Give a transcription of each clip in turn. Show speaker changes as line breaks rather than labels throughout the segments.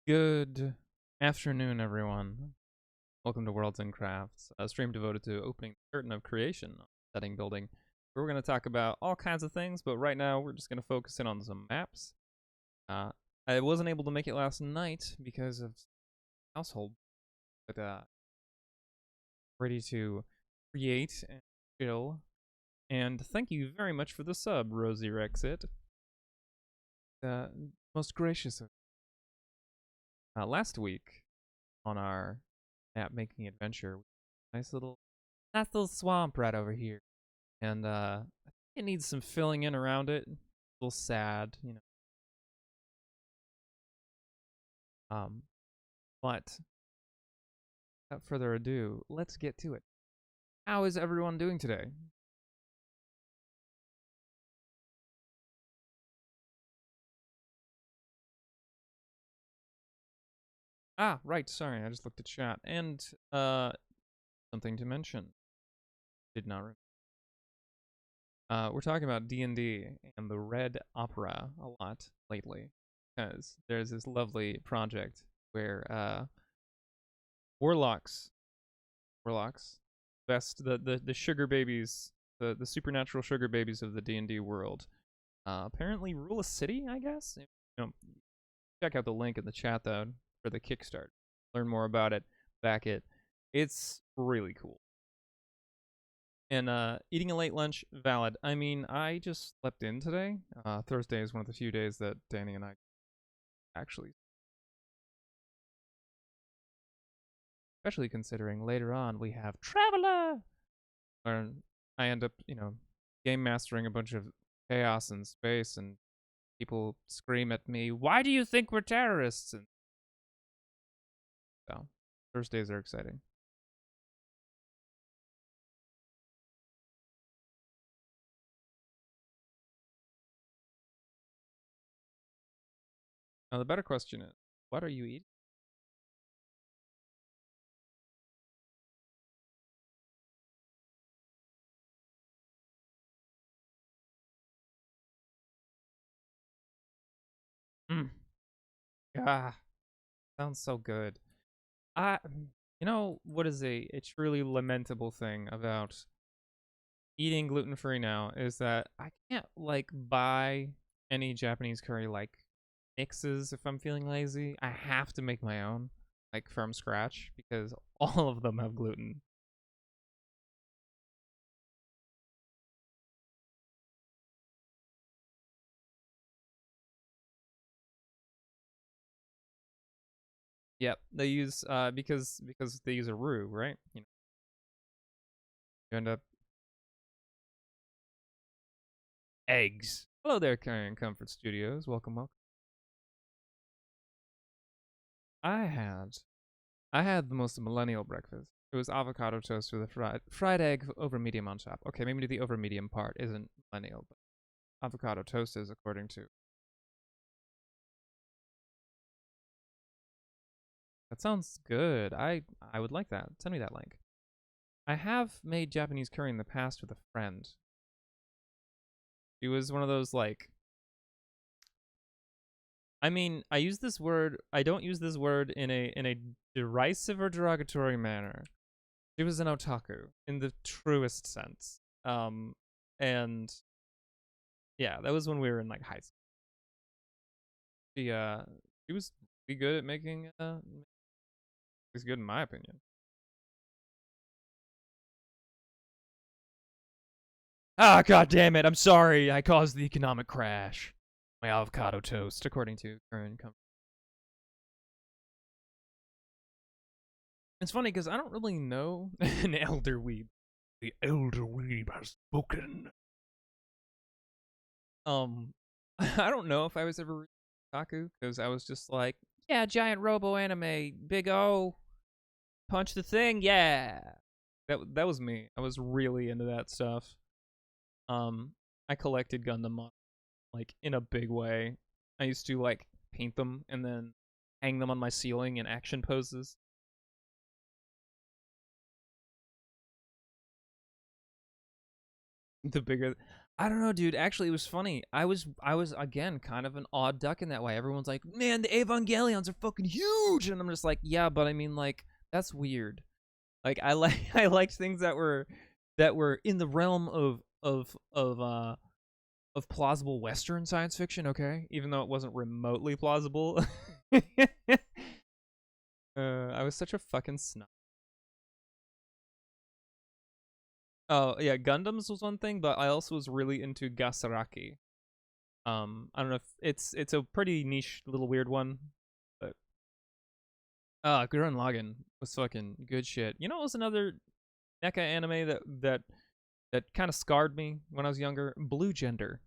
Good afternoon, everyone. Welcome to Worlds and Crafts, a stream devoted to opening the curtain of creation, setting building. We're going to talk about all kinds of things, but right now we're just going to focus in on some maps. I wasn't able to make it last night because of household, but ready to create and chill. And thank you very much for the sub, Rosie Rexit. Most gracious of last week on our map making adventure, nice little swamp right over here, and I think it needs some filling in around it. A little sad, you know. But without further ado, let's get to it. How is everyone doing today? Ah, right, sorry, I just looked at chat. And something to mention. Did not remember. We're talking about D&D and the Red Opera a lot lately, because there's this lovely project where warlocks, the sugar babies, the supernatural sugar babies of the D&D world, apparently rule a city, I guess. You know, check out the link in the chat though for the Kickstart. Learn more about it, back it. It's really cool. And eating a late lunch, valid. I mean, I just slept in today. Thursday is one of the few days that Danny and I actually, especially considering later on we have Traveler, where I end up, game mastering a bunch of chaos in space, and people scream at me, "Why do you think we're terrorists?" And so Thursdays are exciting. Now the better question is, what are you eating? Mm. Ah, sounds so good. You know what is a truly lamentable thing about eating gluten free now is that I can't like buy any Japanese curry like mixes if I'm feeling lazy. I have to make my own, like from scratch, because all of them have gluten. Yep, they use because they use a roux, right? You end up eggs. Hello there, Carrion Comfort Studios. Welcome, welcome. I had I had the most millennial breakfast. It was avocado toast with a fried egg over medium on top. Okay, maybe the over medium part isn't millennial, but avocado toast is according to. That sounds good. I would like that. Send me that link. I have made Japanese curry in the past with a friend. She was one of those like I mean, I use this word I don't use this word in a derisive or derogatory manner. She was an otaku in the truest sense. And yeah, that was when we were in like high school. She was pretty good at making it's good in my opinion. Ah, god damn it! I'm sorry. I caused the economic crash. My avocado toast, according to current company. It's funny because I don't really know an elder weeb. The elder weeb has spoken. I don't know if I was ever otaku because I was just like, yeah, giant robo anime, big O, punch the thing, yeah. That was me. I was really into that stuff. I collected Gundam models like in a big way. I used to like paint them and then hang them on my ceiling in action poses. The bigger I don't know, dude. Actually, it was funny. I was again kind of an odd duck in that way. Everyone's like, "Man, the Evangelions are fucking huge," and I'm just like, "Yeah, but I mean, like, that's weird." Like, I like I liked things that were in the realm of plausible Western science fiction. Okay, even though it wasn't remotely plausible. I was such a fucking snob. Oh yeah, Gundams was one thing, but I also was really into Gasaraki. I don't know if it's a pretty niche little weird one, but Gurren Lagann was fucking good shit. You know, it was another mecha anime that kind of scarred me when I was younger. Blue Gender.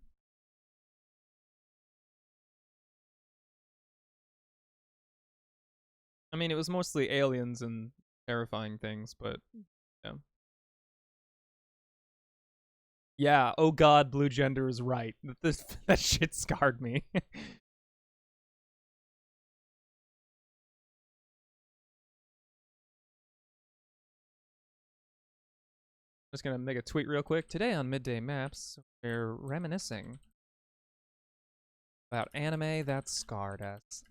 I mean, it was mostly aliens and terrifying things, but yeah. Yeah, oh god, Blue Gender is right. This that shit scarred me. Just gonna make a tweet real quick. Today on Midday Maps, we're reminiscing about anime that scarred us.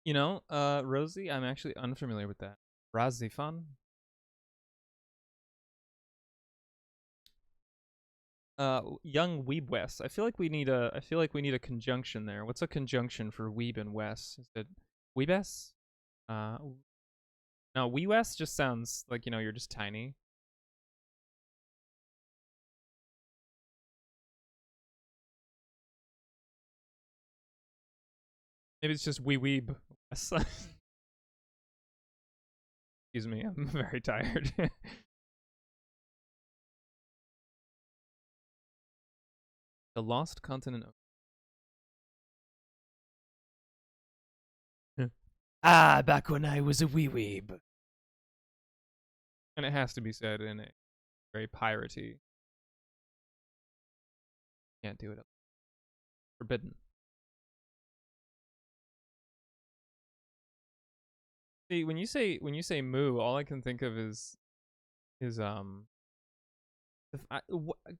You know, Rosie, I'm actually unfamiliar with that. Razifan? Young Weeb West. I feel like we need a conjunction there. What's a conjunction for Weeb and West? Is it Weebess? Uh, no, Wee West just sounds like, you know, you're just tiny. Maybe it's just Wee Weeb West. Excuse me, I'm very tired. The Lost Continent of Ah, back when I was a wee weeb. And it has to be said in a very piratey. Can't do it. Forbidden. See, when you say moo, all I can think of is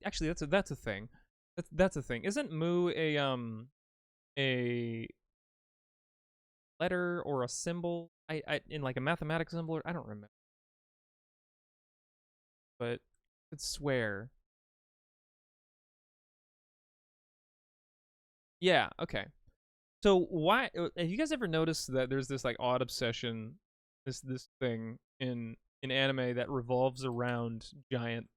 actually that's a thing. That's a thing. Isn't moo a letter or a symbol? I in like a mathematics symbol. I don't remember, but I could swear. Yeah. Okay. So why have you guys ever noticed that there's this like odd obsession, this thing in anime that revolves around giant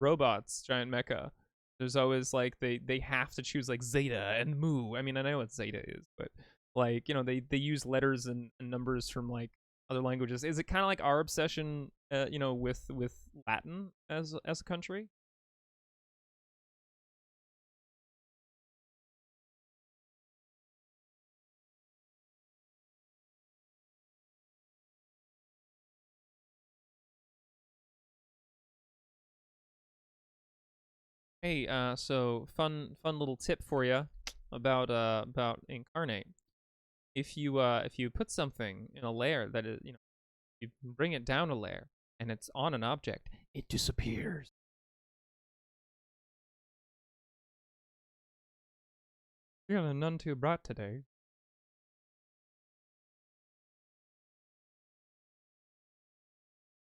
robots, giant mecha? There's always like they have to choose like Zeta and Mu. I mean, I know what Zeta is, but like, you know, they use letters and numbers from like other languages. Is it kind of like our obsession, you know, with Latin as a country? Hey, so fun little tip for you about incarnate. If you put something in a layer that is, you know, you bring it down a layer and it's on an object, it disappears. You're gonna none too bright today.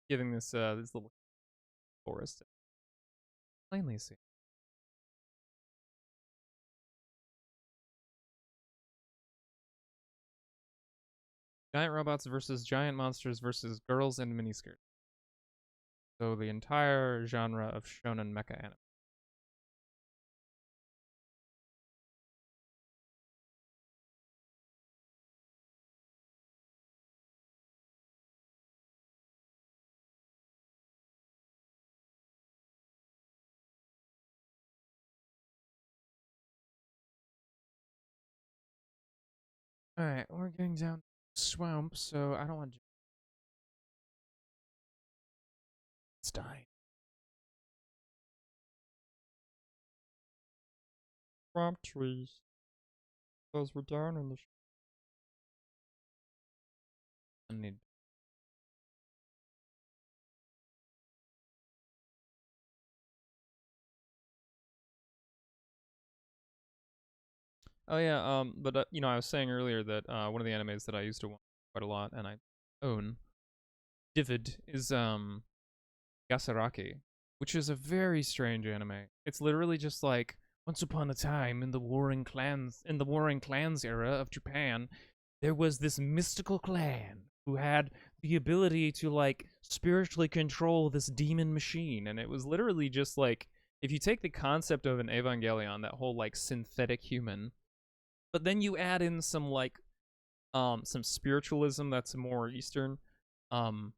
Giving this little forest plainly see. Giant robots versus giant monsters versus girls in miniskirts. So the entire genre of shonen mecha anime. All right, we're getting down to swamp, so I don't want to die. swamp trees. Those were down in the. I need. Oh yeah, but you know, I was saying earlier that one of the animes that I used to watch quite a lot and I own, Divid, is Gasaraki, which is a very strange anime. It's literally just like once upon a time in the warring clans era of Japan, there was this mystical clan who had the ability to like spiritually control this demon machine, and it was literally just like if you take the concept of an Evangelion, that whole like synthetic human, but then you add in some like some spiritualism that's more Eastern, um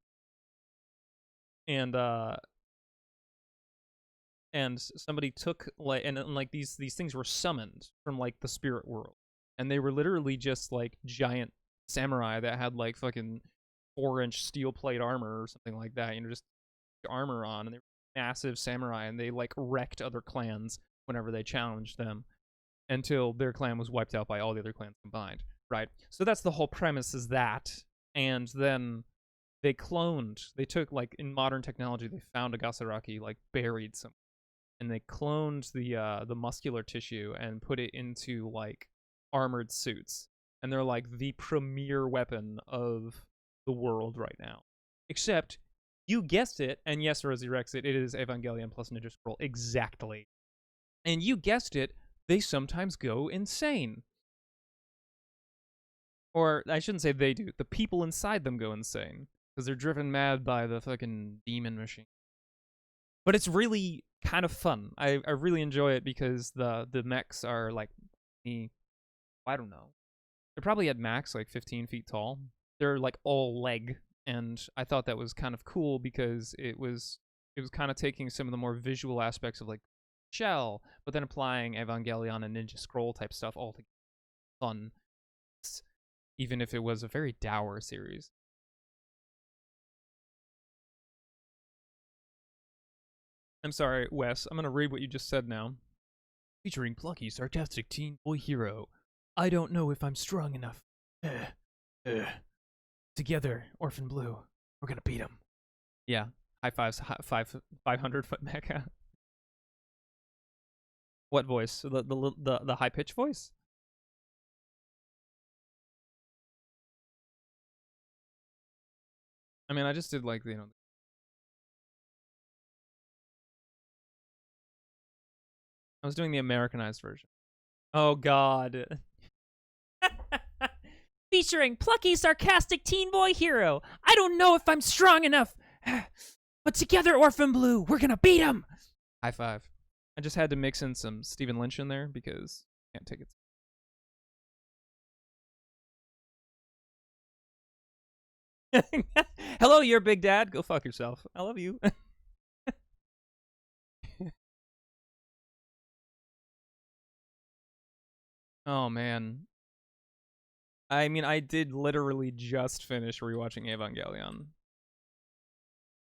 and somebody took like and like these things were summoned from like the spirit world, and they were literally just like giant samurai that had like fucking 4-inch steel plate armor or something like that, you know, just armor on, and they were massive samurai, and they like wrecked other clans whenever they challenged them until their clan was wiped out by all the other clans combined, right? So that's the whole premise, is that. And then they took like in modern technology, they found a Gasaraki like buried somewhere, and they cloned the muscular tissue and put it into like armored suits, and they're like the premier weapon of the world right now. Except, you guessed it, and yes, Rosie Rex, it is Evangelion plus Ninja Scroll, exactly. And you guessed it, they sometimes go insane. Or I shouldn't say they do, the people inside them go insane because they're driven mad by the fucking demon machine. But it's really kind of fun. I really enjoy it because the mechs are like, I don't know, they're probably at max like 15 feet tall. They're like all leg, and I thought that was kind of cool because it was kind of taking some of the more visual aspects of like Shell, but then applying Evangelion and Ninja Scroll type stuff all together. Fun, even if it was a very dour series. I'm sorry, Wes. I'm gonna read what you just said now. Featuring plucky, sarcastic teen boy hero. I don't know if I'm strong enough. Together, Orphan Blue. We're gonna beat him. Yeah. High fives, 500-foot mecha. What voice? The high pitch voice? I mean, I just did like, you know. I was doing the Americanized version. Oh God. Featuring plucky, sarcastic teen boy hero. I don't know if I'm strong enough. But together, Orphan Blue, we're gonna beat him. High five. I just had to mix in some Stephen Lynch in there because I can't take it. Hello, your big dad. Go fuck yourself. I love you. Oh man. I mean, I did literally just finish rewatching Evangelion.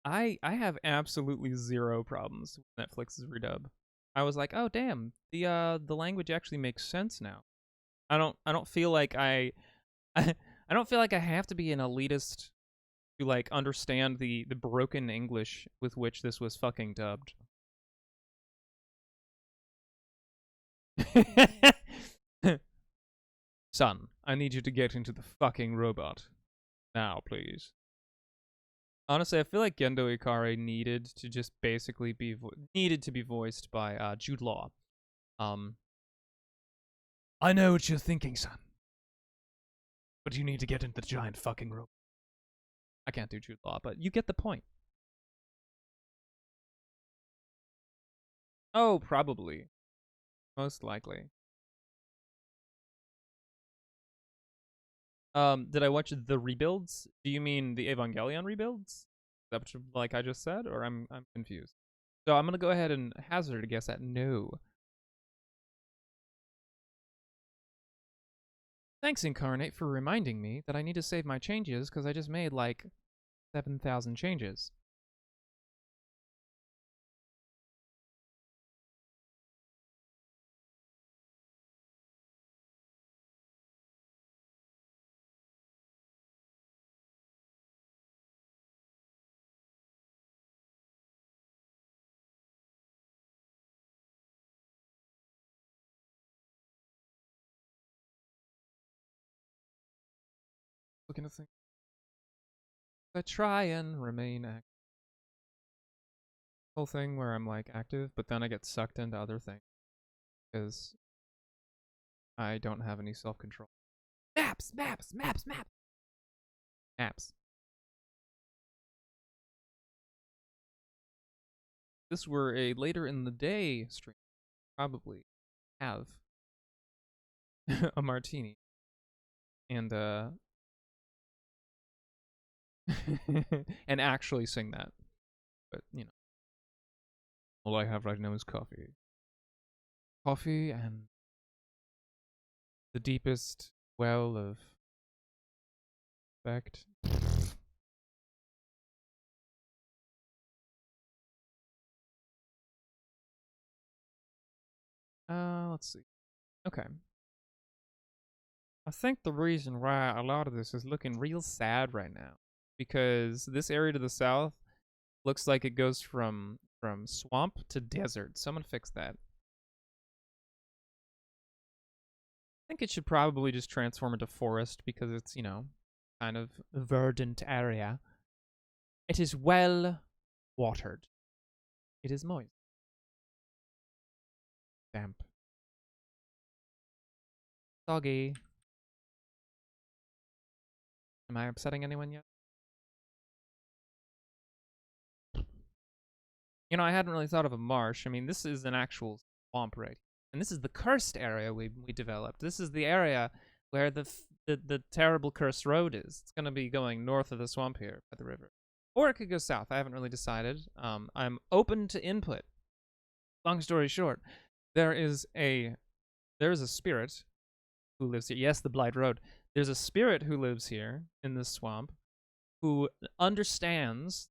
I have absolutely zero problems with Netflix's redub. I was like, oh damn, the language actually makes sense now. I don't feel like I don't feel like I have to be an elitist to like understand the broken English with which this was fucking dubbed. Son, I need you to get into the fucking robot. Now, please. Honestly, I feel like Gendo Ikari needed to just basically be voiced by Jude Law. I know what you're thinking, son. But you need to get into the giant fucking robot. I can't do Jude Law, but you get the point. Oh, probably. Most likely. Did I watch the rebuilds? Do you mean the Evangelion rebuilds? Is that what you, like I just said, or I'm confused? So I'm gonna go ahead and hazard a guess at no. Thanks, Incarnate, for reminding me that I need to save my changes because I just made like 7,000 changes. Looking at things. I try and remain active. Whole thing where I'm like active, but then I get sucked into other things because I don't have any self-control. Maps. This were a later in the day stream, probably have a martini and and actually sing that. But you know, all I have right now is coffee. Coffee and the deepest well of respect. Let's see. Okay. I think the reason why a lot of this is looking real sad right now because this area to the south looks like it goes from swamp to desert. Someone fix that. I think it should probably just transform into forest because it's, you know, kind of verdant area. It is well watered. It is moist. Damp. Soggy. Am I upsetting anyone yet? You know, I hadn't really thought of a marsh. I mean, this is an actual swamp, right? And this is the cursed area we developed. This is the area where the terrible cursed road is. It's going to be going north of the swamp here by the river. Or it could go south. I haven't really decided. I'm open to input. Long story short, there is a spirit who lives here. Yes, the Blight Road. There's a spirit who lives here in this swamp who understands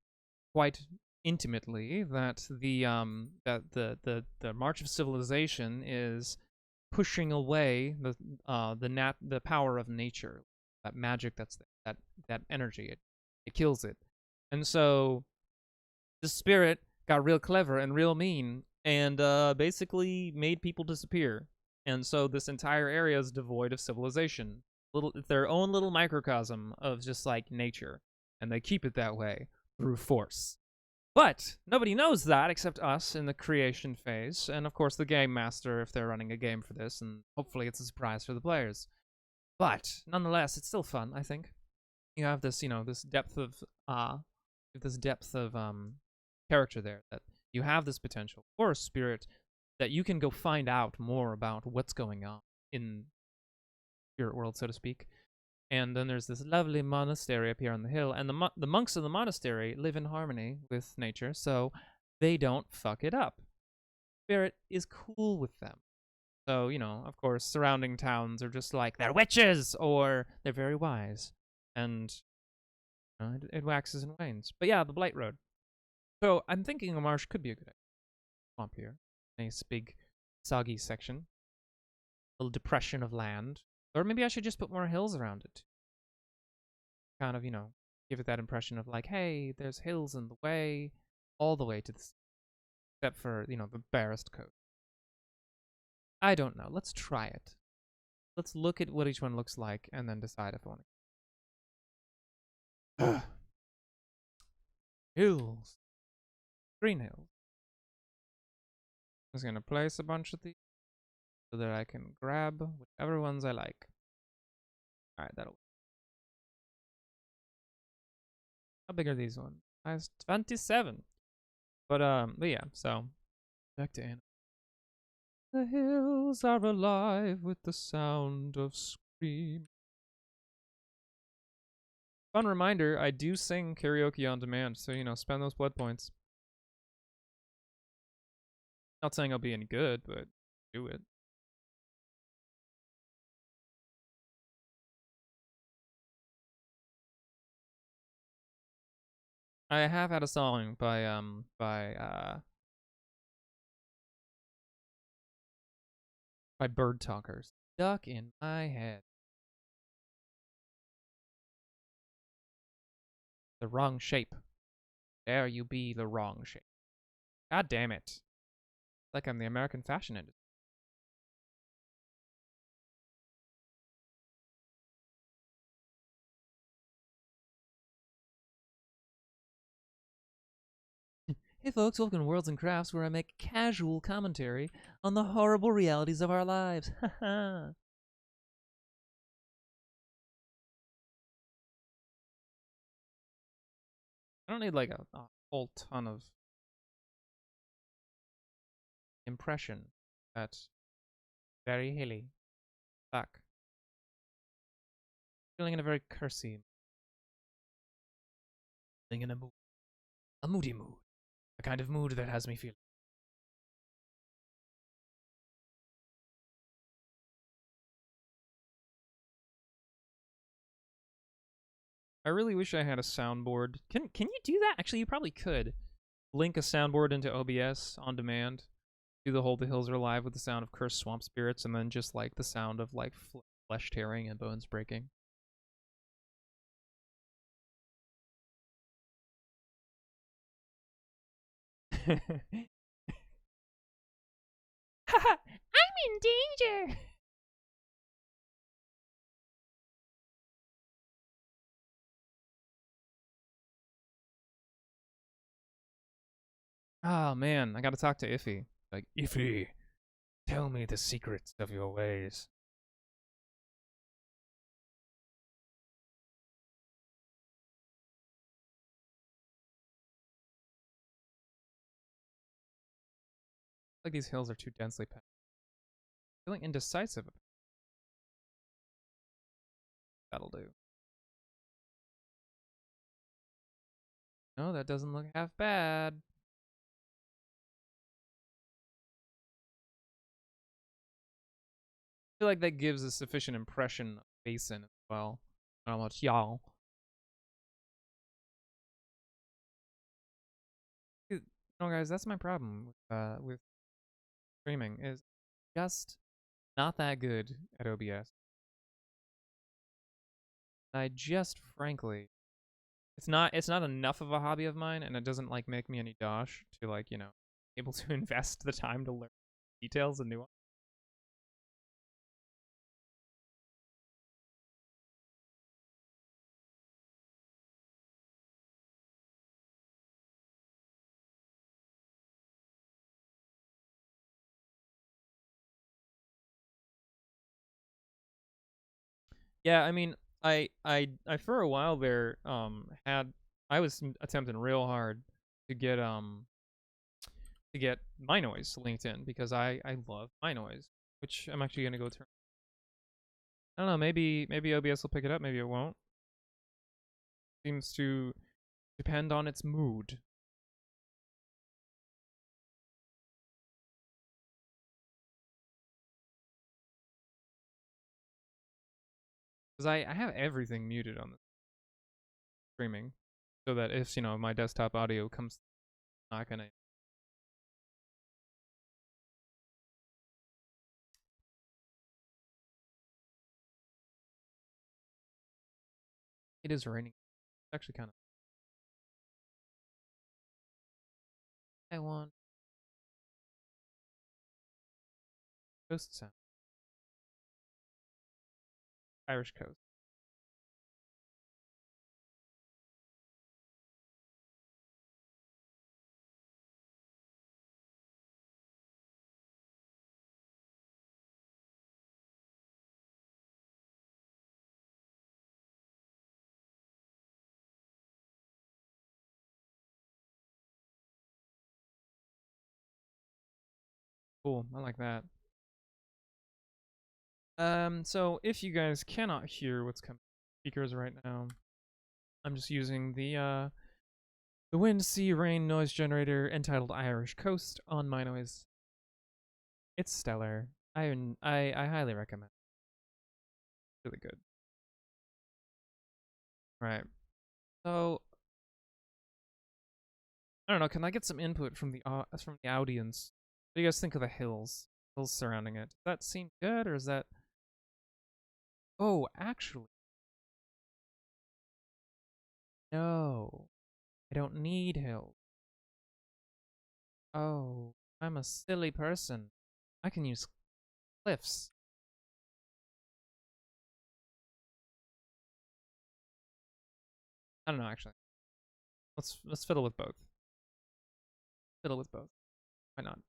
quite intimately that the march of civilization is pushing away the power of nature, that magic that's there, that energy. It kills it. And so the spirit got real clever and real mean and basically made people disappear. And so this entire area is devoid of civilization. Their own little microcosm of just like nature. And they keep it that way through force. But nobody knows that except us in the creation phase. And of course the game master if they're running a game for this. And hopefully it's a surprise for the players. But nonetheless, it's still fun, I think. You have this, you know, this depth of character there, that you have this potential for a spirit that you can go find out more about what's going on in spirit world, so to speak. And then there's this lovely monastery up here on the hill, and the monks of the monastery live in harmony with nature, so they don't fuck it up. Spirit is cool with them. So, you know, of course, surrounding towns are just like, they're witches, or they're very wise. And you know, it waxes and wanes. But yeah, the Blight Road. So I'm thinking a marsh could be a good idea. Swamp here. Nice big soggy section. Little depression of land. Or maybe I should just put more hills around it. Kind of, you know, give it that impression of like, hey, there's hills in the way, all the way to the sea. Except for, you know, the barest coast. I don't know. Let's try it. Let's look at what each one looks like and then decide if I want to. Hills. Green hills. I'm just going to place a bunch of these so that I can grab whichever ones I like. Alright, that'll. How big are these ones? Size 27. But yeah, so back to Anna. The hills are alive with the sound of scream. Fun reminder, I do sing karaoke on demand, so you know, spend those blood points. Not saying I'll be any good, but do it. I have had a song by Bird Talkers stuck in my head. The wrong shape. Dare you be the wrong shape. God damn it. Like I'm the American fashion industry. Hey folks, welcome to Worlds and Crafts, where I make casual commentary on the horrible realities of our lives. Haha. I don't need like a whole ton of impression. That's very hilly. Back. Feeling in a very cursy. Feeling in a mood. A moody mood. A kind of mood that has me feeling. I really wish I had a soundboard. Can you do that? Actually, you probably could. Link a soundboard into OBS on demand. Do the Hold the Hills Are Alive with the sound of cursed swamp spirits, and then just like the sound of like flesh tearing and bones breaking. I'm in danger. Oh man, I gotta talk to Iffy. Like, Iffy, tell me the secrets of your ways. Like these hills are too densely packed. Feeling indecisive. That'll do. No, that doesn't look half bad. I feel like that gives a sufficient impression of basin as well. Not much y'all. No, guys, that's my problem with streaming is just not that good at OBS. I just frankly, it's not enough of a hobby of mine, and it doesn't like make me any dosh to like able to invest the time to learn details and nuance. Yeah, I mean, I for a while there had I was attempting real hard to get my noise linked in because I love my noise, which I'm actually gonna go turn. I don't know, maybe OBS will pick it up, maybe it won't. Seems to depend on its mood. Because I have everything muted on the streaming, so that if my desktop audio comes, not gonna. It is raining. It's actually kind of. I want coast sound. Irish coast. Cool. I like that. So if you guys cannot hear what's coming speakers right now, I'm just using the wind, sea, rain noise generator entitled Irish Coast on my noise. It's stellar. I highly recommend. Really good. Right. So I don't know. Can I get some input from the audience? What do you guys think of the hills? Hills surrounding it. Does that seem good, or is that? Oh, actually, no. I don't need hills. Oh, I'm a silly person. I can use cliffs. I don't know actually. Let's fiddle with both. Fiddle with both. Why not?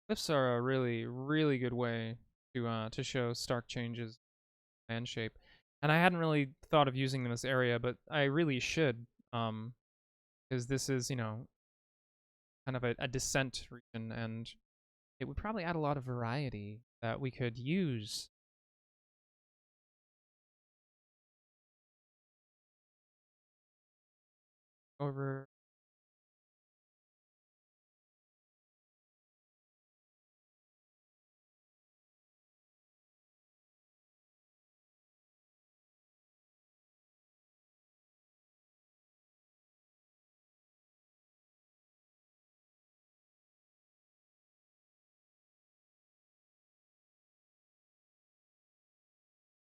Glyphs are a really, really good way to show stark changes in land shape. And I hadn't really thought of using them in this area, but I really should. Because this is, kind of a descent region, and it would probably add a lot of variety that we could use. Over.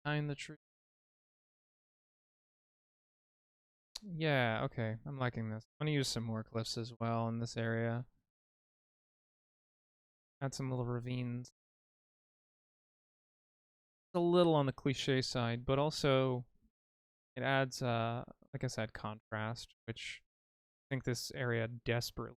Behind the tree. Yeah, okay. I'm liking this. I'm gonna use some more cliffs as well in this area. Add some little ravines. It's a little on the cliche side, but also it adds, like I said, contrast, which I think this area desperately.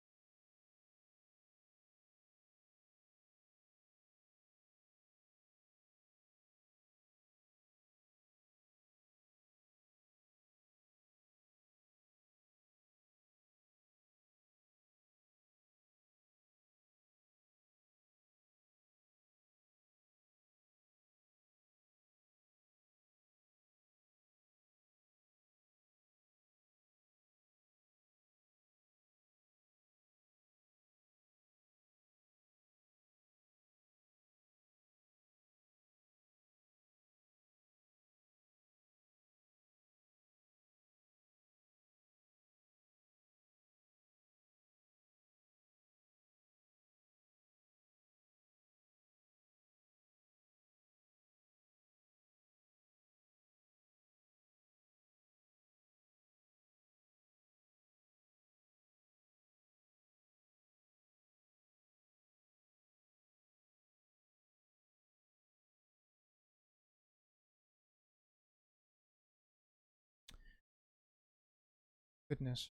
Goodness.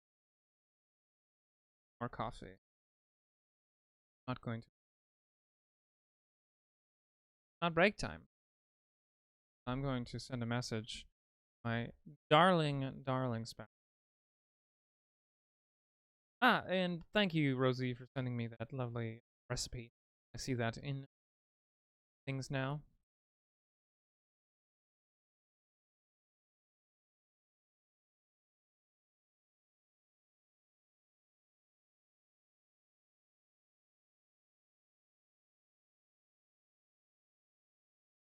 More coffee. Not going to. Not break time. I'm going to send a message. My darling, darling spouse. Ah, and thank you, Rosie, for sending me that lovely recipe. I see that in things now.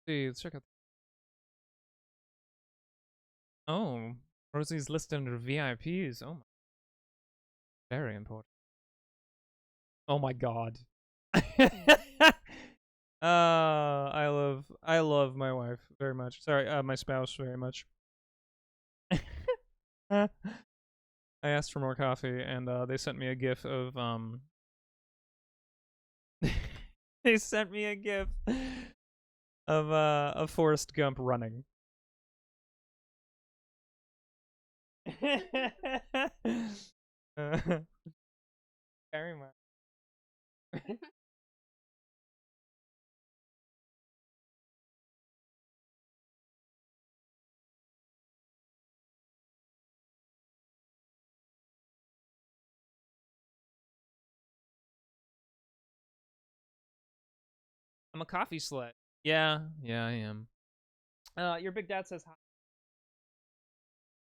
See, let's check out. Oh, Rosie's listed under VIPs. Oh, very important. Oh my god. I love my wife very much. Sorry, my spouse very much. I asked for more coffee, and they sent me a gif of they sent me a gif of Forrest Gump running. Very much. I'm a coffee slut. Yeah, yeah, I am. Your big dad says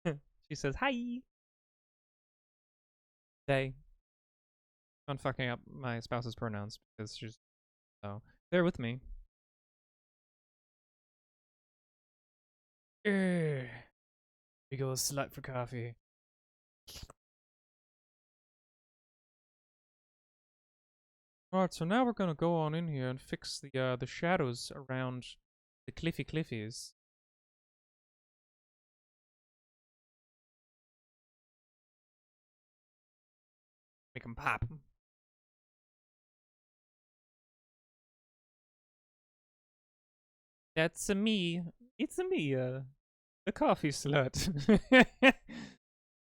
hi. She says hi. They. I'm fucking up my spouse's pronouns because she's so. Bear with me. Big old slut for coffee. Alright, so now we're gonna go on in here and fix the shadows around the cliffies. Make them pop. That's a me. It's a me. The coffee slut.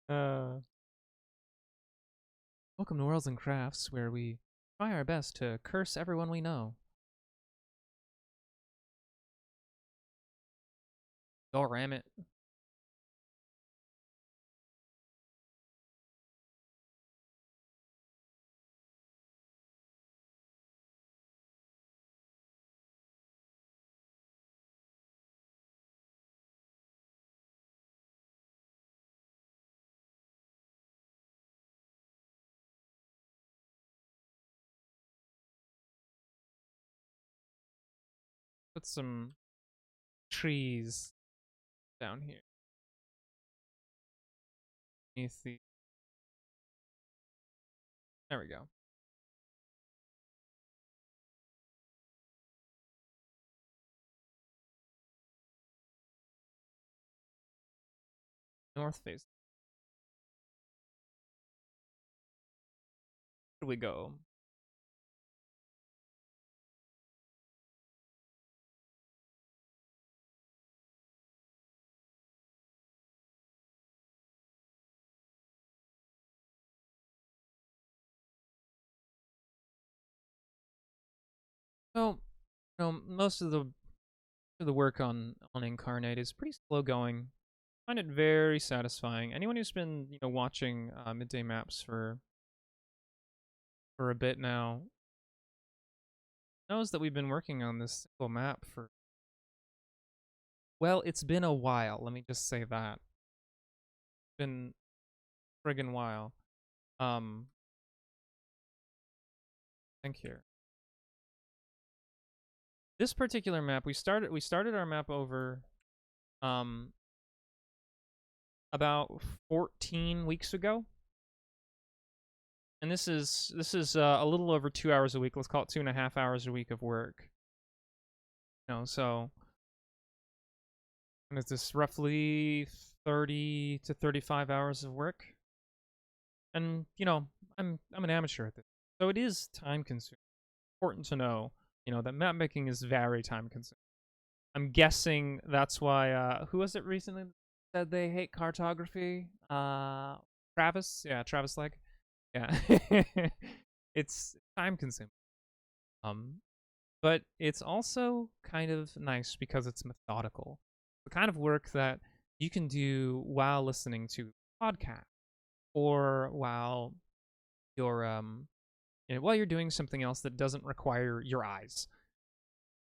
Welcome to Worlds and Crafts, where we try our best to curse everyone we know. Oh, ram it. Put some trees down here. Beneath the... There we go. North face. Where do we go? So, most of the work on Incarnate is pretty slow going. I find it very satisfying. Anyone who's been watching midday maps for a bit now knows that we've been working on this single map for, well, it's been a while. Let me just say that. It's been a friggin' while. Think here. This particular map, we started our map over about 14 weeks ago. And this is a little over 2 hours a week. Let's call it 2.5 hours a week of work. So and it's this roughly 30 to 35 hours of work. And I'm an amateur at this, so it is time consuming. Important to know, that map making is very time consuming. I'm guessing that's why who was it recently said they hate cartography? Travis? Yeah, Travis Legg. Yeah. It's time consuming. But it's also kind of nice because it's methodical. The kind of work that you can do while listening to podcast or while you're while you're doing something else that doesn't require your eyes.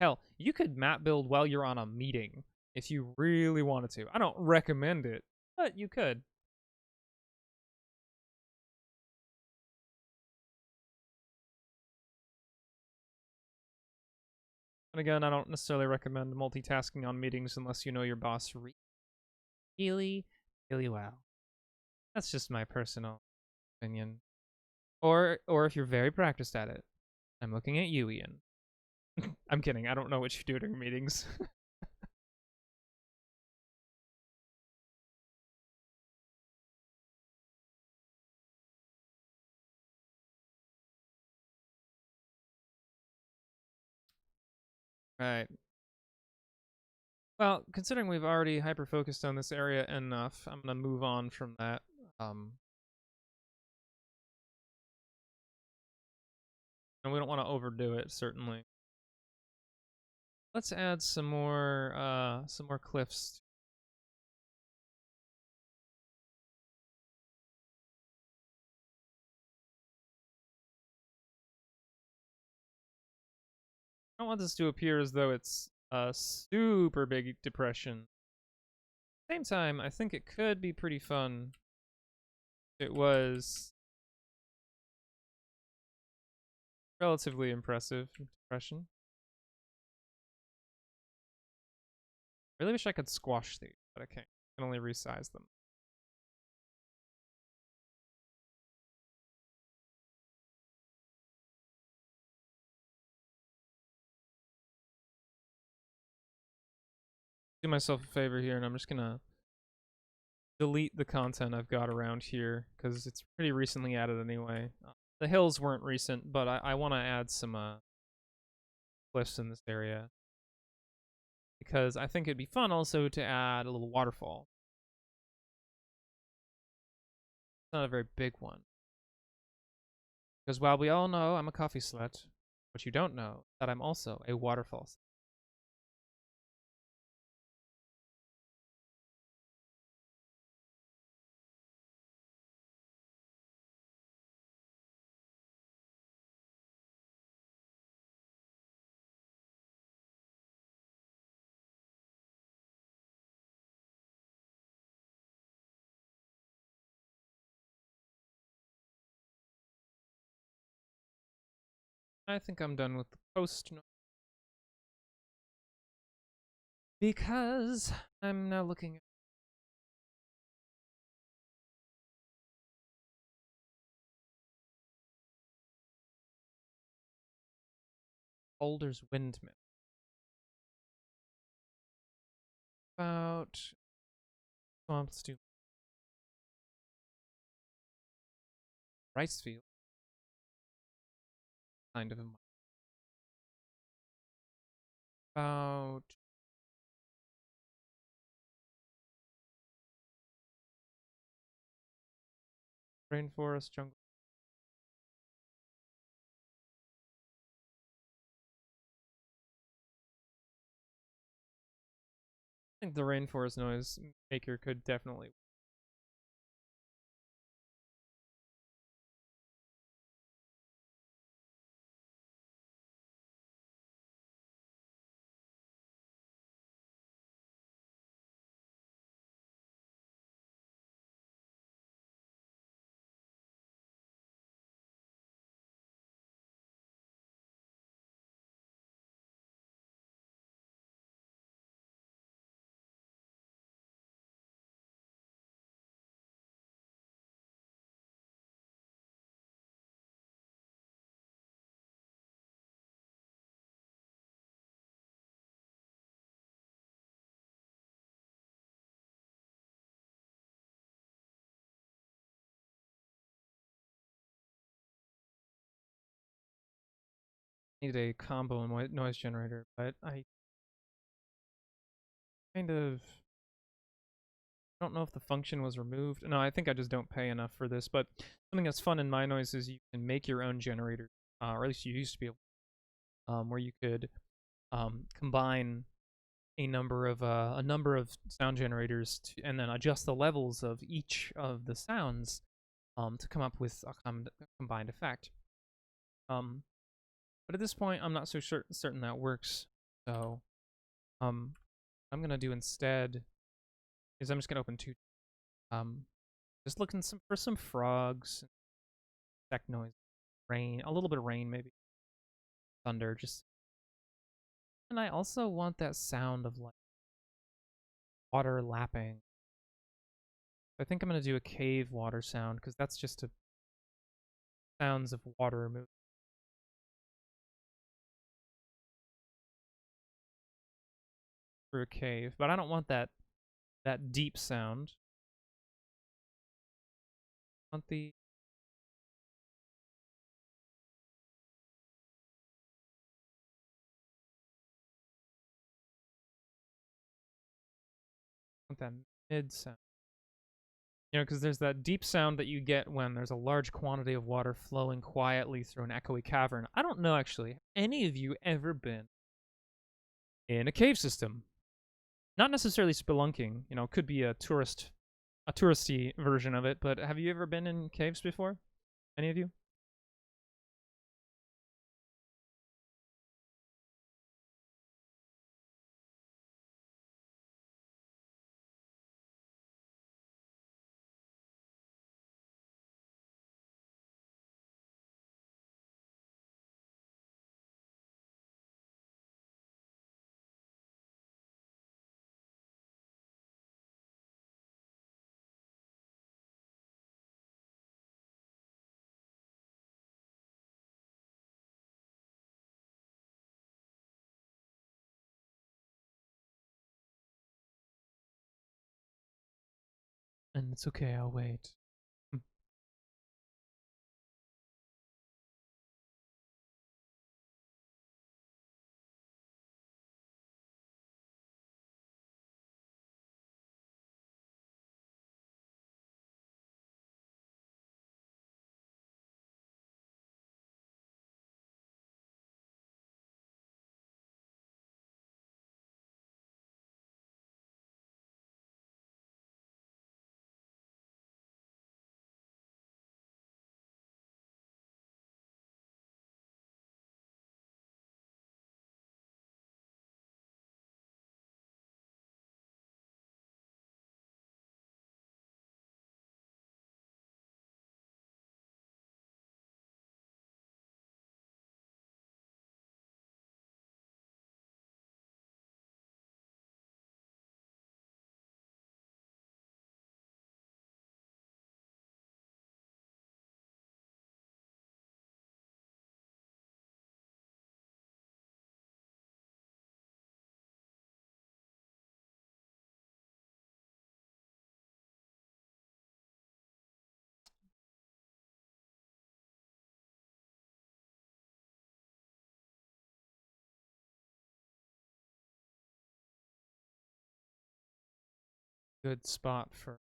Hell, you could map build while you're on a meeting if you really wanted to. I don't recommend it, but you could. And again, I don't necessarily recommend multitasking on meetings unless you know your boss really, really well. That's just my personal opinion. Or if you're very practiced at it. I'm looking at you, Ian. I'm kidding. I don't know what you do during meetings. Right. Well, considering we've already hyper-focused on this area enough, I'm going to move on from that. And we don't want to overdo it, certainly. Let's add some more cliffs. I don't want this to appear as though it's a super big depression. At the same time, I think it could be pretty fun. It was relatively impressive depression. Really wish I could squash these, but I can't. I can only resize them. Do myself a favor here, and I'm just gonna delete the content I've got around here because it's pretty recently added anyway. The hills weren't recent, but I want to add some cliffs in this area because I think it'd be fun also to add a little waterfall. It's not a very big one. Because while we all know I'm a coffee slut, what you don't know is that I'm also a waterfall slut. I think I'm done with the post because I'm now looking at Boulder's Windmill. About let's do rice field. Kind of in about rainforest jungle. I think the rainforest noise maker could definitely. Need a combo noise generator, but I kind of don't know if the function was removed. No, I think I just don't pay enough for this. But something that's fun in my noise is you can make your own generator, or at least you used to be able, where you could combine a number of sound generators and then adjust the levels of each of the sounds to come up with a combined effect. But at this point, I'm not so certain that works. So, I'm gonna do instead is I'm just gonna open two. Just looking for some frogs, insect noise, rain, a little bit of rain, maybe thunder. Just, and I also want that sound of like water lapping. I think I'm gonna do a cave water sound because that's just a sounds of water moving through a cave, but I don't want that deep sound. I want the that mid sound. You know, because there's that deep sound that you get when there's a large quantity of water flowing quietly through an echoey cavern. I don't know, actually. Any of you ever been in a cave system? Not necessarily spelunking. You know, could be a touristy version of it. But have you ever been in caves before? Any of you? And it's okay. I'll wait. good spot for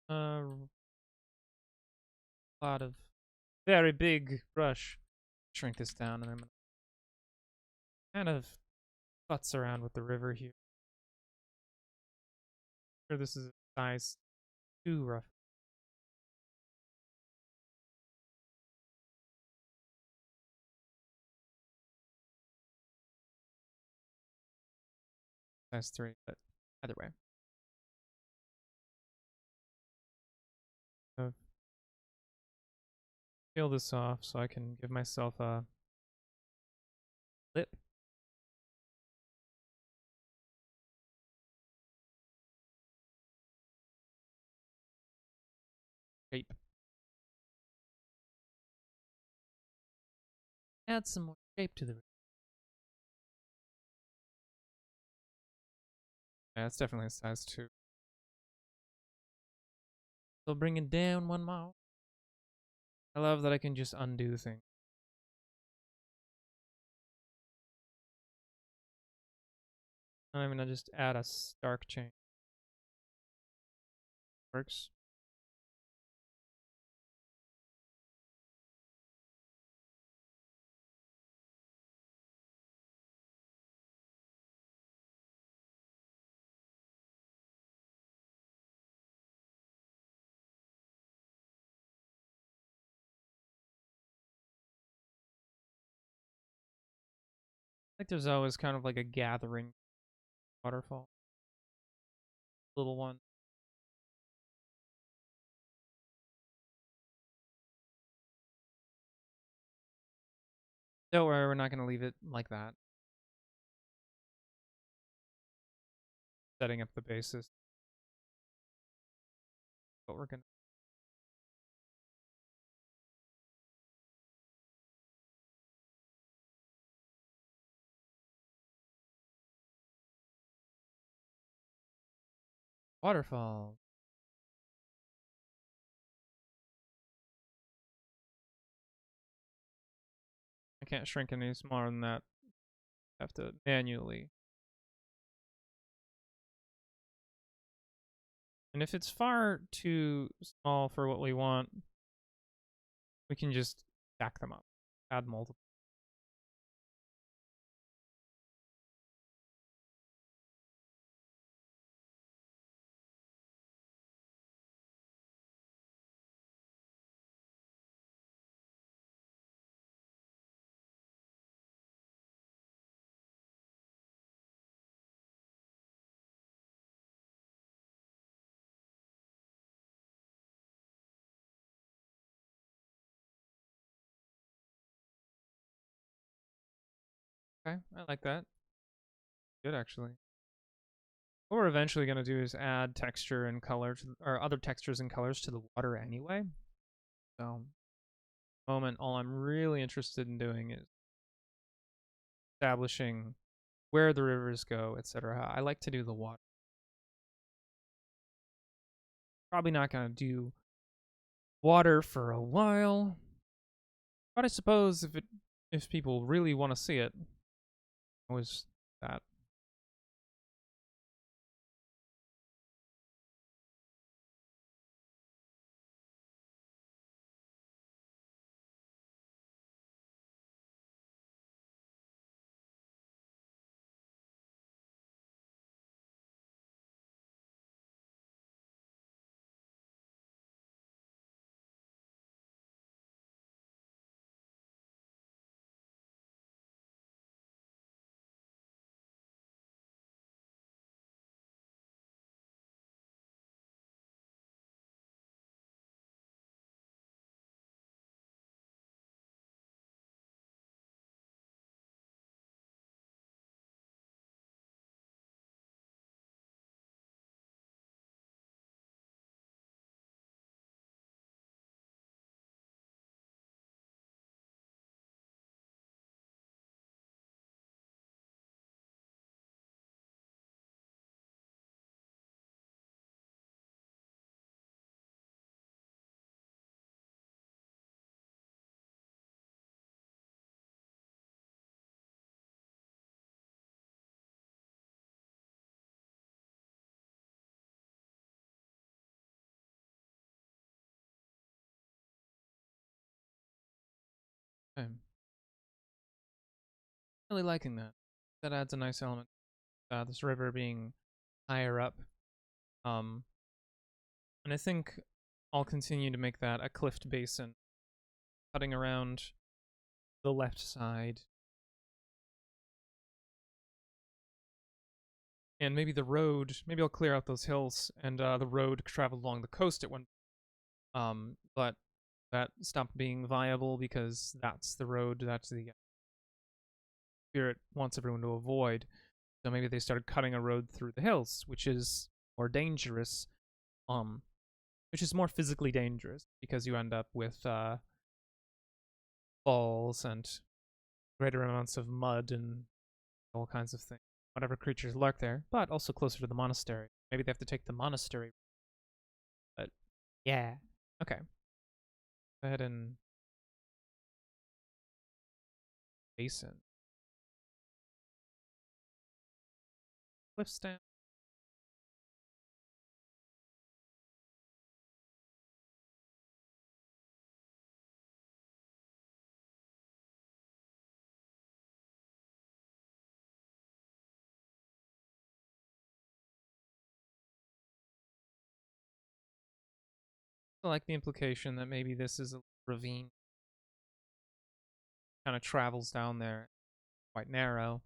a lot of very big brush. Shrink this down, and I'm gonna kind of futz around with the river here. Sure, this is size 2 rough. Size 3, but either way. So peel this off so I can give myself a lip. Shape. Add some more shape to the river. Yeah, it's definitely a size 2. So bring it down one more. I love that I can just undo things. I'm gonna just add a stark change. Works. Like there's always kind of like a gathering waterfall. Little one. Don't worry, we're not gonna leave it like that. Setting up the basis. But we're gonna waterfall. I can't shrink any smaller than that. I have to manually. And if it's far too small for what we want, we can just stack them up. Add multiple. Okay, I like that. Good, actually. What we're eventually going to do is add texture and color to, or other textures and colors to the water anyway. So, moment, all I'm really interested in doing is establishing where the rivers go, etc. I like to do the water. Probably not going to do water for a while, but I suppose if people really want to see it, always that. Really liking that. That adds a nice element. This river being higher up. And I think I'll continue to make that a cliffed basin, cutting around the left side. And maybe the road, maybe I'll clear out those hills and the road traveled along the coast at one. But that stopped being viable because that's the road that's the spirit wants everyone to avoid. So maybe they started cutting a road through the hills, which is more dangerous, which is more physically dangerous because you end up with falls and greater amounts of mud and all kinds of things, whatever creatures lurk there, but also closer to the monastery. Maybe they have to take the monastery. But yeah, okay. Go ahead and basin. Cliff stand. I like the implication that maybe this is a ravine. Kind of travels down there, quite narrow.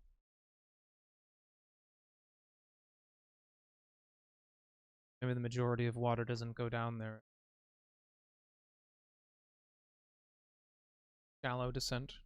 Maybe the majority of water doesn't go down there. Shallow descent.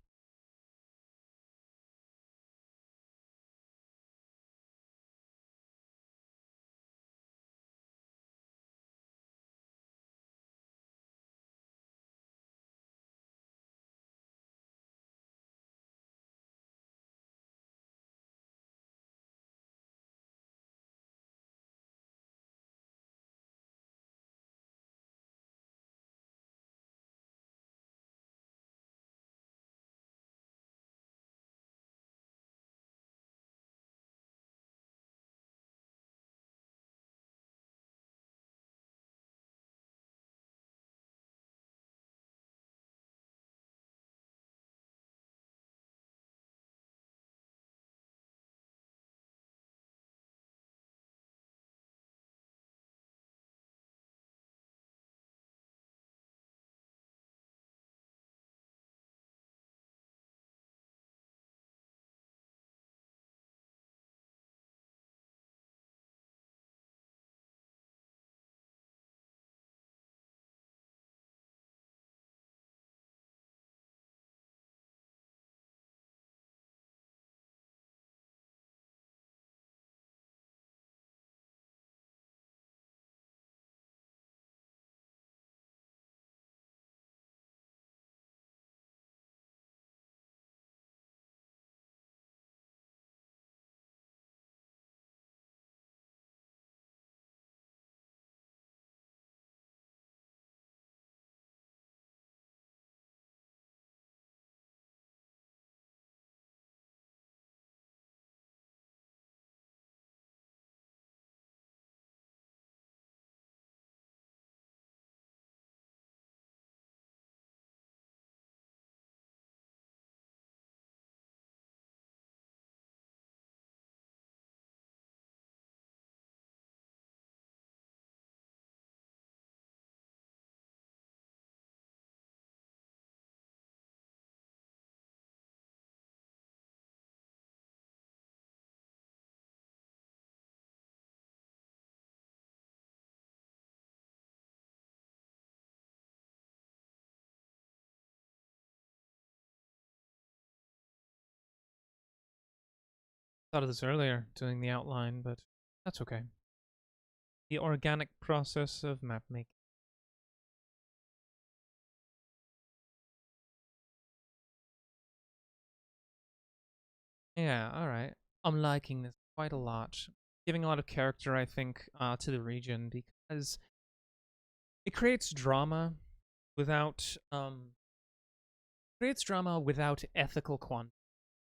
Thought of this earlier, doing the outline, but that's okay. The organic process of map making. Yeah, alright. I'm liking this quite a lot. Giving a lot of character, I think, to the region because it creates drama without ethical quandary.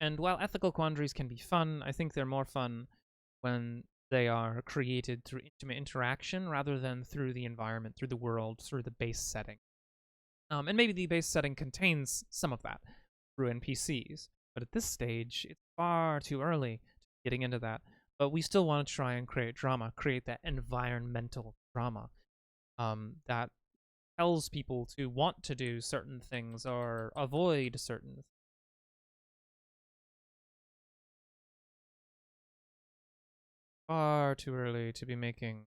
And while ethical quandaries can be fun, I think they're more fun when they are created through intimate interaction rather than through the environment, through the world, through the base setting. And maybe the base setting contains some of that through NPCs, But at this stage, it's far too early getting into that. But we still want to try and create drama, create that environmental drama that tells people to want to do certain things or avoid certain things. Far too early to be making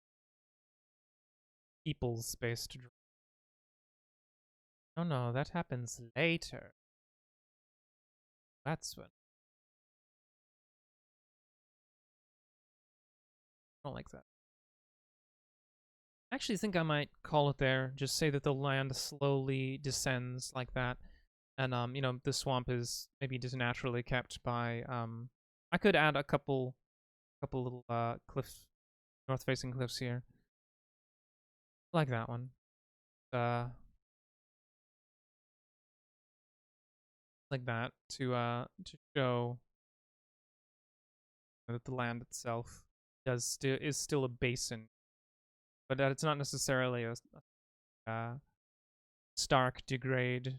people's-based drama. Oh no, that happens later. That's when. I don't like that. I actually think I might call it there. Just say that the land slowly descends like that, and you know, the swamp is maybe just naturally kept by I could add a couple little cliffs, north-facing cliffs here, like that one. Like that to show that the land itself is still a basin, but that it's not necessarily a stark degrade.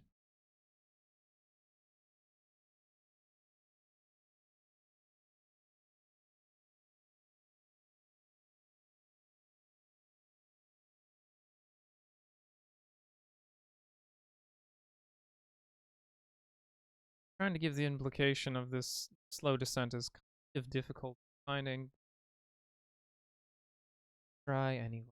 Trying to give the implication of this slow descent is kind of difficult finding. Try anyway.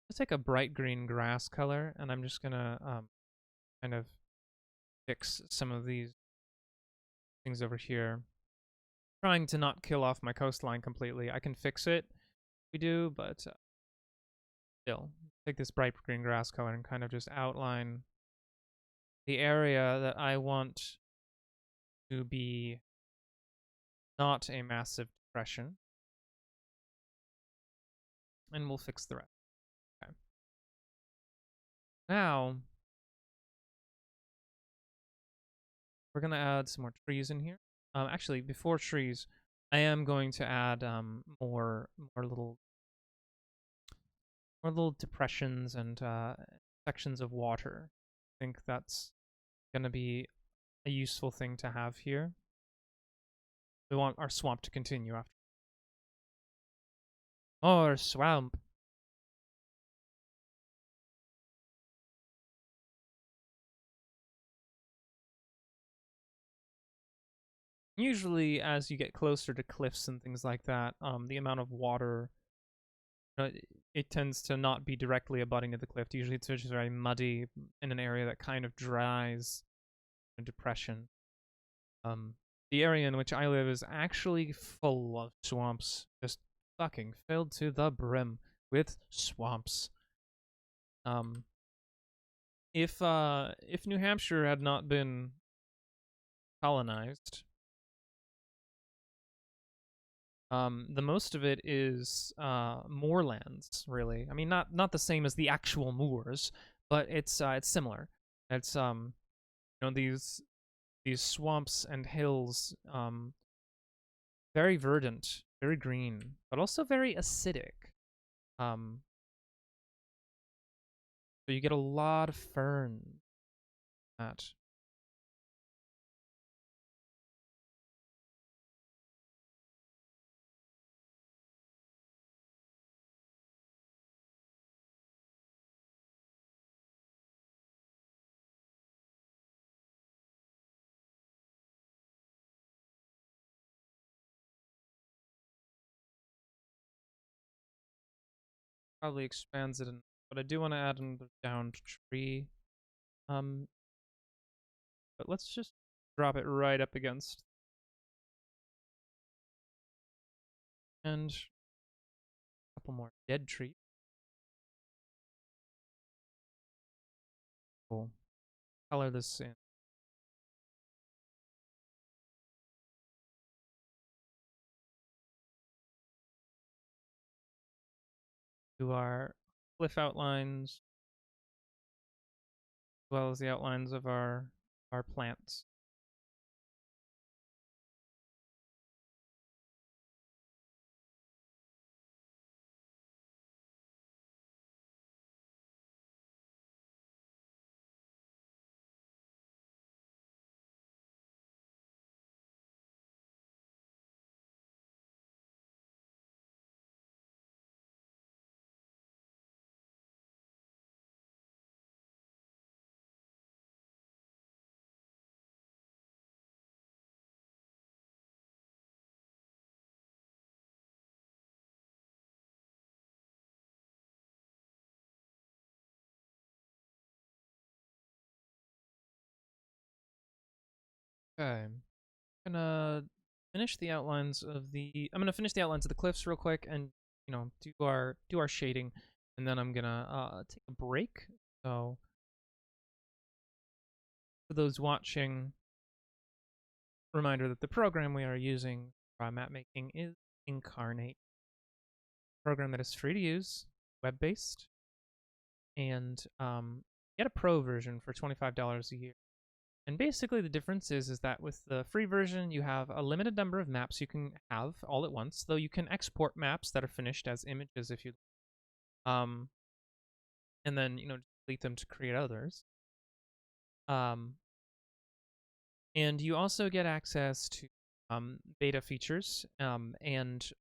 Let's take a bright green grass color, and I'm just gonna kind of fix some of these things over here. Trying to not kill off my coastline completely. I can fix it. We do, but still, take this bright green grass color and kind of just outline the area that I want to be not a massive depression. And we'll fix the rest. Okay. Now, we're going to add some more trees in here. Actually, before trees, I am going to add more little depressions and sections of water. I think that's going to be a useful thing to have here. We want our swamp to continue after. More swamp. Usually, as you get closer to cliffs and things like that, the amount of water, it tends to not be directly abutting to the cliff. Usually, it's just very muddy in an area that kind of dries. A depression. The area in which I live is actually full of swamps, just fucking filled to the brim with swamps. If New Hampshire had not been colonized, the most of it is moorlands, really. I mean, not the same as the actual moors, but it's similar. It's you know, these swamps and hills, very verdant, very green, but also very acidic. So you get a lot of fern. That. Probably expands it, but I do want to add another downed tree. But let's just drop it right up against. And a couple more dead trees. Cool. Color this in. To our cliff outlines, as well as the outlines of our plants. Okay. Gonna finish the outlines of the I'm gonna finish the outlines of the cliffs real quick and do our shading, and then I'm gonna take a break. So for those watching, reminder that the program we are using for map making is Incarnate, a program that is free to use, web-based, and get a pro version for $25 a year. And basically the difference is that with the free version, you have a limited number of maps you can have all at once, though you can export maps that are finished as images if you and then, delete them to create others. And you also get access to beta features and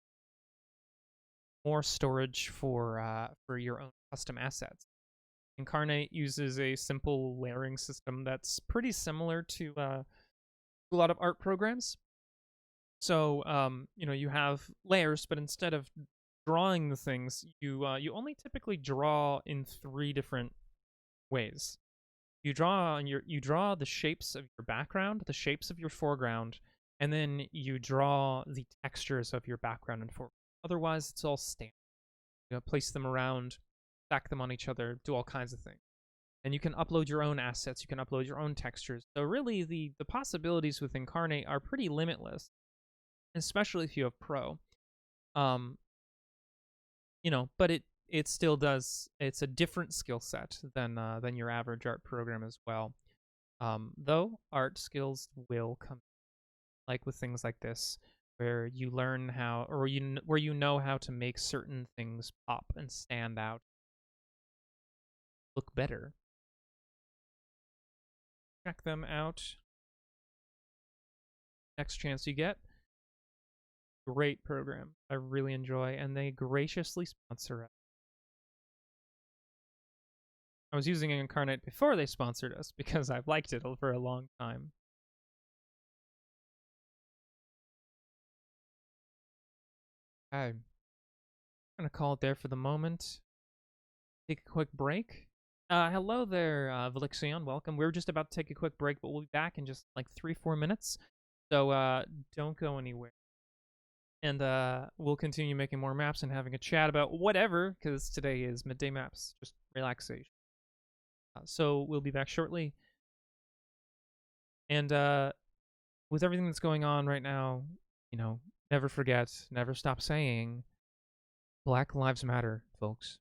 more storage for your own custom assets. Incarnate uses a simple layering system that's pretty similar to a lot of art programs. So, you have layers, but instead of drawing the things, you only typically draw in 3 different ways. You draw the shapes of your background, the shapes of your foreground, and then you draw the textures of your background and foreground. Otherwise, it's all standard. Place them around, stack them on each other, do all kinds of things. And you can upload your own assets, you can upload your own textures. So really, the possibilities with Incarnate are pretty limitless, especially if you have Pro. But it still does. It's a different skill set than your average art program as well. Though art skills will come, like with things like this, where you learn how, or where you know how to make certain things pop and stand out, look better. Check them out next chance you get. Great program. I really enjoy, and they graciously sponsor us. I was using Incarnate before they sponsored us because I've liked it for a long time. Okay. I'm going to call it there for the moment. Take a quick break. Hello there, Velixion. Welcome. We're just about to take a quick break, but we'll be back in just like 3-4 minutes. So don't go anywhere. And we'll continue making more maps and having a chat about whatever, because today is midday maps, just relaxation. So we'll be back shortly. And with everything that's going on right now, never forget, never stop saying, Black Lives Matter, folks.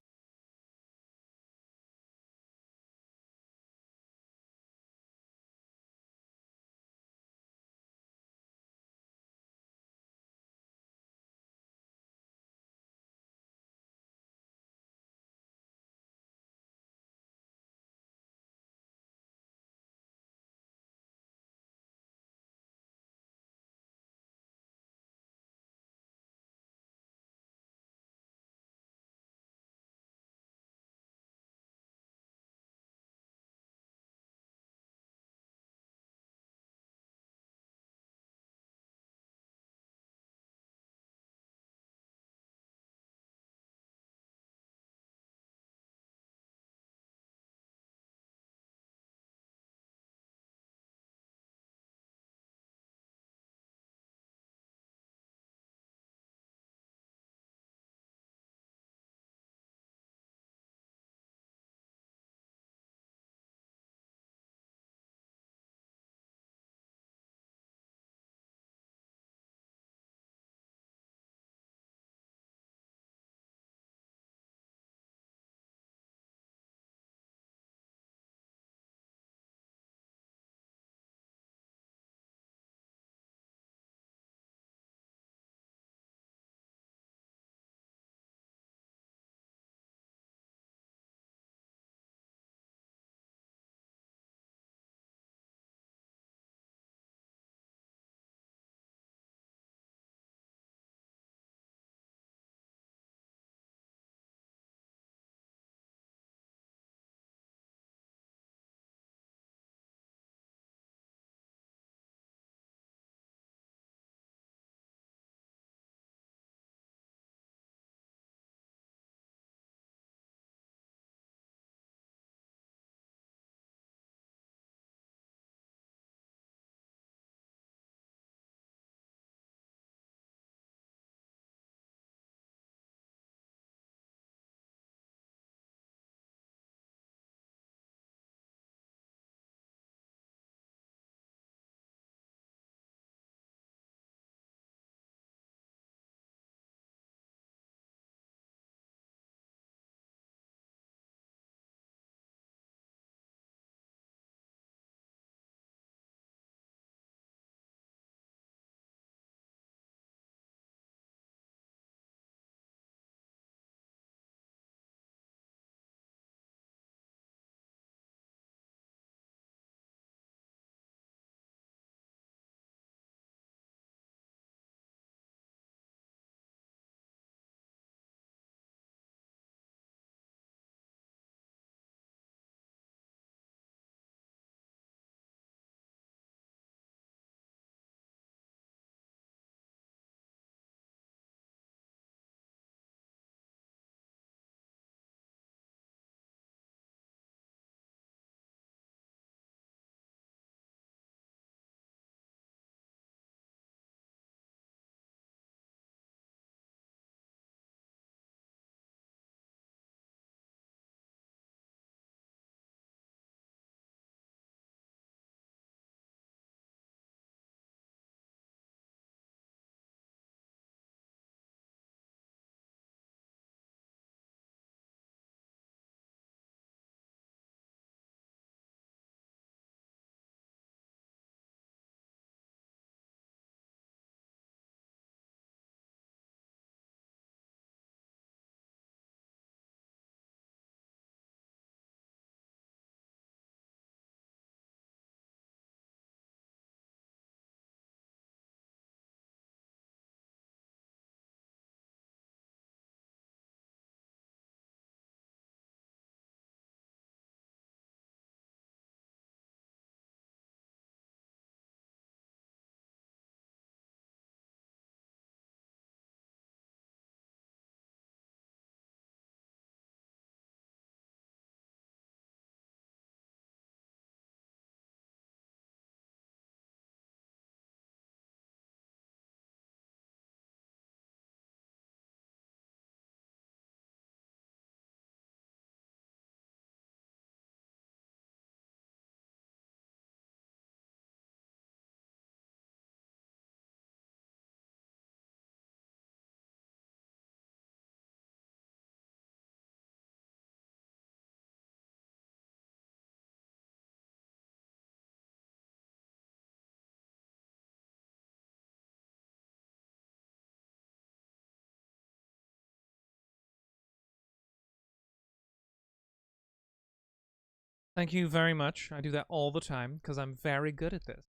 Thank you very much. I do that all the time because I'm very good at this.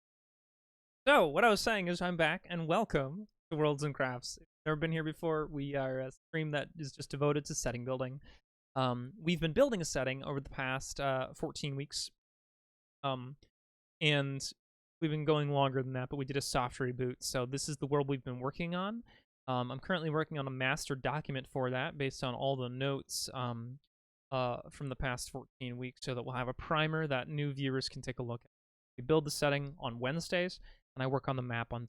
So, what I was saying is I'm back and welcome to Worlds and Crafts. If you've never been here before, we are a stream that is just devoted to setting building. We've been building a setting over the past 14 weeks. And we've been going longer than that, but we did a soft reboot. So this is the world we've been working on. I'm currently working on a master document for that based on all the notes from the past 14 weeks so that we'll have a primer that new viewers can take a look at. We build the setting on Wednesdays, and I work on the map on.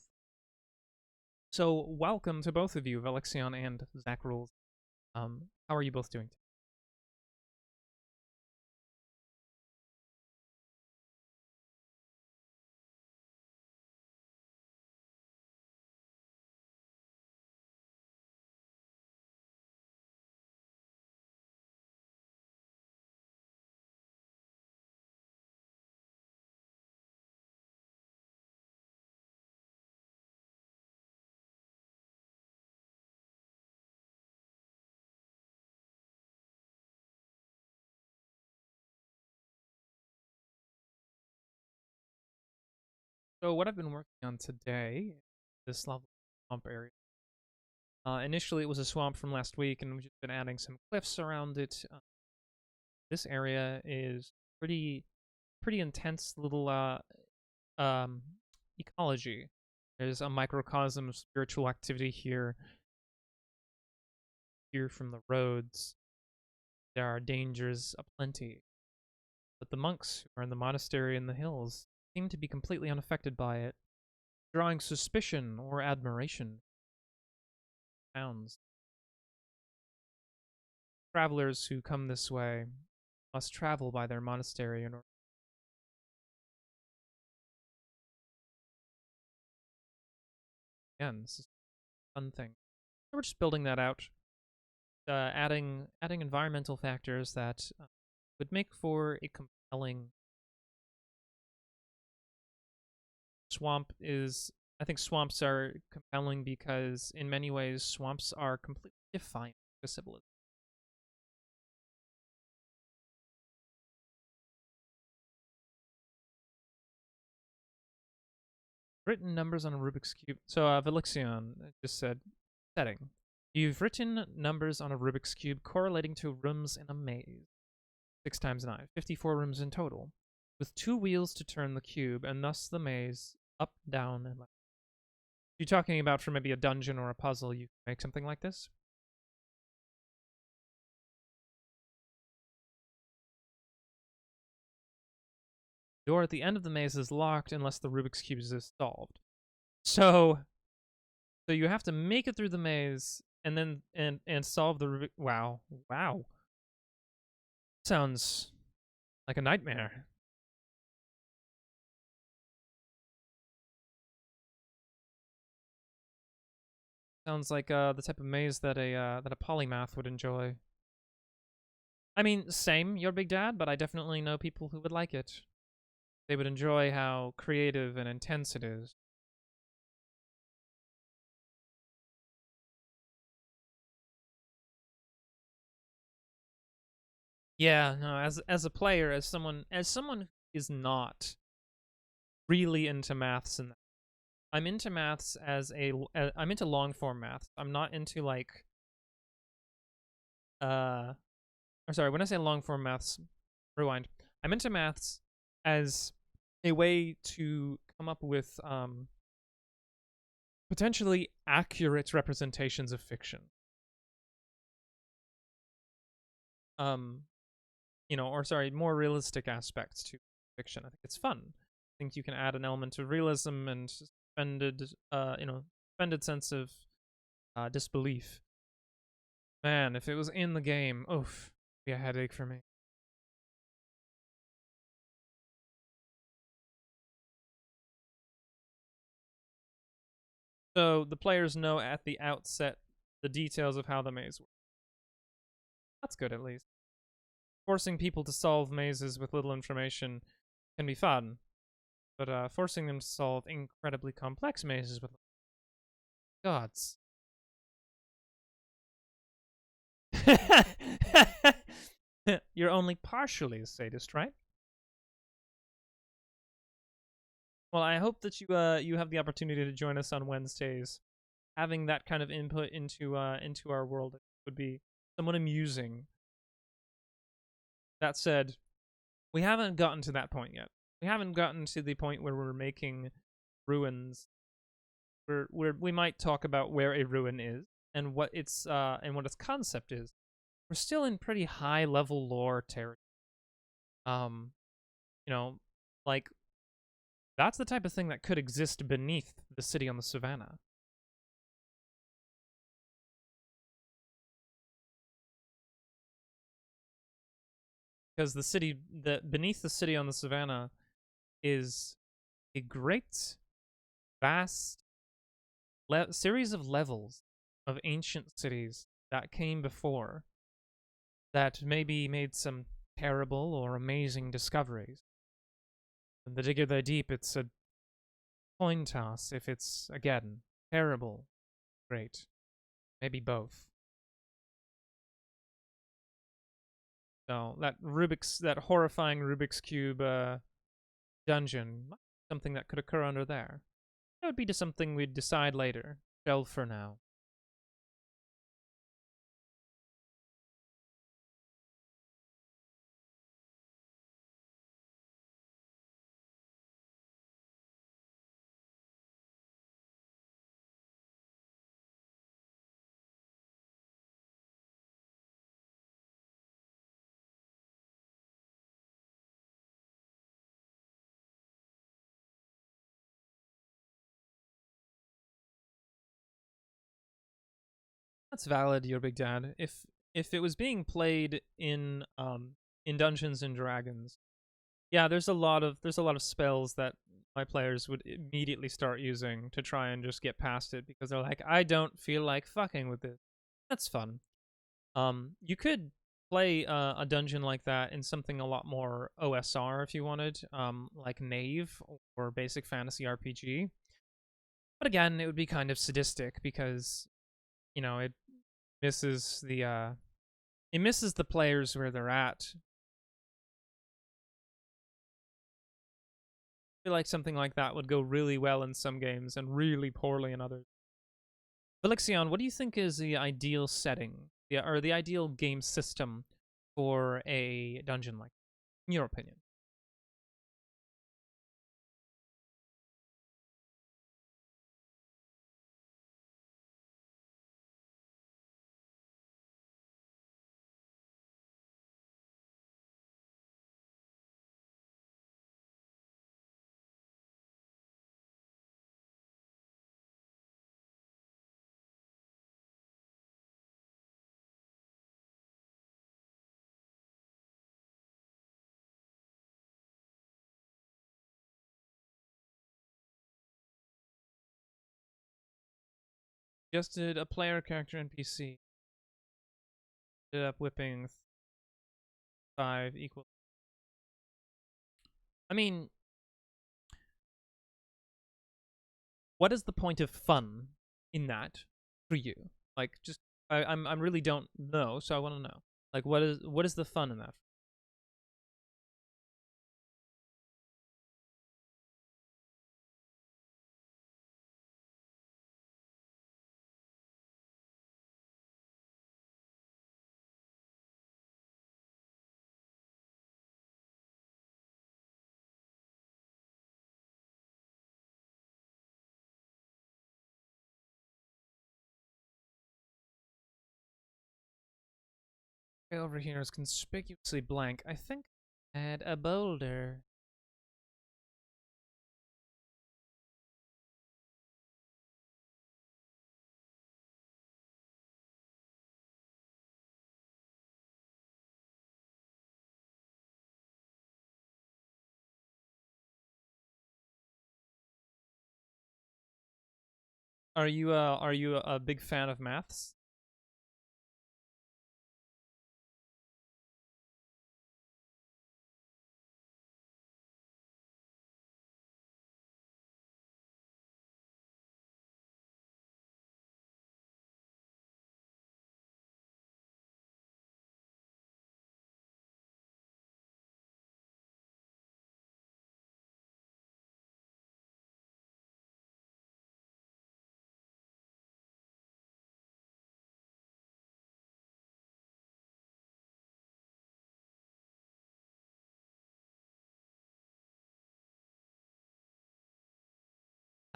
So welcome to both of you, Velexion and Zach Rules. How are you both doing? So what I've been working on today, this level swamp area. Initially, it was a swamp from last week, and we've just been adding some cliffs around it. This area is pretty intense little ecology. There's a microcosm of spiritual activity here. Here from the roads, there are dangers aplenty. But the monks who are in the monastery in the hills seem to be completely unaffected by it, drawing suspicion or admiration. Towns. Travelers who come this way must travel by their monastery in order. Again, this is a fun thing. We're just building that out, adding environmental factors that would make for a compelling swamp. I think swamps are compelling because in many ways swamps are completely defiant to civilization. Written numbers on a Rubik's Cube. So Velixion just said, setting. You've written numbers on a Rubik's Cube correlating to rooms in a maze. 6 times 9, 54 rooms in total, with 2 wheels to turn the cube, and thus the maze up, down, and left. You're talking about for maybe a dungeon or a puzzle, you can make something like this? Door at the end of the maze is locked unless the Rubik's Cube is solved. So you have to make it through the maze and then and solve the Rubik. Wow. Sounds like a nightmare. Sounds like the type of maze that a polymath would enjoy. I mean, same, your big dad, but I definitely know people who would like it. They would enjoy how creative and intense it is. Yeah, no, as a player, as someone who is not really into maths, and I'm into maths I'm into long form maths. I'm not into like or sorry, when I say long form maths, rewind. I'm into maths as a way to come up with potentially accurate representations of fiction. Or sorry, more realistic aspects to fiction. I think it's fun. I think you can add an element of realism and suspended sense of disbelief. Man, if it was in the game, oof, it'd be a headache for me. So the players know at the outset the details of how the maze works. That's good, at least. Forcing people to solve mazes with little information can be fun, but forcing them to solve incredibly complex mazes with gods. You're only partially a sadist, right? Well, I hope that you have the opportunity to join us on Wednesdays. Having that kind of input into our world would be somewhat amusing. That said, we haven't gotten to that point yet. We haven't gotten to the point where we're making ruins. We might talk about where a ruin is and what its concept is. We're still in pretty high level lore territory. Um, you know, like that's the type of thing that could exist beneath the city on the savannah. Because the beneath the city on the savannah is a great, vast series of levels of ancient cities that came before that maybe made some terrible or amazing discoveries. And the digger they're deep, it's a coin toss if it's, again, terrible, great. Maybe both. So that horrifying Rubik's Cube dungeon, something that could occur under there. That would be just something we'd decide later. Shelve for now. That's valid, your big dad. If it was being played in Dungeons and Dragons, yeah, there's a lot of spells that my players would immediately start using to try and just get past it because they're like, I don't feel like fucking with it. That's fun. You could play a dungeon like that in something a lot more OSR if you wanted, like Knave or Basic Fantasy RPG. But again, it would be kind of sadistic because it misses the players where they're at. I feel like something like that would go really well in some games and really poorly in others. Velixion, what do you think is the ideal setting, or the ideal game system for a dungeon like that, in your opinion? Just did a player character NPC. Ended up whipping 5 equal. I mean, what is the point of fun in that for you? Like, just I really don't know, so I want to know. Like, what is the fun in that? Over here is conspicuously blank. I think add a boulder. Are you a big fan of maths?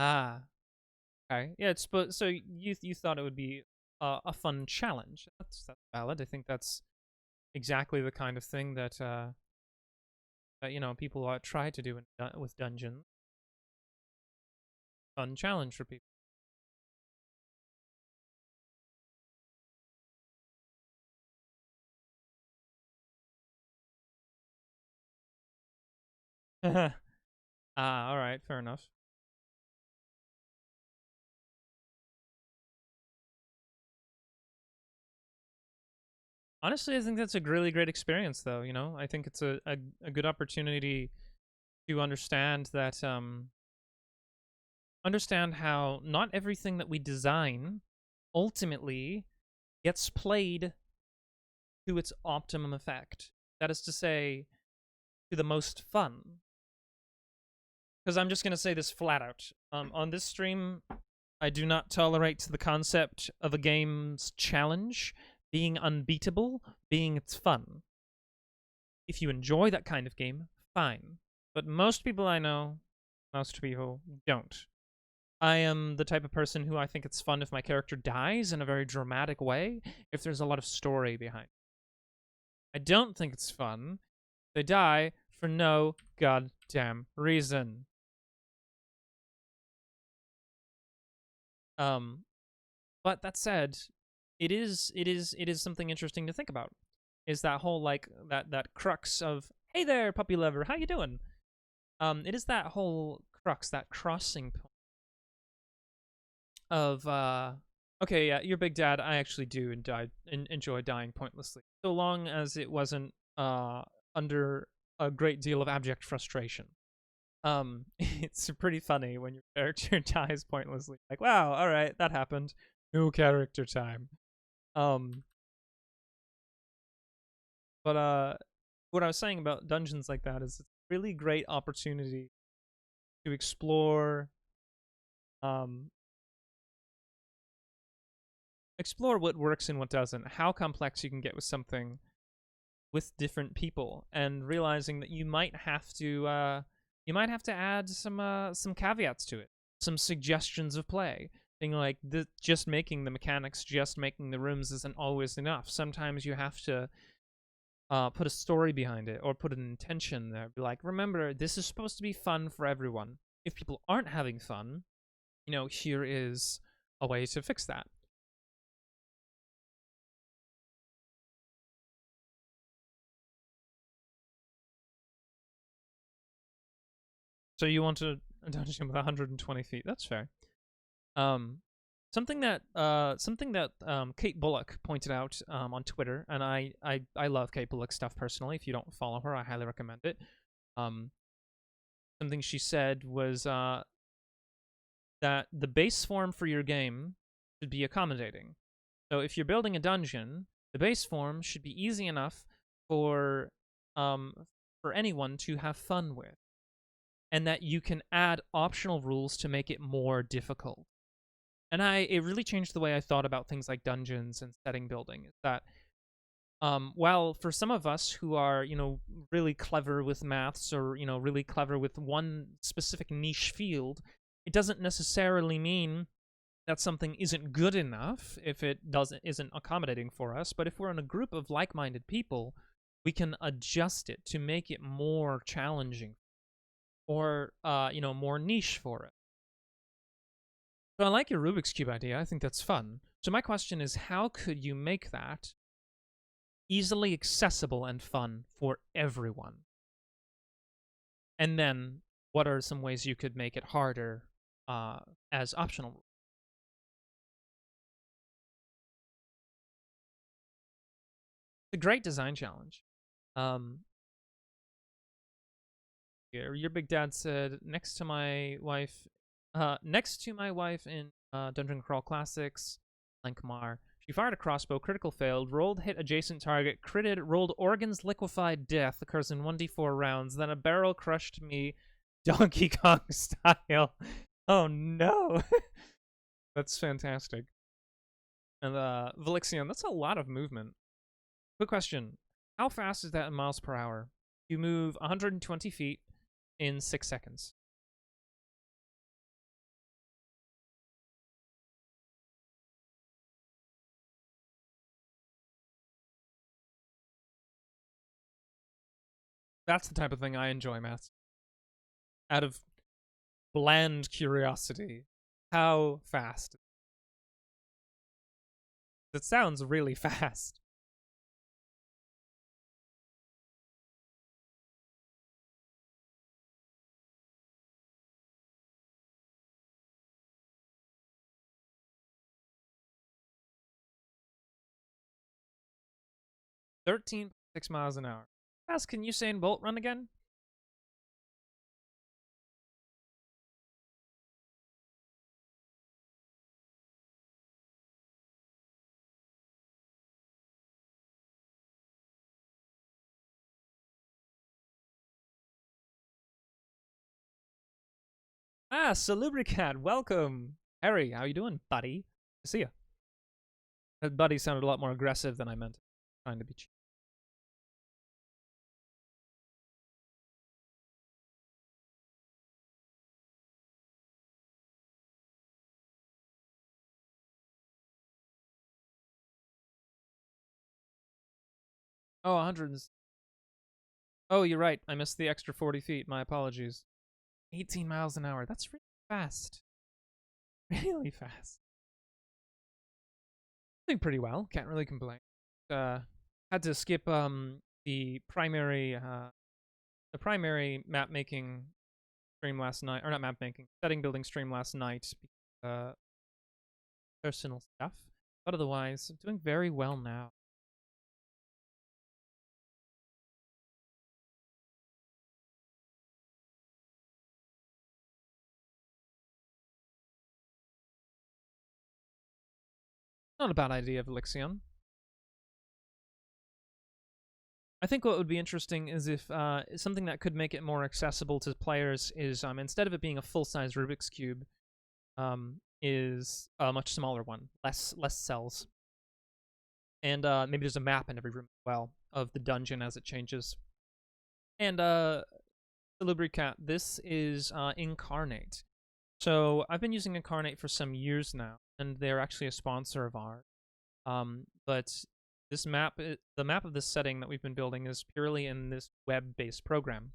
Ah, okay. Yeah, it's but so you thought it would be a fun challenge. That's valid. I think that's exactly the kind of thing that that people try to do with dungeons. Fun challenge for people. Ah, all right, fair enough. Honestly, I think that's a really great experience, though. I think it's a good opportunity to understand how not everything that we design ultimately gets played to its optimum effect. That is to say, to the most fun. Because I'm just going to say this flat out. On this stream, I do not tolerate the concept of a game's challenge being unbeatable, being its fun. If you enjoy that kind of game, fine. But most people I know, most people don't. I am the type of person who I think it's fun if my character dies in a very dramatic way, if there's a lot of story behind it. I don't think it's fun if they die for no goddamn reason. But that said, it is something interesting to think about. Is that whole like that crux of hey there puppy lover, how you doing? It is that whole crux, that crossing point of okay, yeah, your big dad. I actually do enjoy dying pointlessly, so long as it wasn't under a great deal of abject frustration. It's pretty funny when your character dies pointlessly. Like, wow, all right, that happened. No character time. Um, but what I was saying about dungeons like that is it's a really great opportunity to um, explore what works and what doesn't, how complex you can get with something with different people, and realizing that you might have to add some caveats to it, some suggestions of play. Thing like just making the mechanics, just making the rooms isn't always enough. Sometimes you have to put a story behind it or put an intention there. Be like, remember, this is supposed to be fun for everyone. If people aren't having fun, here is a way to fix that. So you want a dungeon with 120 feet? That's fair. Um, something that Kate Bullock pointed out on Twitter, and I love Kate Bullock stuff personally. If you don't follow her, I highly recommend it. Um, something she said was that the base form for your game should be accommodating. So if you're building a dungeon, the base form should be easy enough for um for anyone to have fun with, and that you can add optional rules to make it more difficult. And it really changed the way I thought about things like dungeons and setting building. Is that while for some of us who are really clever with maths, or really clever with one specific niche field, it doesn't necessarily mean that something isn't good enough if it isn't accommodating for us. But if we're in a group of like-minded people, we can adjust it to make it more challenging, or more niche for it. So I like your Rubik's Cube idea. I think that's fun. So my question is, how could you make that easily accessible and fun for everyone? And then what are some ways you could make it harder as optional? It's a great design challenge. Your big dad said, next to my wife in Dungeon Crawl Classics, Lankmar, she fired a crossbow, critical failed, rolled hit adjacent target, critted, rolled organs liquefied death, occurs in 1d4 rounds, then a barrel crushed me Donkey Kong style. Oh no. That's fantastic. And Velixion, that's a lot of movement. Quick question. How fast is that in miles per hour? You move 120 feet in 6 seconds. That's the type of thing I enjoy, Matt. Out of bland curiosity, how fast? It sounds really fast. $13.6 miles an hour. Fast can Usain Bolt run again? Ah, Salubricat, welcome. Harry, how you doing, buddy? See ya. That buddy sounded a lot more aggressive than I meant. Trying to be cheap. Oh, 100. Oh, you're right. I missed the extra 40 feet. My apologies. 18 miles an hour. That's really fast. Really fast. Doing pretty well. Can't really complain. Had to skip the primary map making stream last night, or not map making, setting building stream last night. Personal stuff, but otherwise, I'm doing very well now. Not a bad idea, Velixion. I think what would be interesting is if something that could make it more accessible to players is instead of it being a full-size Rubik's Cube, is a much smaller one, less cells. And maybe there's a map in every room as well of the dungeon as it changes. And Lubricat, this is Incarnate. So I've been using Incarnate for some years now, and they're actually a sponsor of ours. But this map, the map of this setting that we've been building is purely in this web-based program.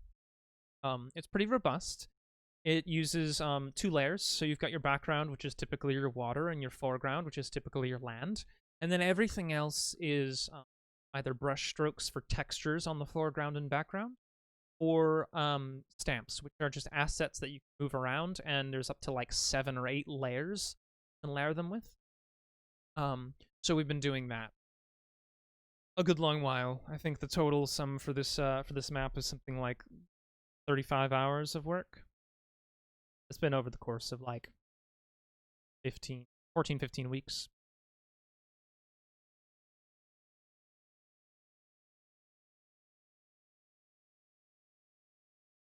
It's pretty robust. It uses 2 layers. So you've got your background, which is typically your water, and your foreground, which is typically your land. And then everything else is either brush strokes for textures on the foreground and background, or stamps, which are just assets that you can move around, and there's up to like 7 or 8 layers you can layer them with. So we've been doing that a good long while. I think the total sum for this map is something like 35 hours of work. It's been over the course of like 14, 15 weeks.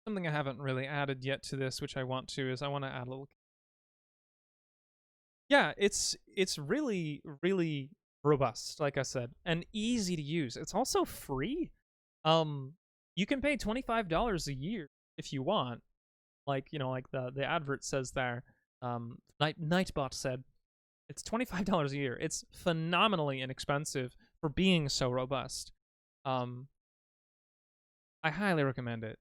Something I haven't really added yet to this, which I want to, is I want to add a little. Yeah, it's really, really robust, like I said, and easy to use. It's also free. You can pay $25 a year if you want. Like, you know, like the advert says there. Nightbot said it's $25 a year. It's phenomenally inexpensive for being so robust. I highly recommend it.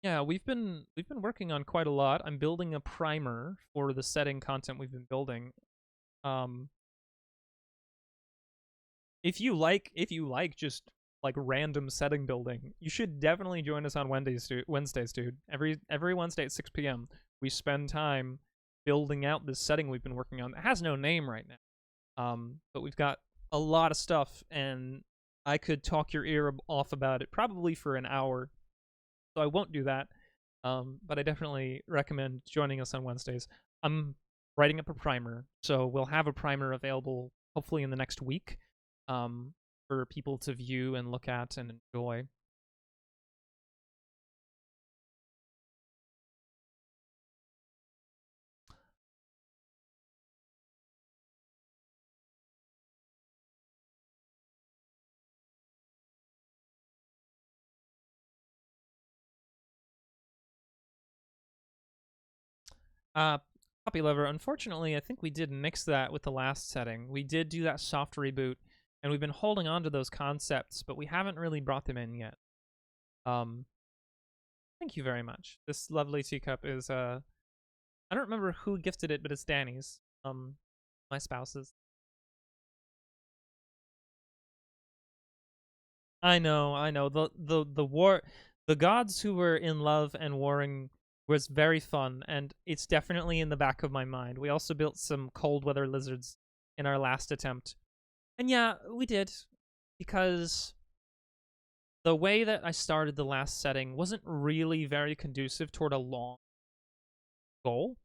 Yeah, we've been working on quite a lot. I'm building a primer for the setting content we've been building. If you like just like random setting building, you should definitely join us on Wednesdays, dude. Every Wednesday at 6 p.m. we spend time building out this setting we've been working on. It has no name right now. But we've got a lot of stuff, and I could talk your ear off about it probably for an hour. So I won't do that. But I definitely recommend joining us on Wednesdays. I'm writing up a primer, so we'll have a primer available hopefully in the next week for people to view and look at and enjoy. Puppy Lover, unfortunately, I think we did mix that with the last setting. We did do that soft reboot, and we've been holding on to those concepts, but we haven't really brought them in yet. Thank you very much. This lovely teacup is I don't remember who gifted it, but it's Danny's. My spouse's. I know. The gods who were in love and warring was very fun, and it's definitely in the back of my mind. We also built some cold weather lizards in our last attempt. And yeah, we did, because the way that I started the last setting wasn't really very conducive toward a long goal.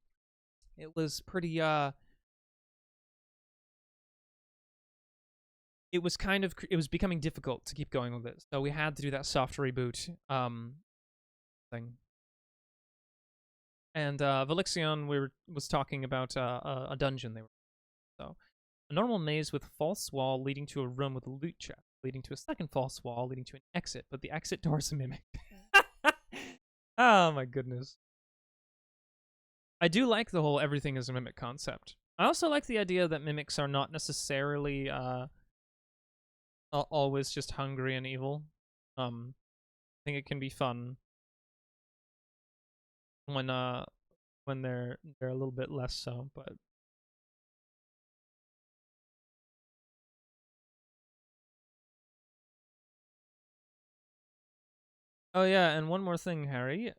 It was pretty it was becoming difficult to keep going with it. So we had to do that soft reboot thing. And Velixion was talking about a dungeon they were. So a normal maze with false wall leading to a room with a loot chest, leading to a second false wall leading to an exit, but the exit door is a mimic. Oh my goodness. I do like the whole everything is a mimic concept. I also like the idea that mimics are not necessarily always just hungry and evil. I think it can be fun when they're a little bit less so, but oh yeah, and one more thing, Harry,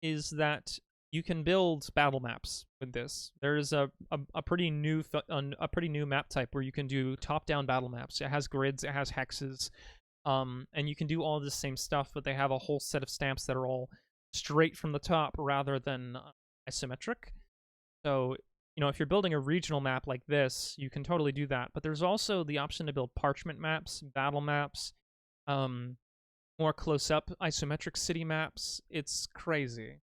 is that you can build battle maps with this. There's a pretty new map type where you can do top-down battle maps. It has grids, it has hexes, and you can do all this same stuff, but they have a whole set of stamps that are all straight from the top rather than isometric. So, if you're building a regional map like this, you can totally do that. But there's also the option to build parchment maps, battle maps, more close-up isometric city maps. It's crazy.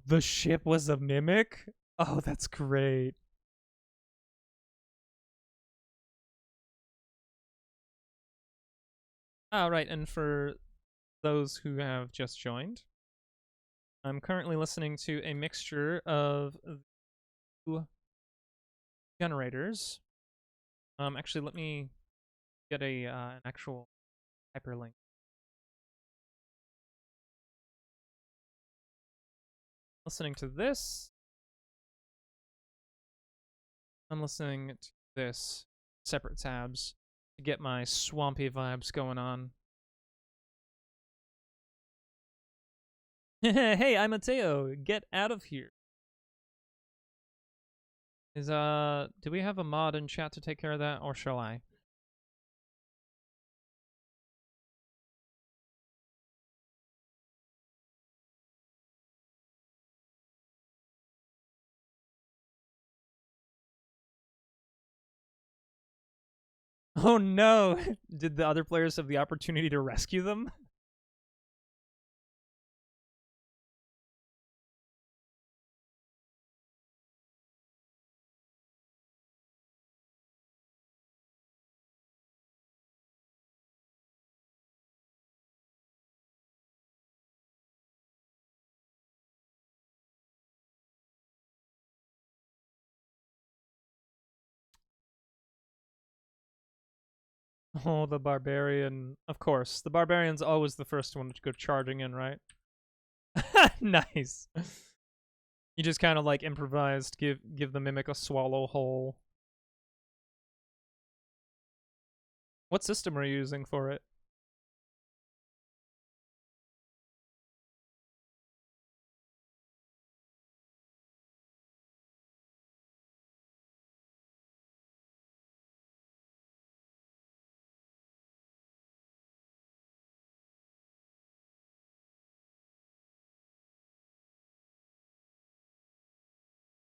The ship was a mimic? Oh, that's great. Right, and for those who have just joined, I'm currently listening to a mixture of generators. Actually, let me get an actual hyperlink. Listening to this. I'm listening to this. Separate tabs to get my swampy vibes going on. Hey, I'm Mateo. Get out of here. Do we have a mod in chat to take care of that, or shall I? Oh no! Did the other players have the opportunity to rescue them? Oh, the barbarian. Of course. The barbarian's always the first one to go charging in, right? Nice. You just kind of like improvised, give the mimic a swallow hole. What system are you using for it?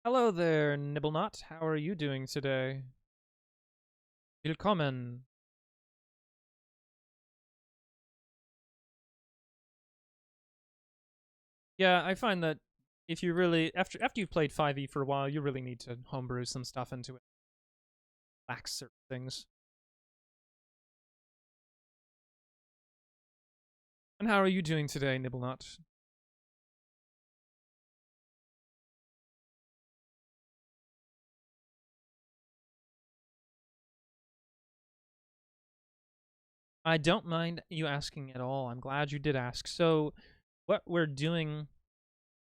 Hello there, Nibblenot. How are you doing today? Willkommen. Yeah, I find that if you really after you've played 5e for a while, you really need to homebrew some stuff into it. Lax certain things. And how are you doing today, Nibblenot? I don't mind you asking at all. I'm glad you did ask. So, what we're doing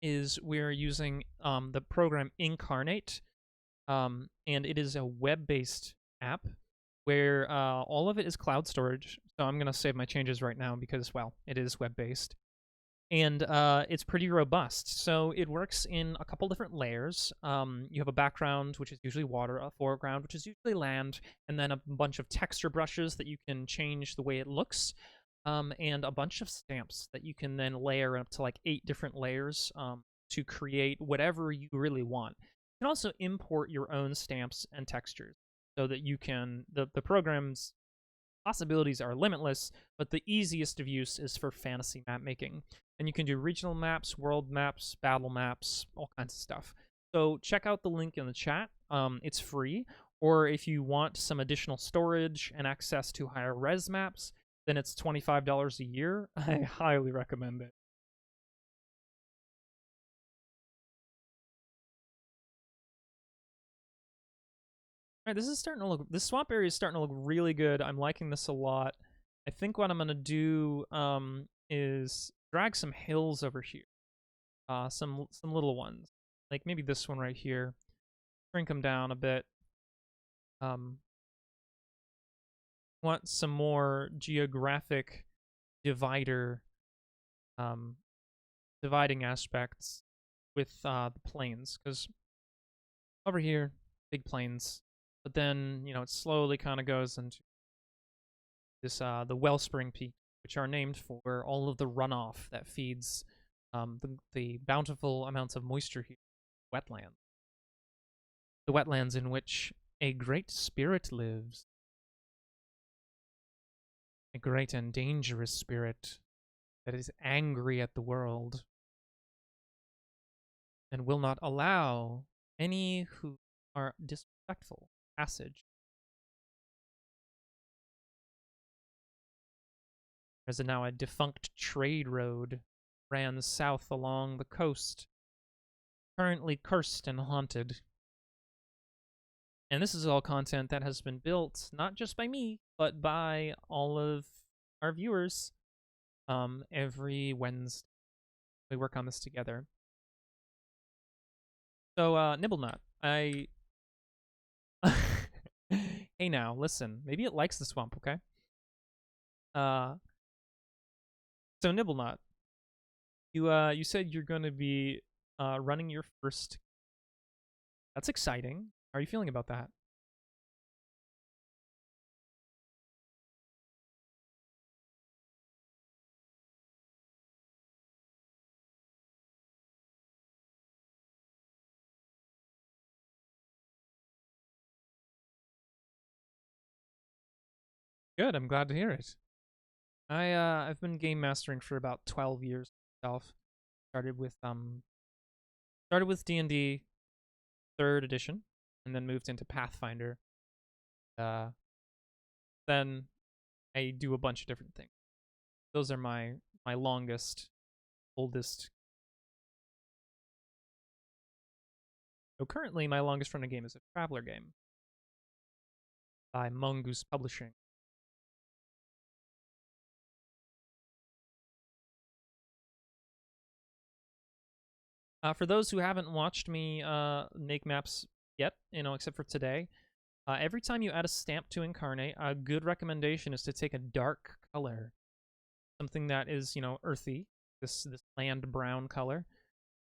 is we're using the program Incarnate, and it is a web-based app where all of it is cloud storage. So I'm gonna save my changes right now because, well, it is web-based, and it's pretty robust. So it works in a couple different layers. You have a background, which is usually water, a foreground, which is usually land, and then a bunch of texture brushes that you can change the way it looks, and a bunch of stamps that you can then layer up to like 8 different layers to create whatever you really want. You can also import your own stamps and textures so that you can, the program's possibilities are limitless, but the easiest of use is for fantasy map making. And you can do regional maps, world maps, battle maps, all kinds of stuff. So check out the link in the chat. It's free. Or if you want some additional storage and access to higher res maps, then it's $25 a year. I highly recommend it. All right, this swamp area is starting to look really good. I'm liking this a lot. I think what I'm gonna do is drag some hills over here. Some little ones, like maybe this one right here. Shrink them down a bit. Want some more geographic divider, dividing aspects with the plains, because over here, big plains, but then it slowly kind of goes into this the wellspring peak, which are named for all of the runoff that feeds the bountiful amounts of moisture here, wetlands. The wetlands in which a great spirit lives. A great and dangerous spirit that is angry at the world and will not allow any who are disrespectful passage. There's now a defunct trade road ran south along the coast, currently cursed and haunted. And this is all content that has been built not just by me, but by all of our viewers. Every Wednesday, we work on this together. So, Nibblenut, hey now, listen. Maybe it likes the swamp, okay? So Nibblenut, you said you're gonna be running your first. That's exciting. How are you feeling about that? Good. I'm glad to hear it. I've been game mastering for about 12 years myself. Started with D&D 3rd edition, and then moved into Pathfinder. Then I do a bunch of different things. Those are my longest, oldest. So currently, my longest running game is a Traveler game by Mongoose Publishing. For those who haven't watched me make maps yet, except for today, every time you add a stamp to Incarnate, a good recommendation is to take a dark color, something that is, earthy, this land brown color.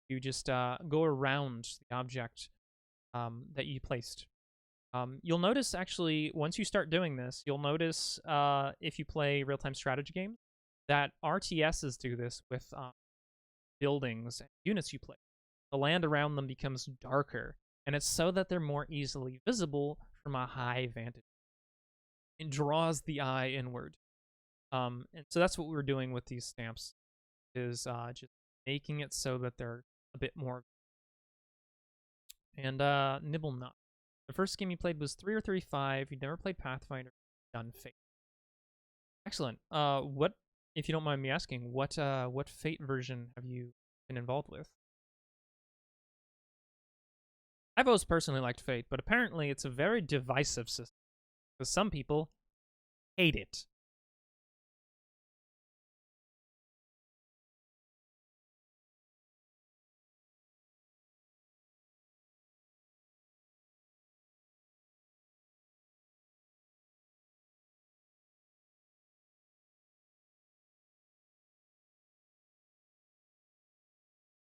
You just go around the object that you placed. You'll notice, actually, once you start doing this, you'll notice if you play real-time strategy games, that RTSs do this with buildings and units you play. The land around them becomes darker, and it's so that they're more easily visible from a high vantage. It draws the eye inward. And so that's what we're doing with these stamps, is just making it so that they're a bit more. And Nibblenut. The first game you played was 3 or 3.5. You never played Pathfinder. Done Fate. Excellent. What, if you don't mind me asking, what Fate version have you been involved with? I've always personally liked Fate, but apparently it's a very divisive system, because some people hate it.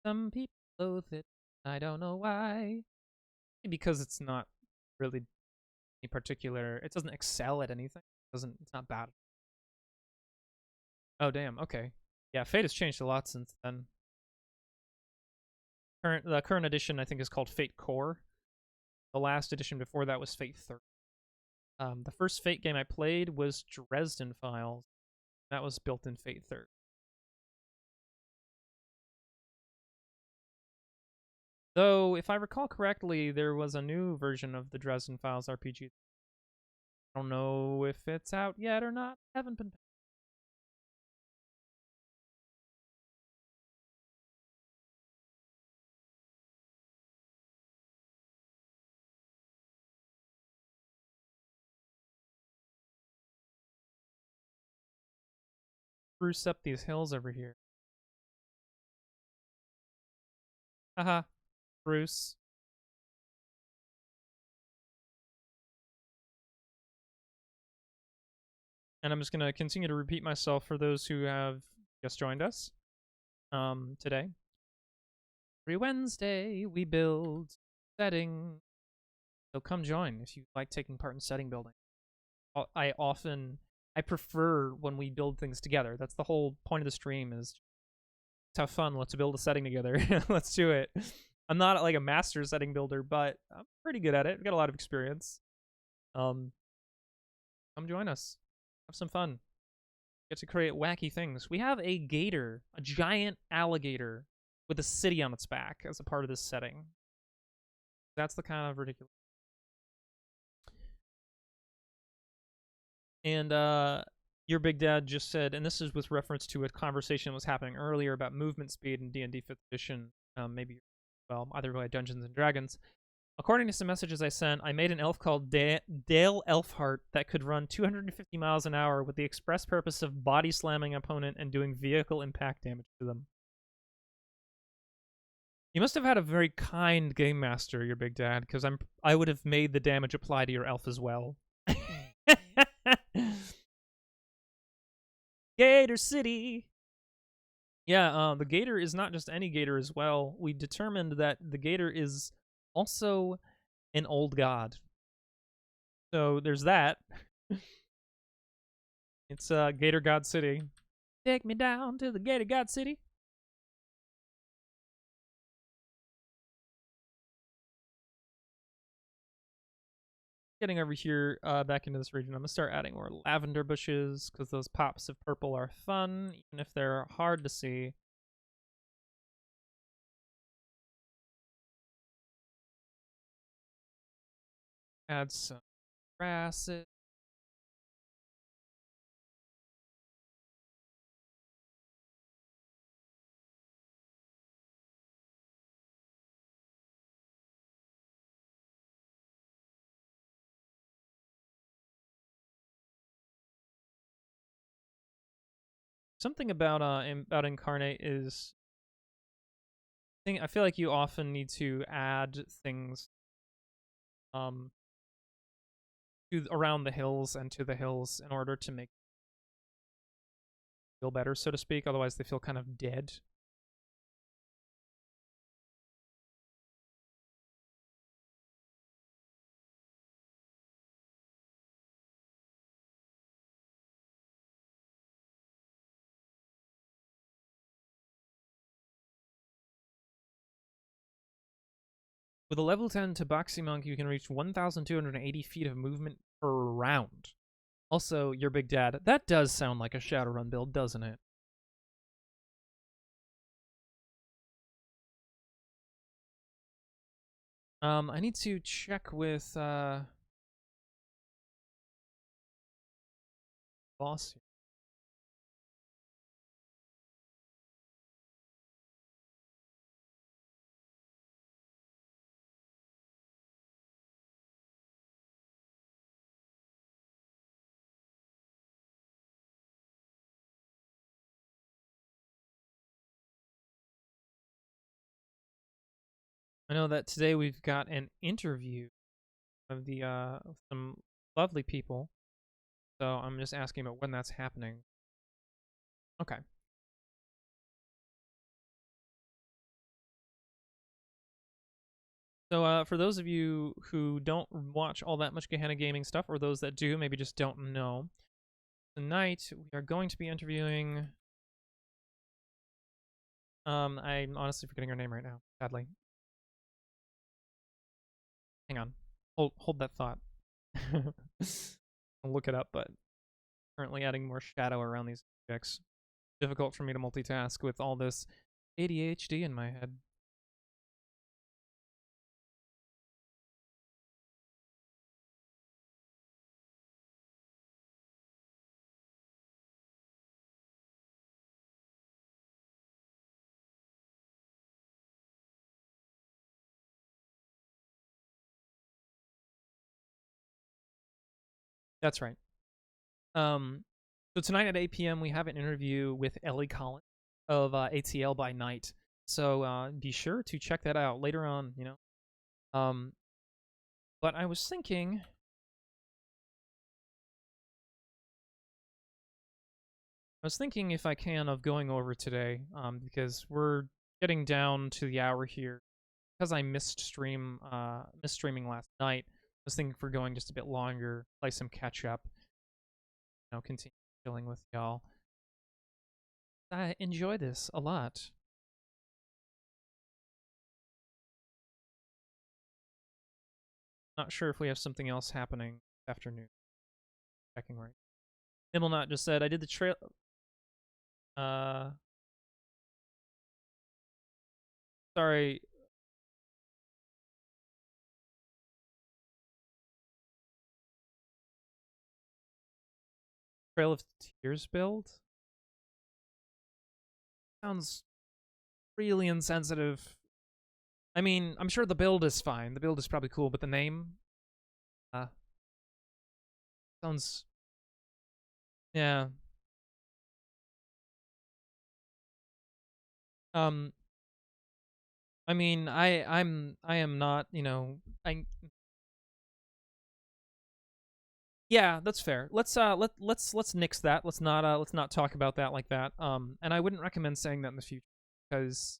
Some people loathe it. I don't know why. Because it's not really any particular. It doesn't excel at anything. It's not bad. Oh damn. Okay. Yeah, Fate has changed a lot since then. The current edition I think is called Fate Core. The last edition before that was Fate 30. The first Fate game I played was Dresden Files. That was built in Fate 30. Though, if I recall correctly, there was a new version of the Dresden Files RPG. I don't know if it's out yet or not. I haven't been. Spruce up these hills over here. Haha, Bruce. And I'm just going to continue to repeat myself for those who have just joined us today. Every Wednesday, we build setting. So come join if you like taking part in setting building. I prefer when we build things together. That's the whole point of the stream is let's have fun. Let's build a setting together. Let's do it. I'm not like a master setting builder, but I'm pretty good at it. I've got a lot of experience. Come join us. Have some fun. Get to create wacky things. We have a gator, a giant alligator with a city on its back as a part of this setting. That's the kind of ridiculous. And your big dad just said, and this is with reference to a conversation that was happening earlier about movement speed in D&D 5th edition, maybe, well, either way, Dungeons & Dragons. According to some messages I sent, I made an elf called Dale Elfheart that could run 250 miles an hour with the express purpose of body slamming an opponent and doing vehicle impact damage to them. You must have had a very kind game master, your big dad, because I would have made the damage apply to your elf as well. Gator City. Yeah, the gator is not just any gator as well. We determined that the gator is also an old god. So there's that. It's Gator God City. Take me down to the Gator God City. Getting over here back into this region, I'm going to start adding more lavender bushes because those pops of purple are fun, even if they're hard to see. Add some grasses. Something about Incarnate is I feel like you often need to add things to around the hills and to the hills in order to make them feel better, so to speak. Otherwise, they feel kind of dead. With a level 10 Tabaxi Monk, you can reach 1,280 feet of movement per round. Also, your big dad, that does sound like a Shadowrun build, doesn't it? I need to check with boss here. I know that today we've got an interview of the some lovely people. So I'm just asking about when that's happening. Okay. So for those of you who don't watch all that much Gehenna Gaming stuff, or those that do, maybe just don't know, tonight we are going to be interviewing. I'm honestly forgetting her name right now, sadly. Hang on. Hold that thought. I'll look it up, but currently adding more shadow around these objects. Difficult for me to multitask with all this ADHD in my head. That's right. So tonight at 8 p.m. we have an interview with Ellie Collins of ATL by Night. So be sure to check that out later on. Um, but I was thinking if I can of going over today, because we're getting down to the hour here. Because I missed streaming last night. I was thinking for going just a bit longer, play some catch up, continue chilling with y'all. I enjoy this a lot. Not sure if we have something else happening this afternoon. Checking right. Nibblenot just said I did the trail. Uh, sorry. Trail of Tears build sounds really insensitive. I mean, I'm sure the build is fine. The build is probably cool, but the name, uh, sounds, yeah. Um, I mean, I am not, yeah, that's fair. Let's nix that. Let's not talk about that like that. And I wouldn't recommend saying that in the future because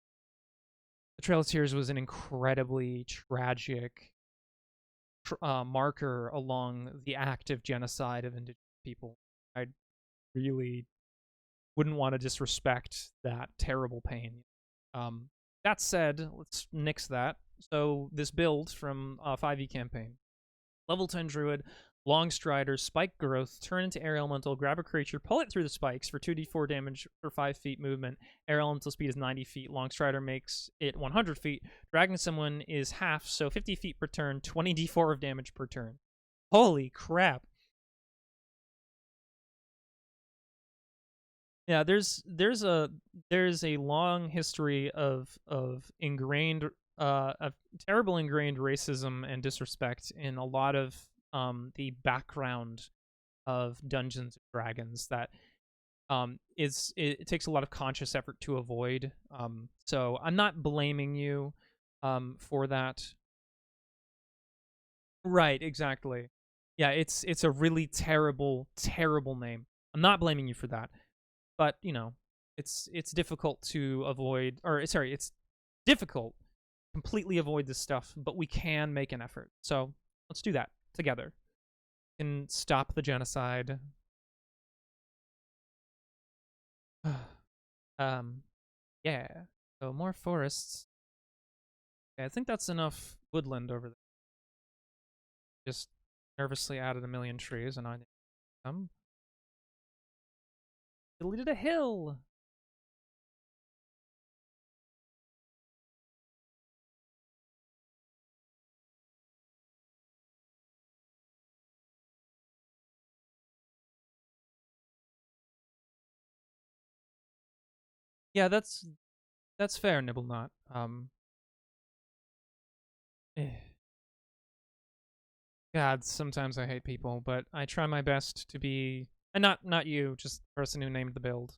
the Trail of Tears was an incredibly tragic marker along the active genocide of indigenous people. I really wouldn't want to disrespect that terrible pain. Um, that said, let's nix that. So this build from 5e campaign. Level 10 Druid, Long Strider, Spike Growth, turn into Air Elemental, grab a creature, pull it through the spikes for 2d4 damage for 5 feet movement. Air Elemental speed is 90 feet. Long Strider makes it 100 feet. Dragging someone is half, so 50 feet per turn, 20d4 of damage per turn. Holy crap. Yeah, there's a long history of ingrained of terrible ingrained racism and disrespect in a lot of the background of Dungeons and Dragons that it takes a lot of conscious effort to avoid. So I'm not blaming you for that. Right, exactly. Yeah, it's a really terrible name. I'm not blaming you for that. But, it's difficult to avoid, or sorry, it's difficult to completely avoid this stuff, but we can make an effort. So let's do that together. We can stop the genocide. um, yeah. So more forests. Okay, I think that's enough woodland over there. Just nervously added a million trees, and I need some. Deleted a hill. Yeah, that's fair, Nibblenot. Eh. God, sometimes I hate people, but I try my best to be, and not you, just the person who named the build.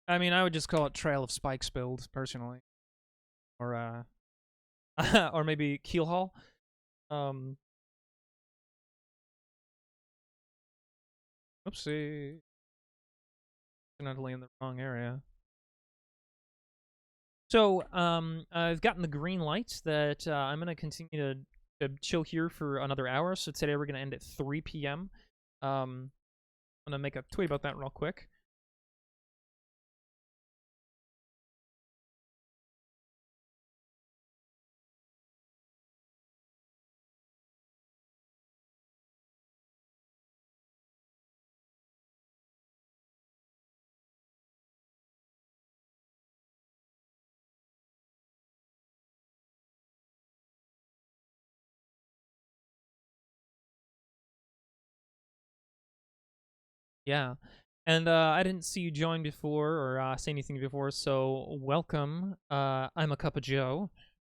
I mean, I would just call it Trail of Spikes build, personally. or or maybe Keelhaul. Oopsie, definitely in the wrong area. So, I've gotten the green light that I'm gonna continue to chill here for another hour. So today we're gonna end at 3 p.m. I'm gonna make a tweet about that real quick. Yeah. And I didn't see you join before or say anything before, so welcome. I'm a cup of Joe.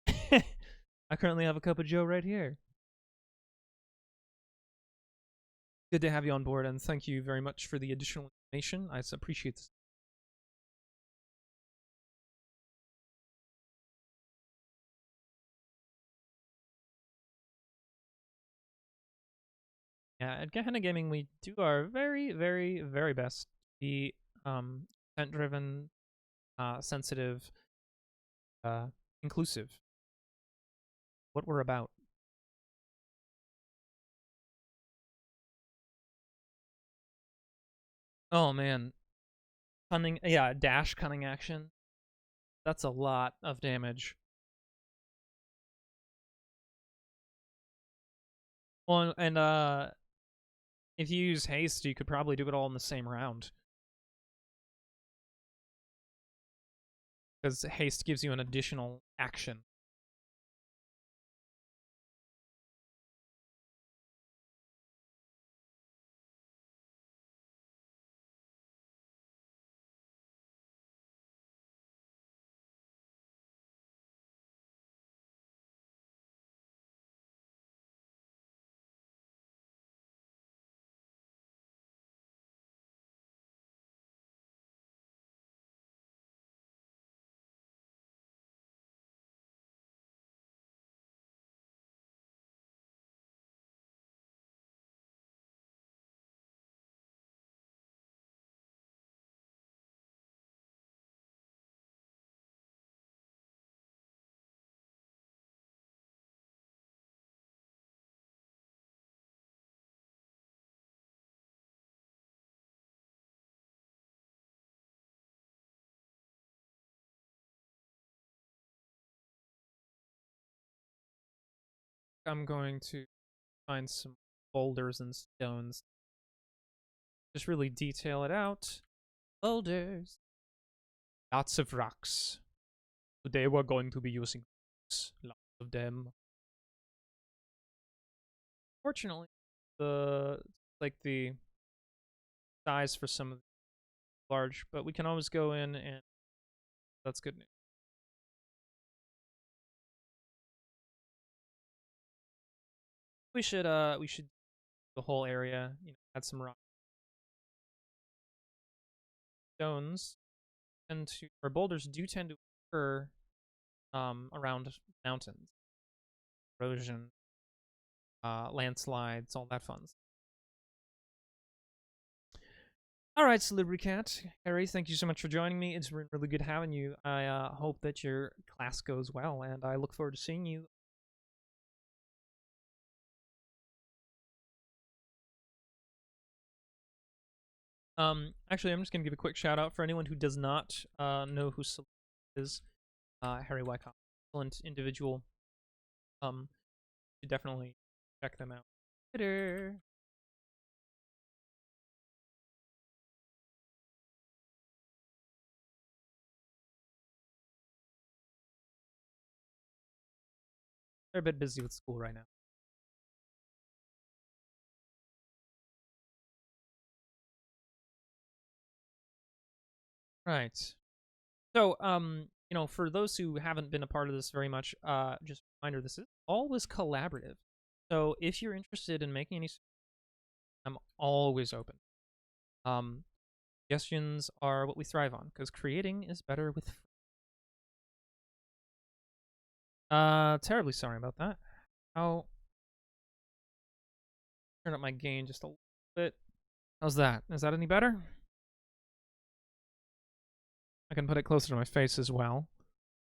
I currently have a cup of Joe right here. Good to have you on board, and thank you very much for the additional information. I appreciate this. Yeah, at Gehenna Gaming, we do our very, very, very best to be event-driven, sensitive, inclusive. What we're about. Oh man, cunning. Yeah, dash cunning action. That's a lot of damage. Well, and if you use haste, you could probably do it all in the same round. Because haste gives you an additional action. I'm going to find some boulders and stones. Just really detail it out. Boulders. Lots of rocks. Today we're going to be using rocks. Lots of them. Fortunately, the size for some of the large, but we can always go in and that's good news. We should the whole area, add some rock stones tend to or boulders do tend to occur around mountains. Erosion, landslides, all that fun. All right, Celebrity Cat, Harry, thank you so much for joining me. It's been really good having you. I hope that your class goes well, and I look forward to seeing you. Actually, I'm just gonna give a quick shout out for anyone who does not know who Celebrity is. Harry Wyckoff, excellent individual. You should definitely check them out. Later. They're a bit busy with school right now. Right. So, for those who haven't been a part of this very much, just a reminder, this is always collaborative. So if you're interested in making any, I'm always open. Suggestions are what we thrive on because creating is better with Terribly sorry about that. I'll turn up my gain just a little bit. How's that? Is that any better? I can put it closer to my face as well.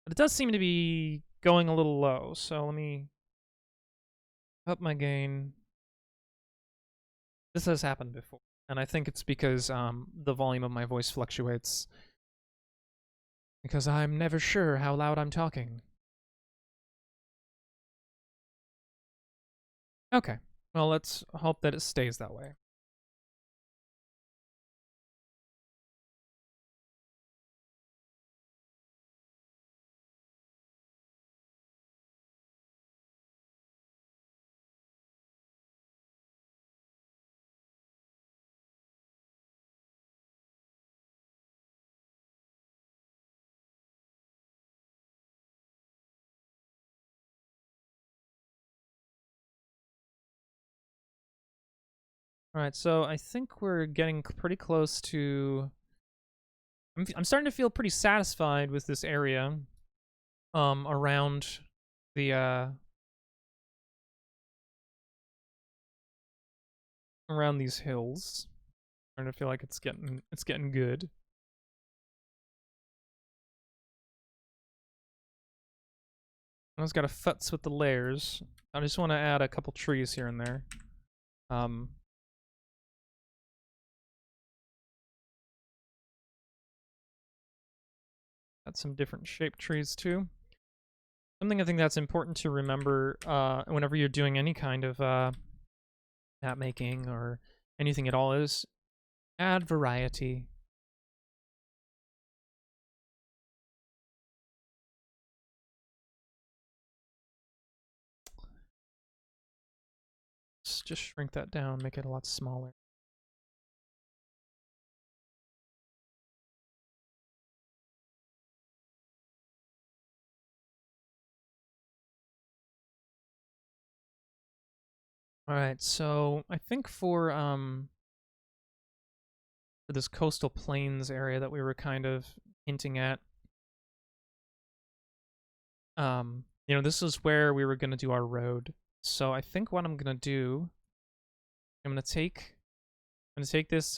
But it does seem to be going a little low, so let me up my gain. This has happened before, and I think it's because the volume of my voice fluctuates. Because I'm never sure how loud I'm talking. Okay, well, let's hope that it stays that way. All right, so I think we're getting pretty close to. I'm starting to feel pretty satisfied with this area, around the around these hills. Starting to feel like it's getting good. I just got to futz with the layers. I just want to add a couple trees here and there. Got some different shaped trees too. Something I think that's important to remember whenever you're doing any kind of map making or anything at all is add variety. Let's just shrink that down, make it a lot smaller. Alright, so I think for this coastal plains area that we were kind of hinting at, this is where we were gonna do our road. So I think what I'm gonna do, I'm gonna take this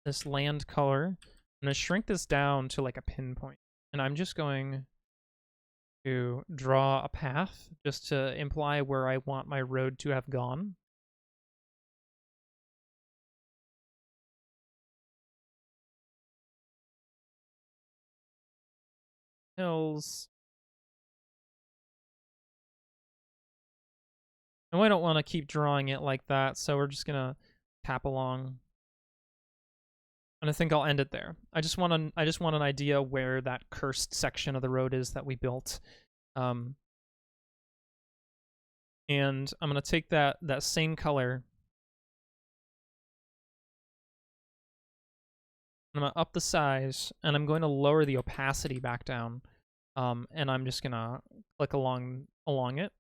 this land color, I'm gonna shrink this down to like a pinpoint, and I'm just going to draw a path just to imply where I want my road to have gone. Hills. And we don't want to keep drawing it like that, so we're just gonna tap along. And I think I'll end it there. I just want an idea where that cursed section of the road is that we built. And I'm gonna take that same color. I'm gonna up the size, and I'm going to lower the opacity back down. And I'm just gonna click along it.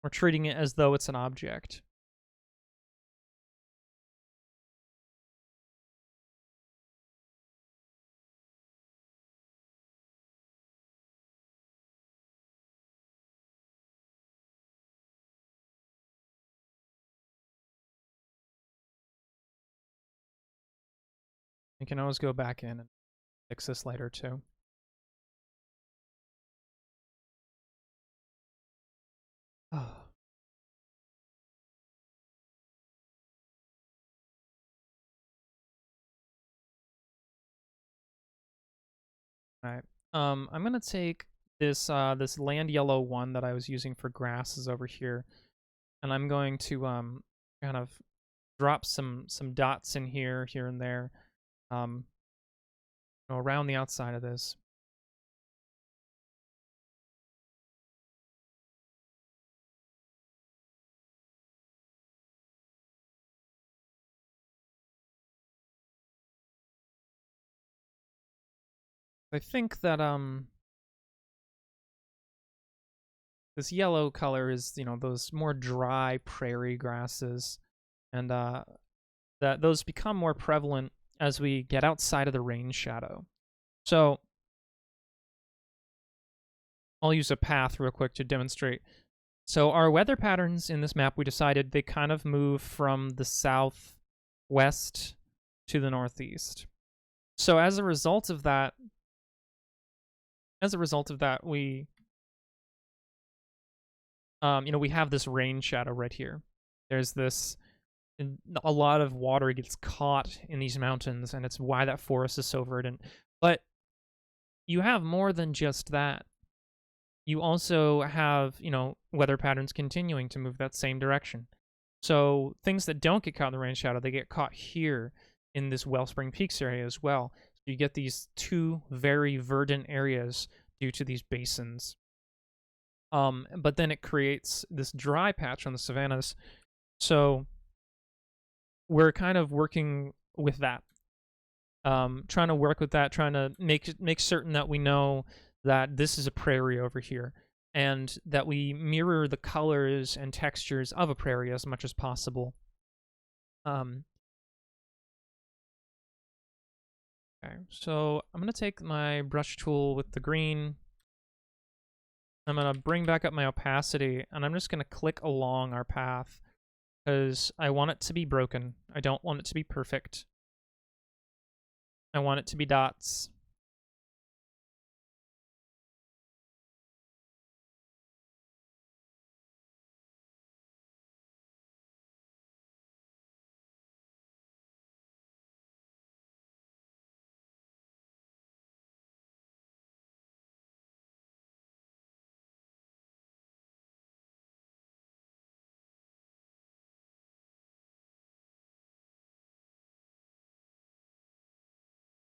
We're treating it as though it's an object. You can always go back in and fix this later too. Oh. Alright. I'm gonna take this this land yellow one that I was using for grasses over here, and I'm going to kind of drop some dots in here and there, around the outside of this. I think that this yellow color is, those more dry prairie grasses, and
that those become more prevalent as we get outside of the rain shadow. So I'll use a path real quick to demonstrate. So our weather patterns in this map, we decided they kind of move from the southwest to the northeast. So as a result of that, we we have this rain shadow right here. There's this, a lot of water gets caught in these mountains, and it's why that forest is so verdant. But you have more than just that. You also have, weather patterns continuing to move that same direction. So things that don't get caught in the rain shadow, they get caught here in this Wellspring Peaks area as well. So you get these two very verdant areas due to these basins. But then it creates this dry patch on the savannas. So we're kind of working with that. Trying to work with that, trying to make certain that we know that this is a prairie over here, and that we mirror the colors and textures of a prairie as much as possible. Okay, so I'm going to take my brush tool with the green. I'm going to bring back up my opacity, and I'm just going to click along our path, because I want it to be broken. I don't want it to be perfect. I want it to be dots.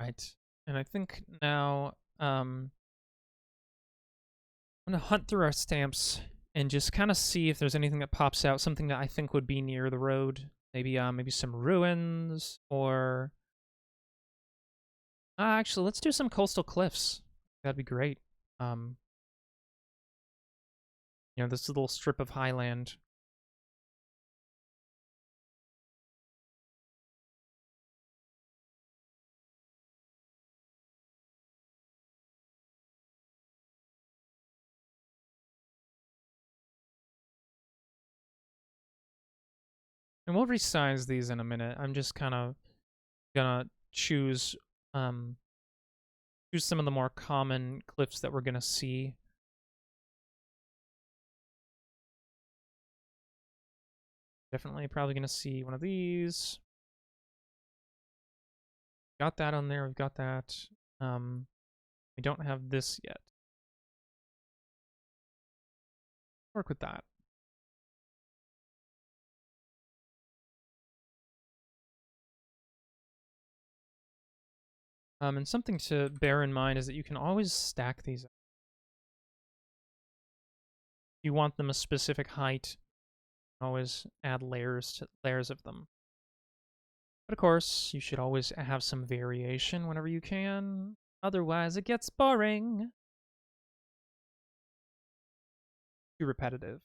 Right. And I think now I'm going to hunt through our stamps and just kind of see if there's anything that pops out, something that I think would be near the road. Maybe some ruins, or actually, let's do some coastal cliffs. That'd be great. Um, this little strip of highland. And we'll resize these in a minute. I'm just kind of gonna choose some of the more common cliffs that we're gonna see. Definitely probably gonna see one of these. Got that on there, we've got that. We don't have this yet. Work with that. And something to bear in mind is that you can always stack these. If you want them a specific height, you can always add layers of them. But of course, you should always have some variation whenever you can. Otherwise, it gets boring. Too repetitive.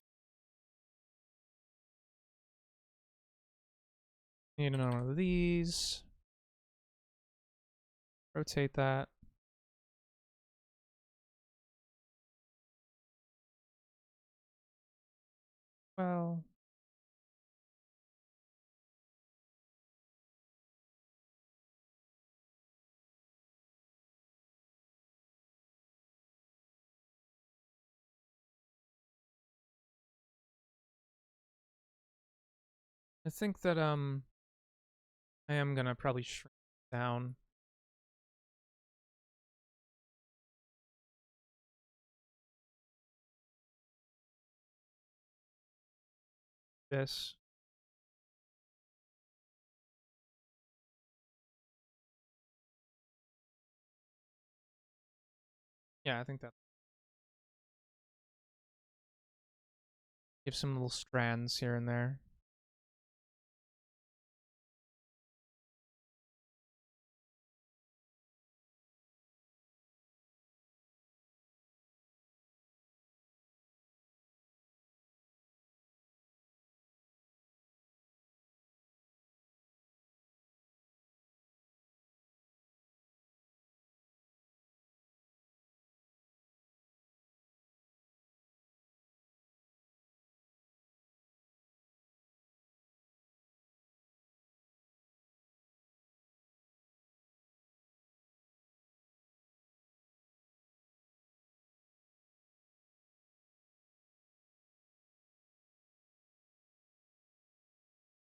Need another one of these. Rotate that. Well, I think that I am gonna probably shrink down. This. Yeah, I think that. Give some little strands here and there.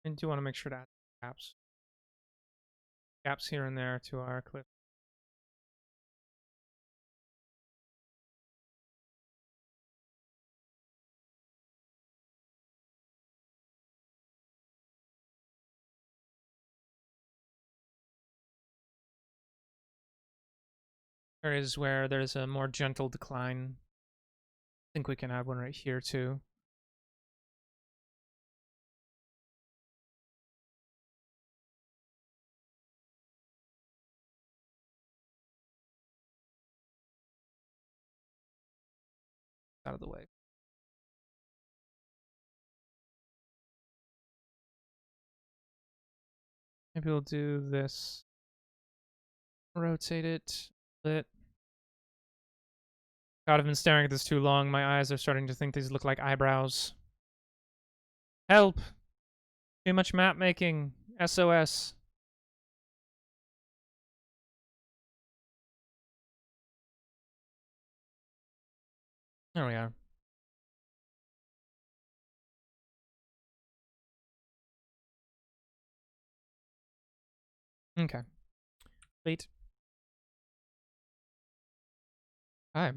I do want to make sure to add gaps here and there to our cliff. Areas where there's a more gentle decline. I think we can add one right here too. Out of the way. Maybe we'll do this. Rotate it. Lit. God, I've been staring at this too long. My eyes are starting to think these look like eyebrows. Help! Too much map making. SOS. There we are. Okay. Wait. Hi.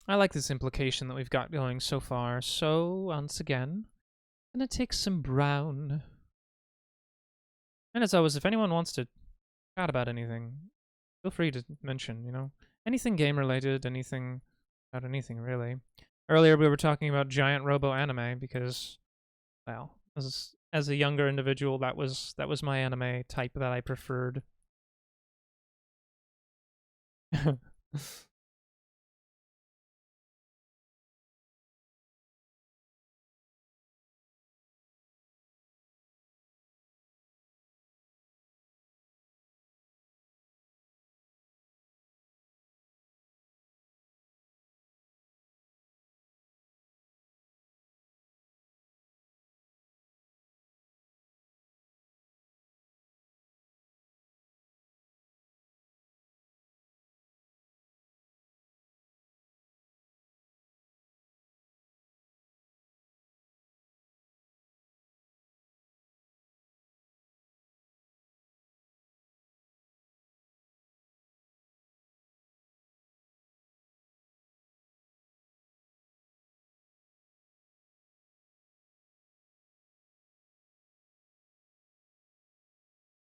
I like this implication that we've got going so far. So, once again, I'm gonna take some brown. And as always, if anyone wants to chat about anything, feel free to mention, you know? Anything game related, anything about anything really. Earlier we were talking about giant robo anime because, well, as a younger individual, that was my anime type that I preferred.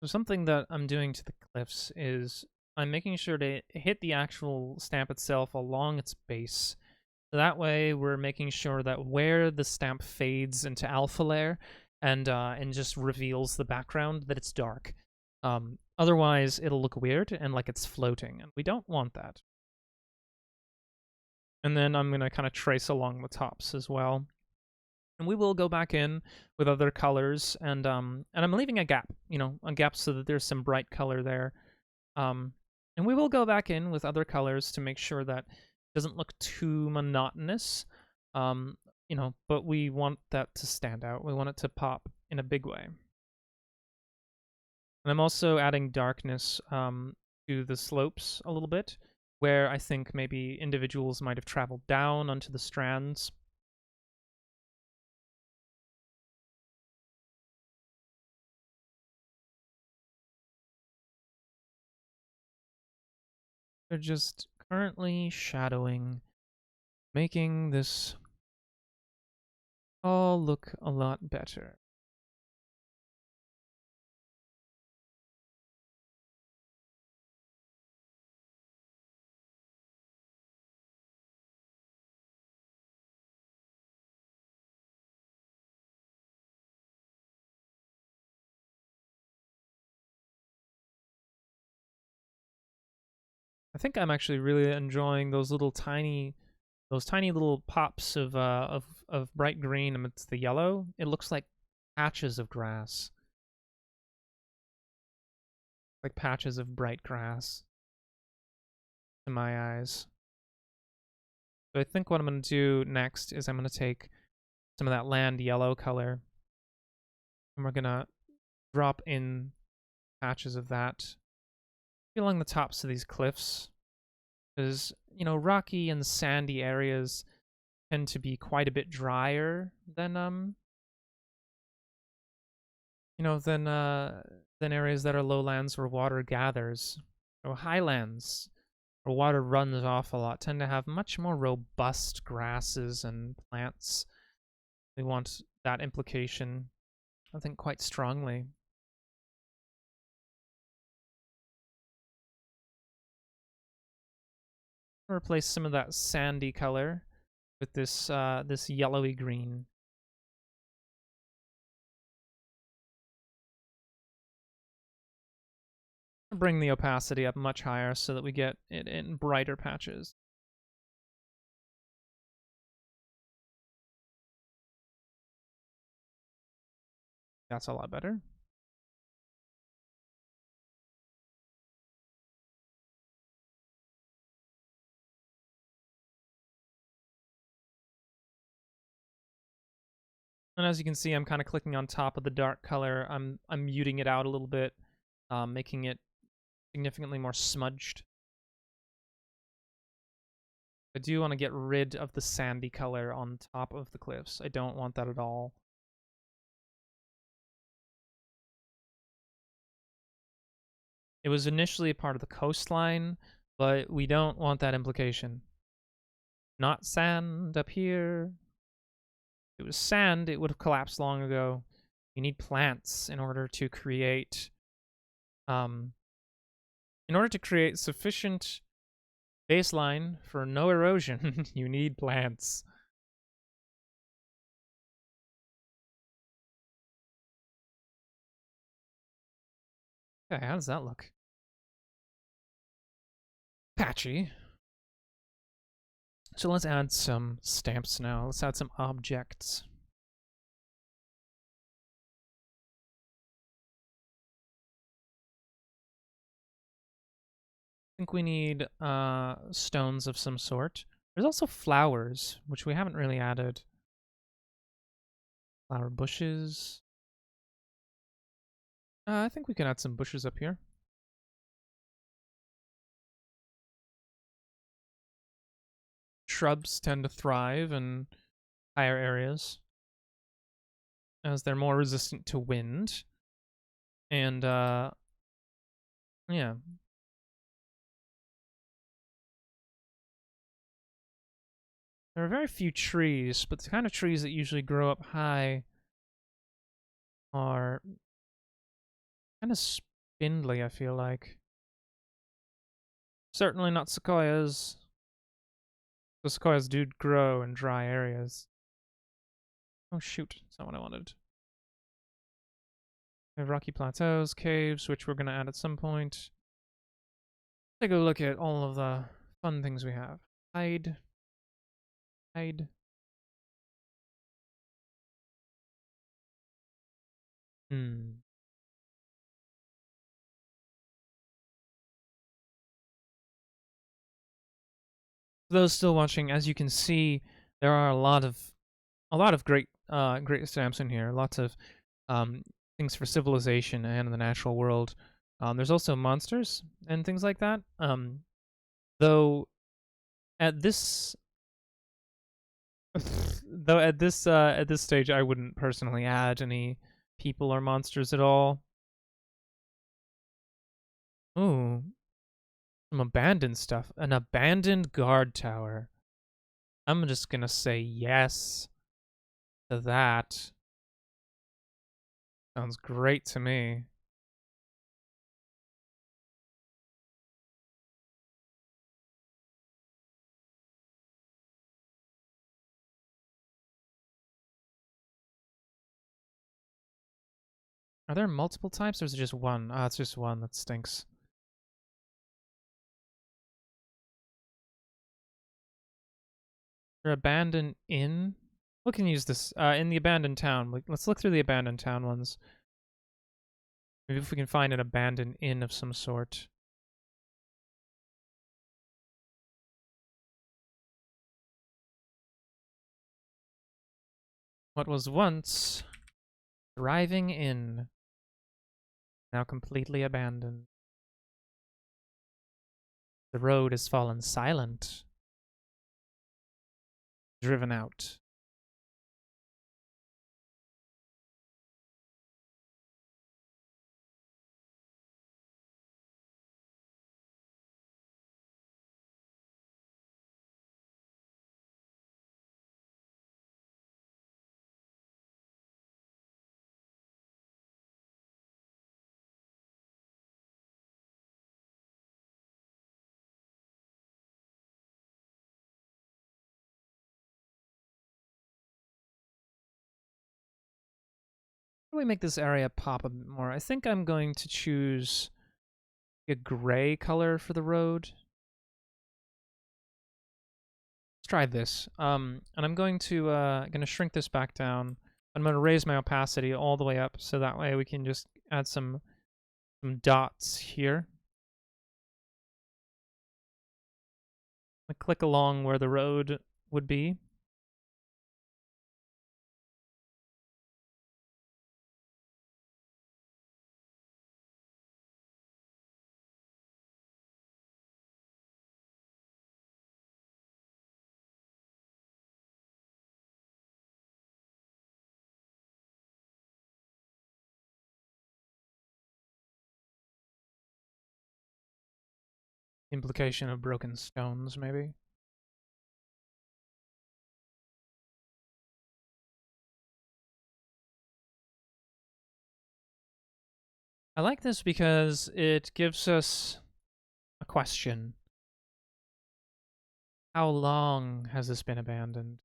So something that I'm doing to the cliffs is I'm making sure to hit the actual stamp itself along its base. So that way we're making sure that where the stamp fades into alpha layer and just reveals the background, that it's dark. Otherwise it'll look weird and like it's floating, and we don't want that. And then I'm going to kind of trace along the tops as well. And we will go back in with other colors, and I'm leaving a gap, a gap so that there's some bright color there. And we will go back in with other colors to make sure that it doesn't look too monotonous. But we want that to stand out. We want it to pop in a big way. And I'm also adding darkness to the slopes a little bit, where I think maybe individuals might have traveled down onto the strands. They're just currently shadowing, making this all look a lot better. I think I'm actually really enjoying those tiny little pops of bright green amidst the yellow. It looks like patches of grass. Like patches of bright grass to my eyes. So I think what I'm going to do next is I'm going to take some of that land yellow color, and we're going to drop in patches of that along the tops of these cliffs. Because, rocky and sandy areas tend to be quite a bit drier than than areas that are lowlands where water gathers, or highlands where water runs off a lot tend to have much more robust grasses and plants. We want that implication, I think, quite strongly. Replace some of that sandy color with this yellowy green. Bring the opacity up much higher so that we get it in brighter patches. That's a lot better. And as you can see, I'm kind of clicking on top of the dark color. I'm muting it out a little bit, making it significantly more smudged. I do want to get rid of the sandy color on top of the cliffs. I don't want that at all. It was initially a part of the coastline, but we don't want that implication. Not sand up here. If it was sand, it would have collapsed long ago. You need plants in order to create sufficient baseline for no erosion. You need plants. Okay, how does that look? Patchy. So let's add some stamps now. Let's add some objects. I think we need stones of some sort. There's also flowers, which we haven't really added. Flower bushes. I think we can add some bushes up here. Shrubs tend to thrive in higher areas as they're more resistant to wind. And, yeah. There are very few trees, but the kind of trees that usually grow up high are kind of spindly, I feel like. Certainly not sequoias. The sequoias do grow in dry areas. Oh shoot, that's not what I wanted. We have rocky plateaus, caves, which we're going to add at some point. Take a look at all of the fun things we have. Hide. Hide. For those still watching, as you can see, there are a lot of great stamps in here. Lots of things for civilization and the natural world. There's also monsters and things like that. Though at this at this stage, I wouldn't personally add any people or monsters at all. Ooh, some abandoned stuff. An abandoned guard tower. I'm just gonna say yes to that. Sounds great to me. Are there multiple types or is it just one? Ah, it's just one. That stinks. Or abandoned inn? We can use this in the abandoned town. Let's look through the abandoned town ones. Maybe if we can find an abandoned inn of some sort. What was once thriving inn, now completely abandoned. The road has fallen silent. Driven out. probably make this area pop a bit more. I think I'm going to choose a gray color for the road. Let's try this. And I'm going to shrink this back down. I'm going to raise my opacity all the way up, so that way we can just add some dots here. I click along where the road would be. Implication of broken stones, maybe. I like this because it gives us a question. How long has this been abandoned?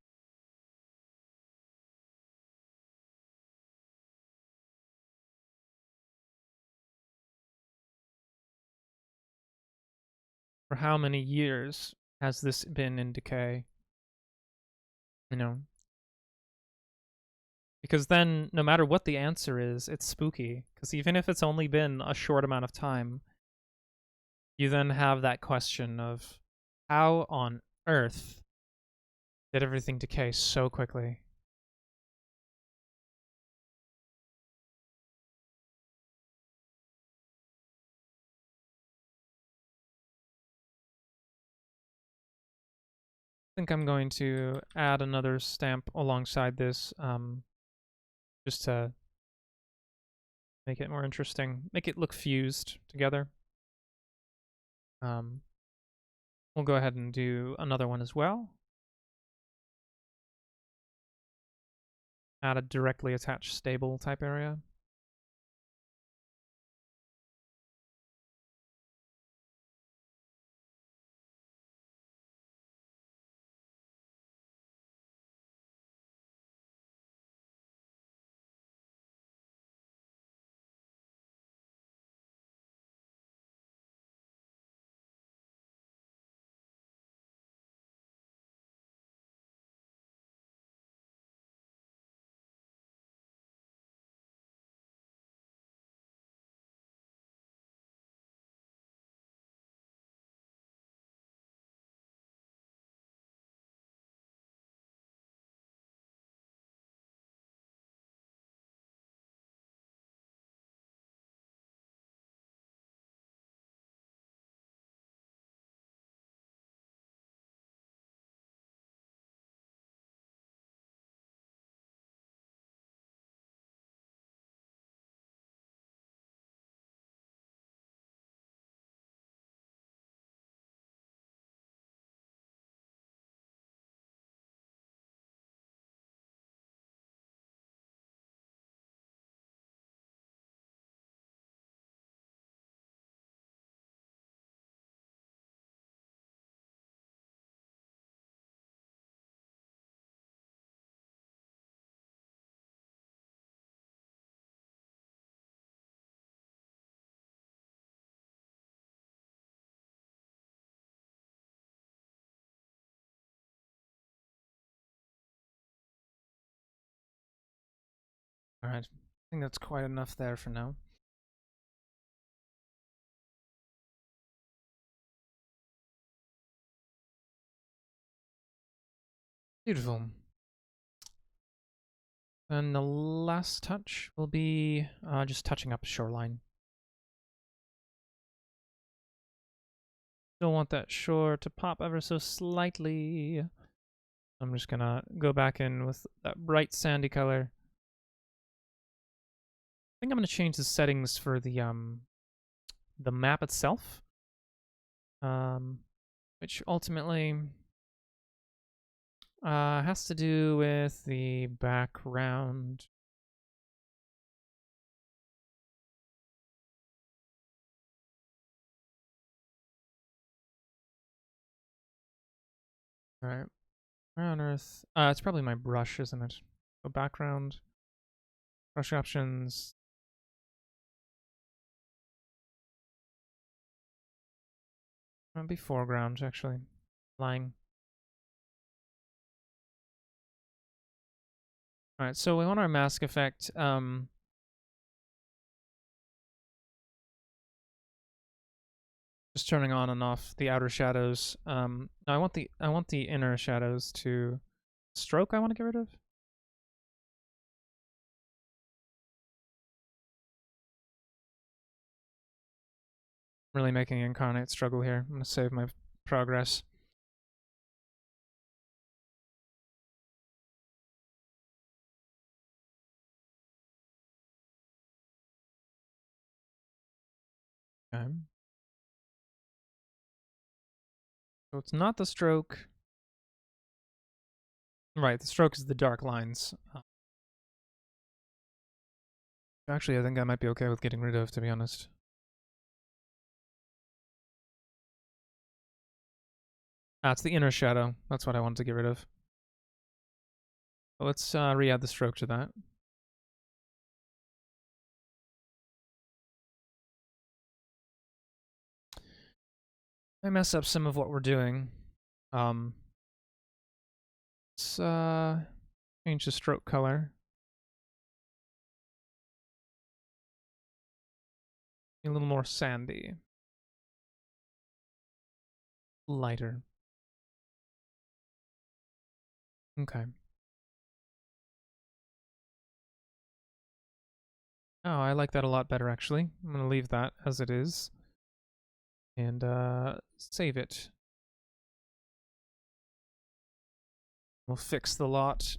For how many years has this been in decay? You know? Because then, no matter what the answer is, it's spooky. Because even if it's only been a short amount of time, you then have that question of how on earth did everything decay so quickly? I think I'm going to add another stamp alongside this, just to make it more interesting, make it look fused together. We'll go ahead and do another one as well. Add a directly attached stable type area. All right, I think that's quite enough there for now. Beautiful. And the last touch will be just touching up the shoreline. Still want that shore to pop ever so slightly. I'm just gonna go back in with that bright sandy color. I think I'm gonna change the settings for the map itself, which ultimately has to do with the background. All right, where on earth? It's probably my brush, isn't it? So background. Brush options. Might be foreground, actually. Lying. Alright, so we want our mask effect. Just turning on and off the outer shadows. No, I want the inner shadows to stroke. I want to get rid of. Really making Incarnate struggle here. I'm gonna save my progress. Okay. So it's not the stroke. Right, the stroke is the dark lines. Actually, I think I might be okay with getting rid of, to be honest. Ah, it's the inner shadow. That's what I wanted to get rid of. Let's re-add the stroke to that. I mess up some of what we're doing. Let's change the stroke color. A little more sandy. Lighter. Okay. Oh, I like that a lot better, actually. I'm going to leave that as it is. And save it. We'll fix the lot.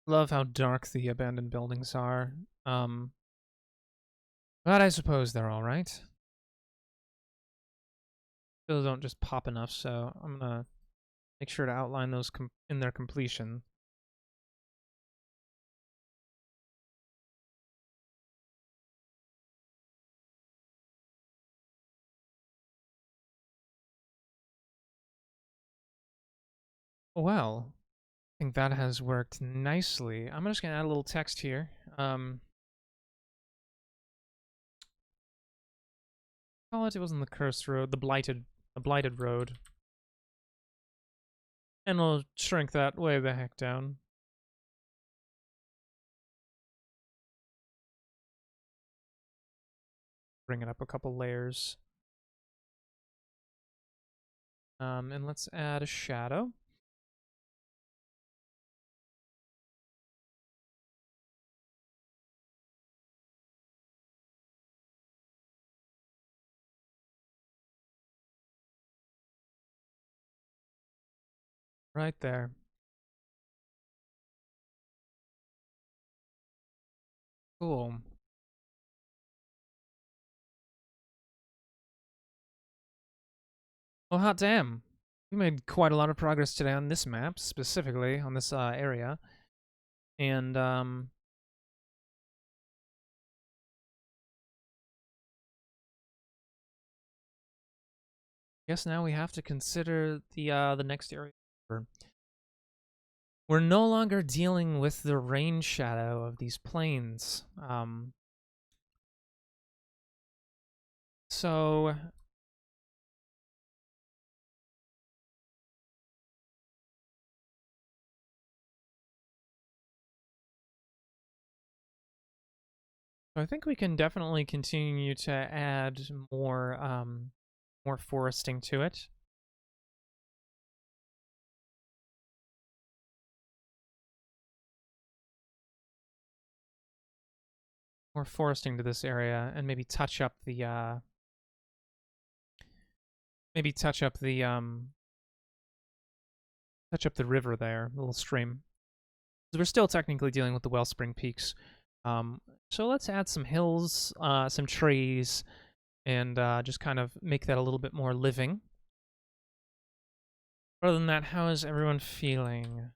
Love how dark the abandoned buildings are. But I suppose they're alright. Those don't just pop enough, so I'm gonna make sure to outline those in their completion. Well, I think that has worked nicely. I'm just gonna add a little text here. Call it wasn't the cursed road, the blighted road. And we'll shrink that way the heck down. Bring it up a couple layers. And let's add a shadow. Right there. Cool. Well, hot damn. We made quite a lot of progress today on this map, specifically on this area. And guess now we have to consider the next area. We're no longer dealing with the rain shadow of these plains. So I think we can definitely continue to add more foresting to it. More foresting to this area, and maybe touch up the touch up the river there, the little stream. We're still technically dealing with the Wellspring Peaks. So let's add some hills, some trees, and just kind of make that a little bit more living. Other than that, how is everyone feeling?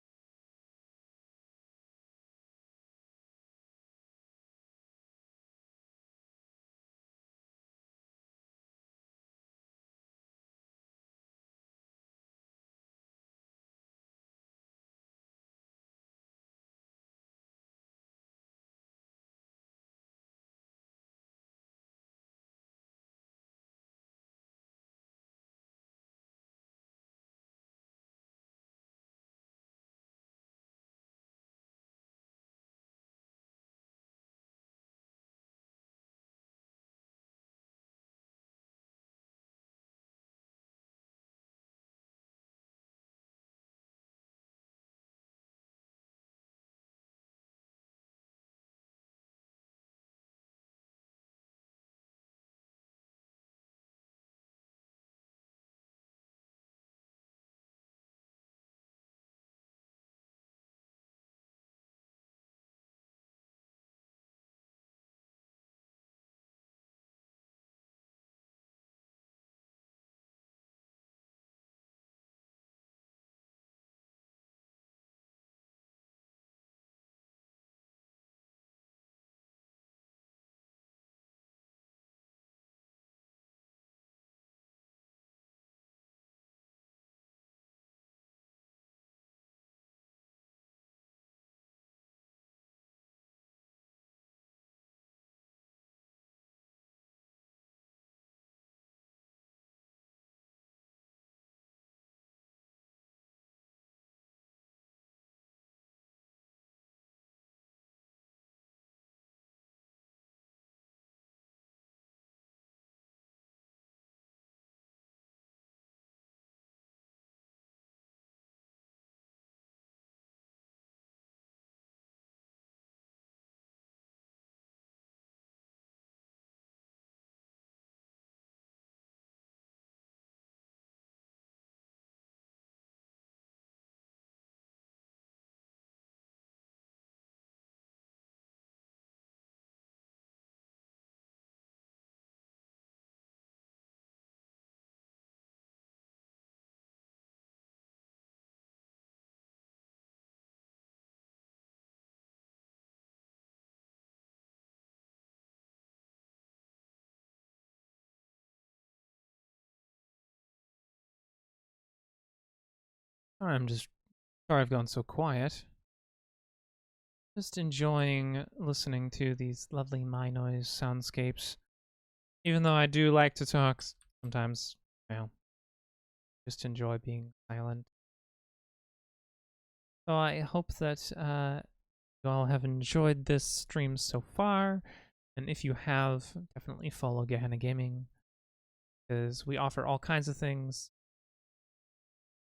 I'm just sorry I've gone so quiet. Just enjoying listening to these lovely my noise soundscapes. Even though I do like to talk sometimes, well, just enjoy being silent. So I hope that you all have enjoyed this stream so far. And if you have, definitely follow Gehenna Gaming, because we offer all kinds of things,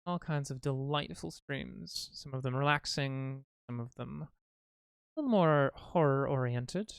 all kinds of delightful streams. Some of them relaxing, some of them a little more horror oriented.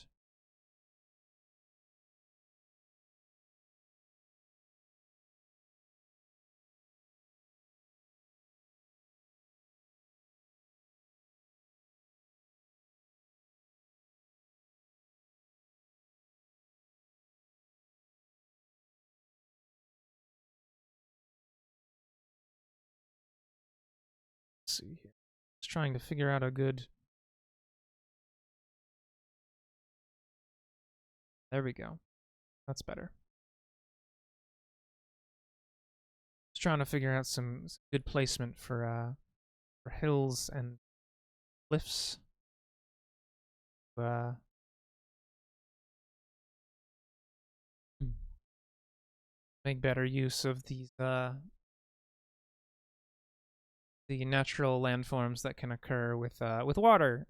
Let's see here. Just trying to figure out a good. There we go. That's better. Just trying to figure out some good placement for hills and cliffs. Uh, make better use of these the natural landforms that can occur with water.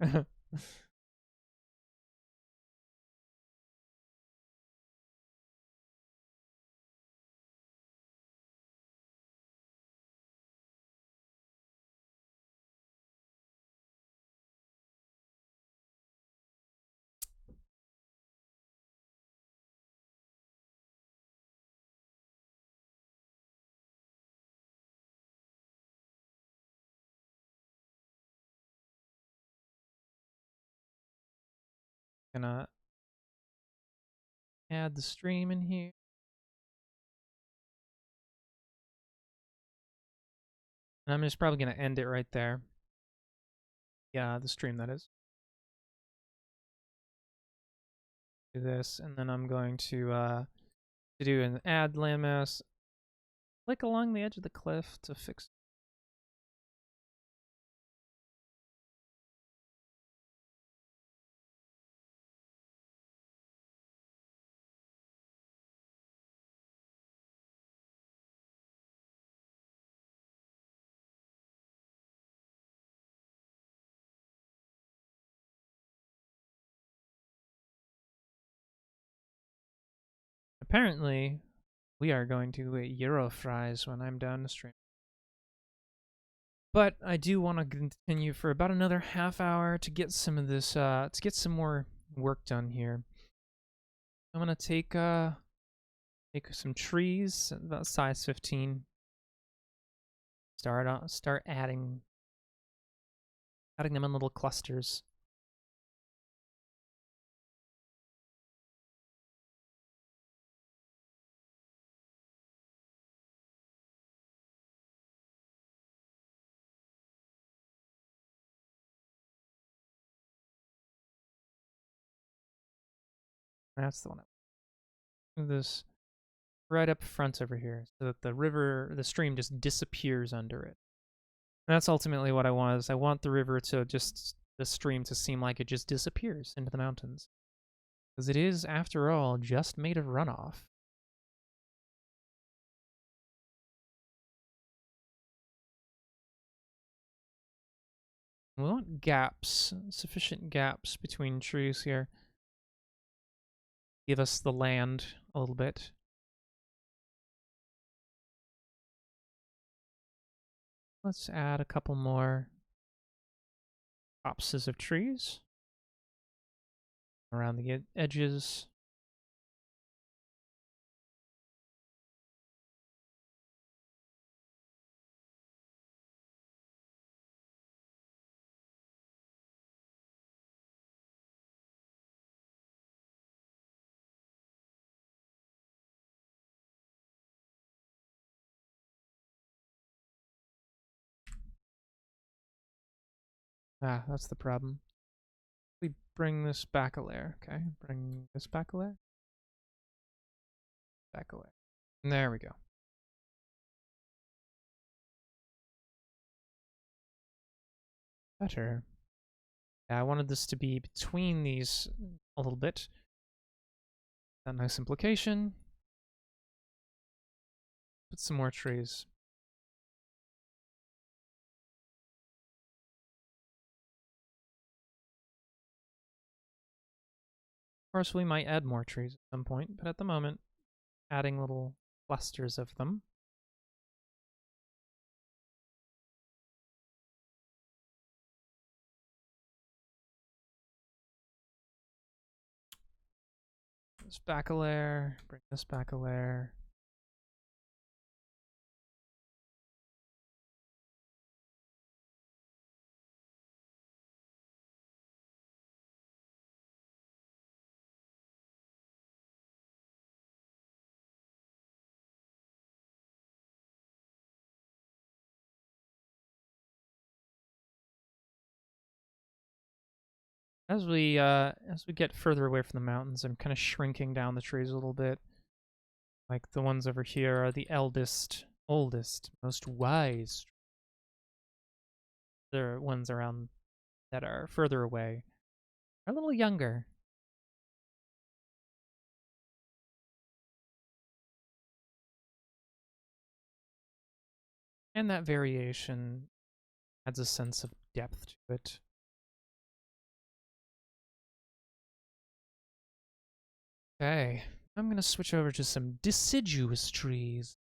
Gonna add the stream in here. And I'm just probably gonna end it right there. Yeah, the stream that is. Do this, and then I'm going to do an add landmass, like along the edge of the cliff to fix. Apparently, we are going to Euro fries when I'm down the stream. But I do want to continue for about another half hour to get some of this, to get some more work done here. I'm gonna take some trees, about size 15. Start adding them in little clusters. That's the one. This right up front over here, so that the stream just disappears under it. And that's ultimately what I want. Is I want the stream to seem like it just disappears into the mountains, because it is, after all, just made of runoff. We want gaps, sufficient gaps between trees here. Give us the land a little bit. Let's add a couple more copses of trees around the edges. Ah, that's the problem. We bring this back a layer, okay? Bring this back a layer. Back a layer. There we go. Better. Yeah, I wanted this to be between these a little bit. That nice implication. Put some more trees. Of course, we might add more trees at some point, but at the moment, adding little clusters of them. This back a layer, bring this back a layer. As we get further away from the mountains, I'm kind of shrinking down the trees a little bit. Like the ones over here are the oldest, most wise. The ones around that are further away are a little younger. And that variation adds a sense of depth to it. Okay, I'm going to switch over to some deciduous trees.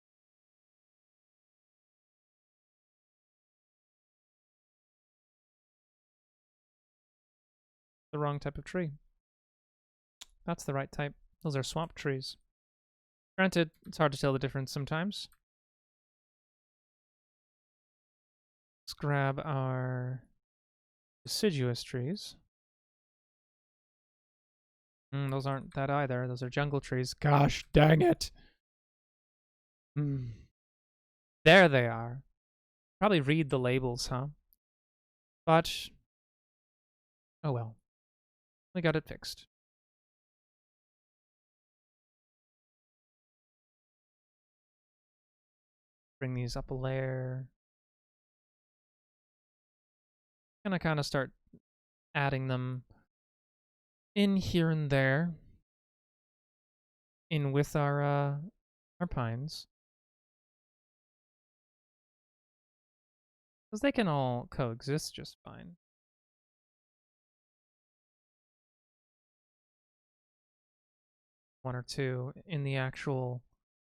The wrong type of tree. That's the right type. Those are swamp trees. Granted, it's hard to tell the difference sometimes. Let's grab our deciduous trees. Those aren't that either. Those are jungle trees. Gosh dang it. There they are. Probably read the labels, huh? But, oh well. We got it fixed. Bring these up a layer. Gonna kind of start adding them in here and there. In with our pines. Because they can all coexist just fine. One or two in the actual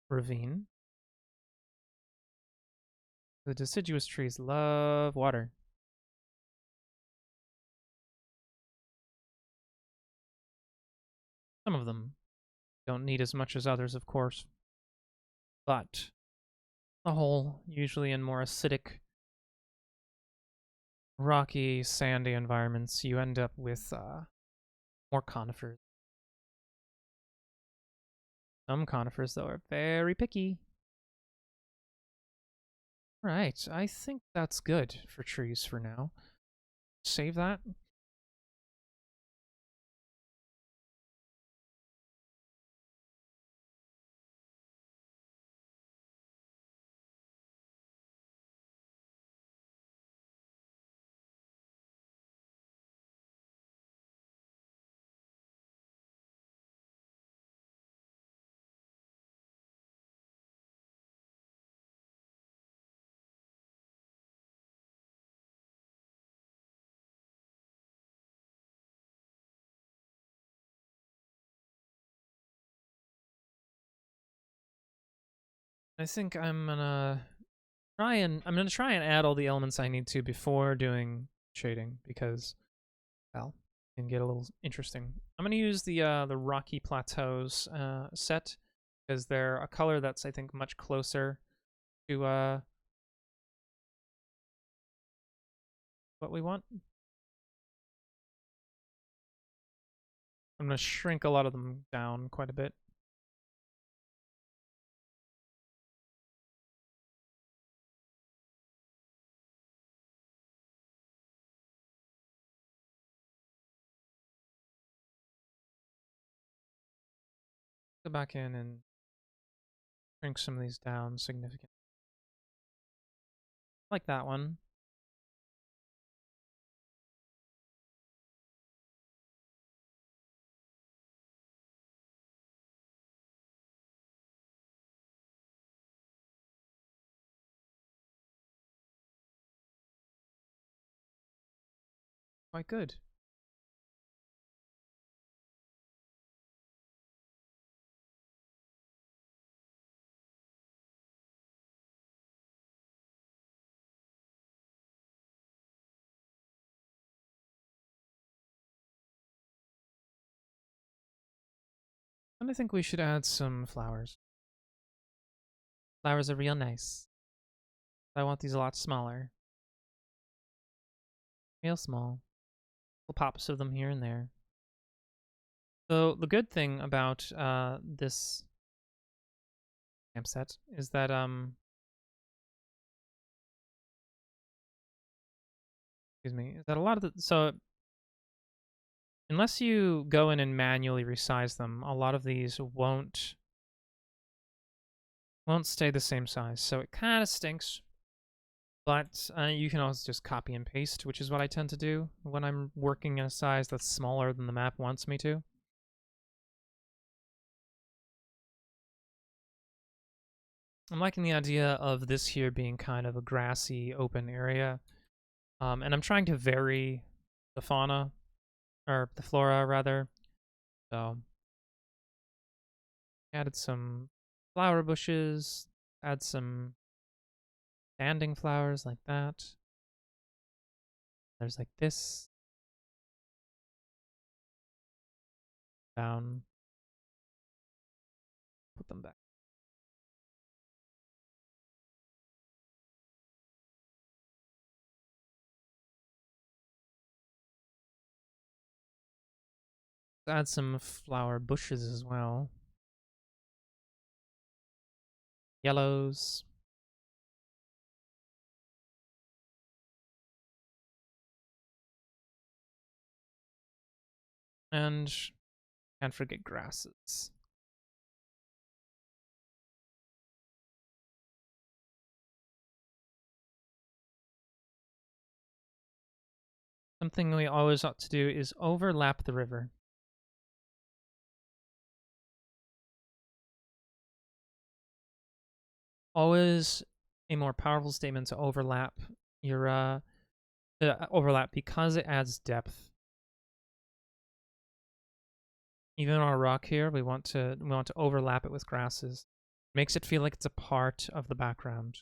ravine. The deciduous trees love water. Some of them don't need as much as others, of course. But the whole, usually in more acidic, rocky, sandy environments, you end up with more conifers. Some conifers, though, are very picky. Right, I think that's good for trees for now. Save that. I think I'm gonna try and add all the elements I need to before doing shading because, well, it can get a little interesting. I'm gonna use the Rocky Plateaus set because they're a color that's I think much closer to what we want. I'm gonna shrink a lot of them down quite a bit. Go back in and shrink some of these down significantly. Like that one. Quite good. And I think we should add some flowers. Flowers are real nice. I want these a lot smaller. Real small. Little pops of them here and there. So the good thing about this camp set is that excuse me, is that a lot of the unless you go in and manually resize them, a lot of these won't stay the same size. So it kind of stinks. But you can also just copy and paste, which is what I tend to do when I'm working in a size that's smaller than the map wants me to. I'm liking the idea of this here being kind of a grassy, open area. And I'm trying to vary the fauna, or the flora, rather. So, added some flower bushes, add some standing flowers like that. There's like this. Down. Put them back. Add some flower bushes as well. Yellows. And can't forget grasses. Something we always ought to do is overlap the river. Always a more powerful statement to overlap your overlap because it adds depth. Even on our rock here, we want to overlap it with grasses. Makes it feel like it's a part of the background.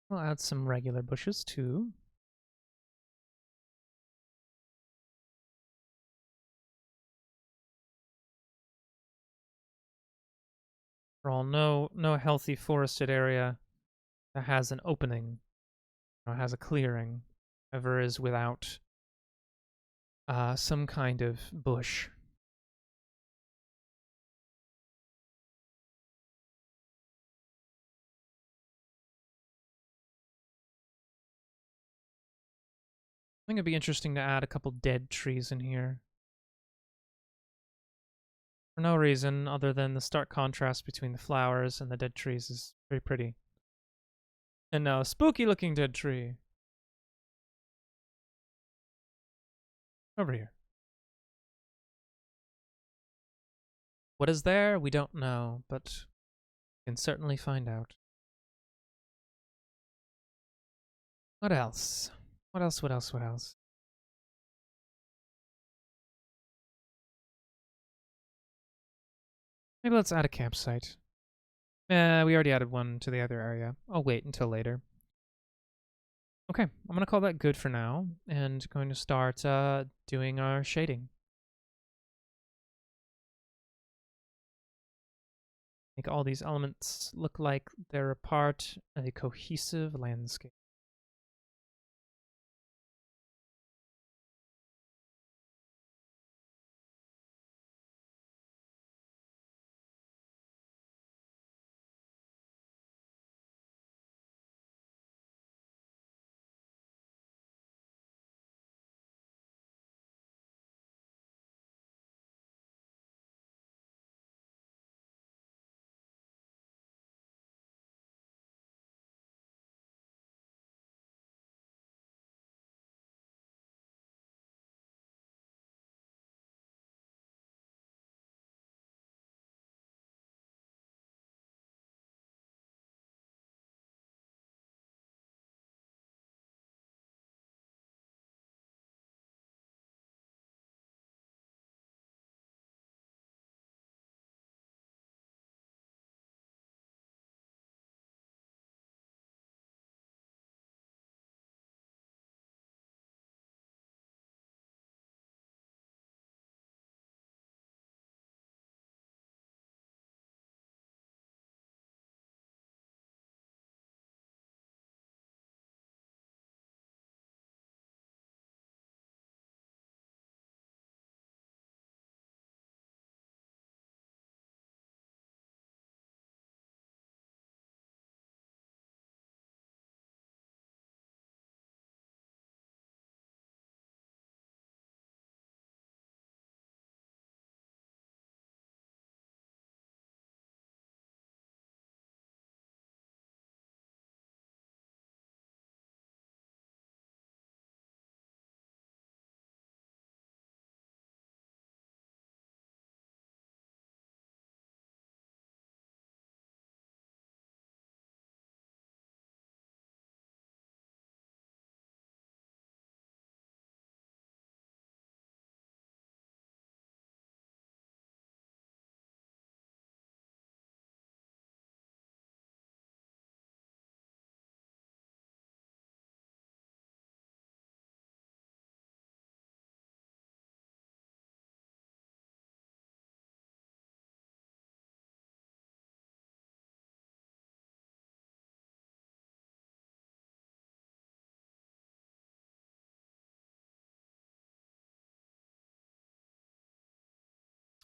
We'll add some regular bushes too. For all, no healthy forested area that has an opening or has a clearing ever is without some kind of bush. I think it'd be interesting to add a couple dead trees in here. For no reason other than the stark contrast between the flowers and the dead trees is very pretty. And now a spooky looking dead tree. Over here. What is there? We don't know, but we can certainly find out. What else? What else? What else? What else? Maybe let's add a campsite. We already added one to the other area. I'll wait until later. Okay, I'm going to call that good for now, and going to start doing our shading. Make all these elements look like they're a part of a cohesive landscape.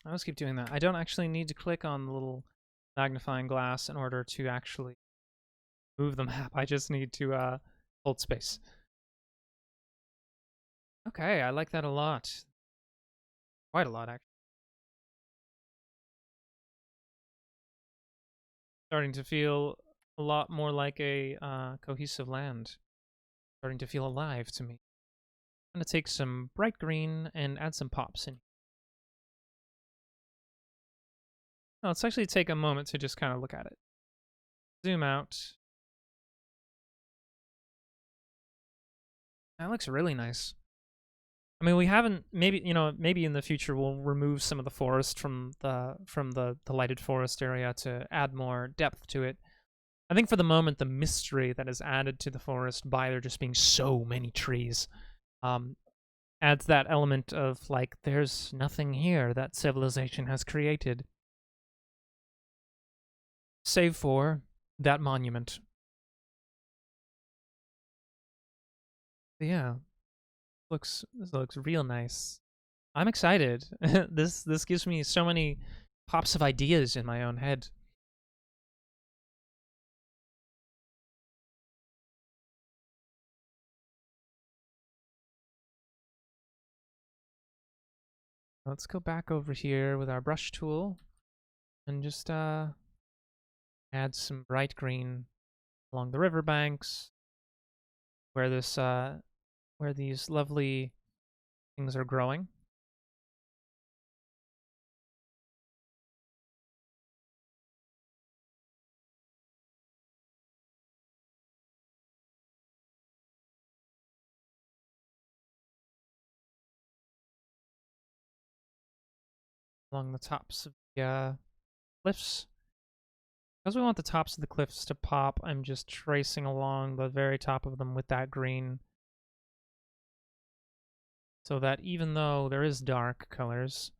I always keep doing that. I don't actually need to click on the little magnifying glass in order to actually move the map. I just need to hold space. Okay, I like that a lot. Quite a lot, actually. Starting to feel a lot more like a cohesive land. Starting to feel alive to me. I'm going to take some bright green and add some pops in. Now, let's actually take a moment to just kind of look at it. Zoom out. That looks really nice. I mean, we haven't, maybe, you know, maybe in the future we'll remove some of the forest from the lighted forest area to add more depth to it. I think for the moment, the mystery that is added to the forest by there just being so many trees adds that element of, like, there's nothing here that civilization has created. Save for that monument. But yeah, this looks real nice. I'm excited. This gives me so many pops of ideas in my own head. Let's go back over here with our brush tool and just add some bright green along the riverbanks where where these lovely things are growing. Along the tops of the cliffs. Because we want the tops of the cliffs to pop, I'm just tracing along the very top of them with that green. So that even though there is dark colors,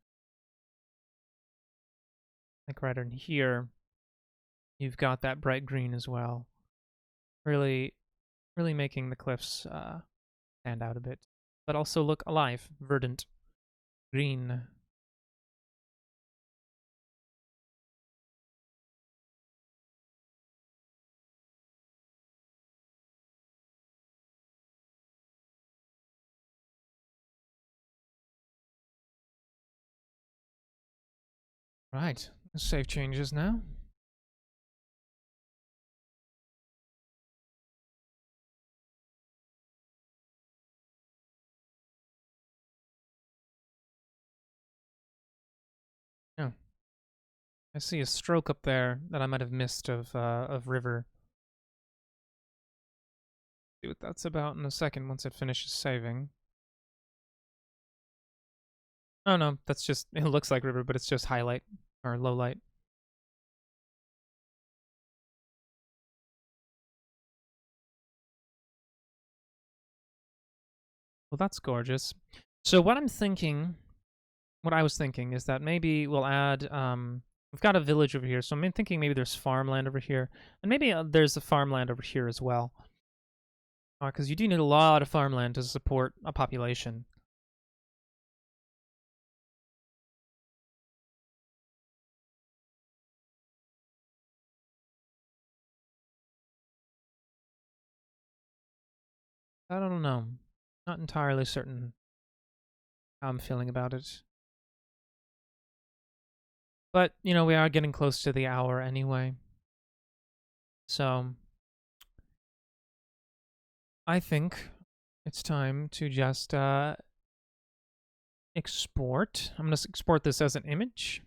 like right in here, you've got that bright green as well. Really, really making the cliffs stand out a bit. But also look alive, verdant, green. Right, save changes now. Yeah. I see a stroke up there that I might have missed of river. See what that's about in a second once it finishes saving. Oh no, that's just, it looks like river, but it's just highlight or low light. Well, that's gorgeous. So what I was thinking is that maybe we'll add, we've got a village over here, so I'm thinking maybe there's farmland over here, and maybe there's a farmland over here as well. Because you do need a lot of farmland to support a population. I don't know. Not entirely certain how I'm feeling about it. But, you know, we are getting close to the hour anyway. So, I think it's time to just export. I'm going to export this as an image.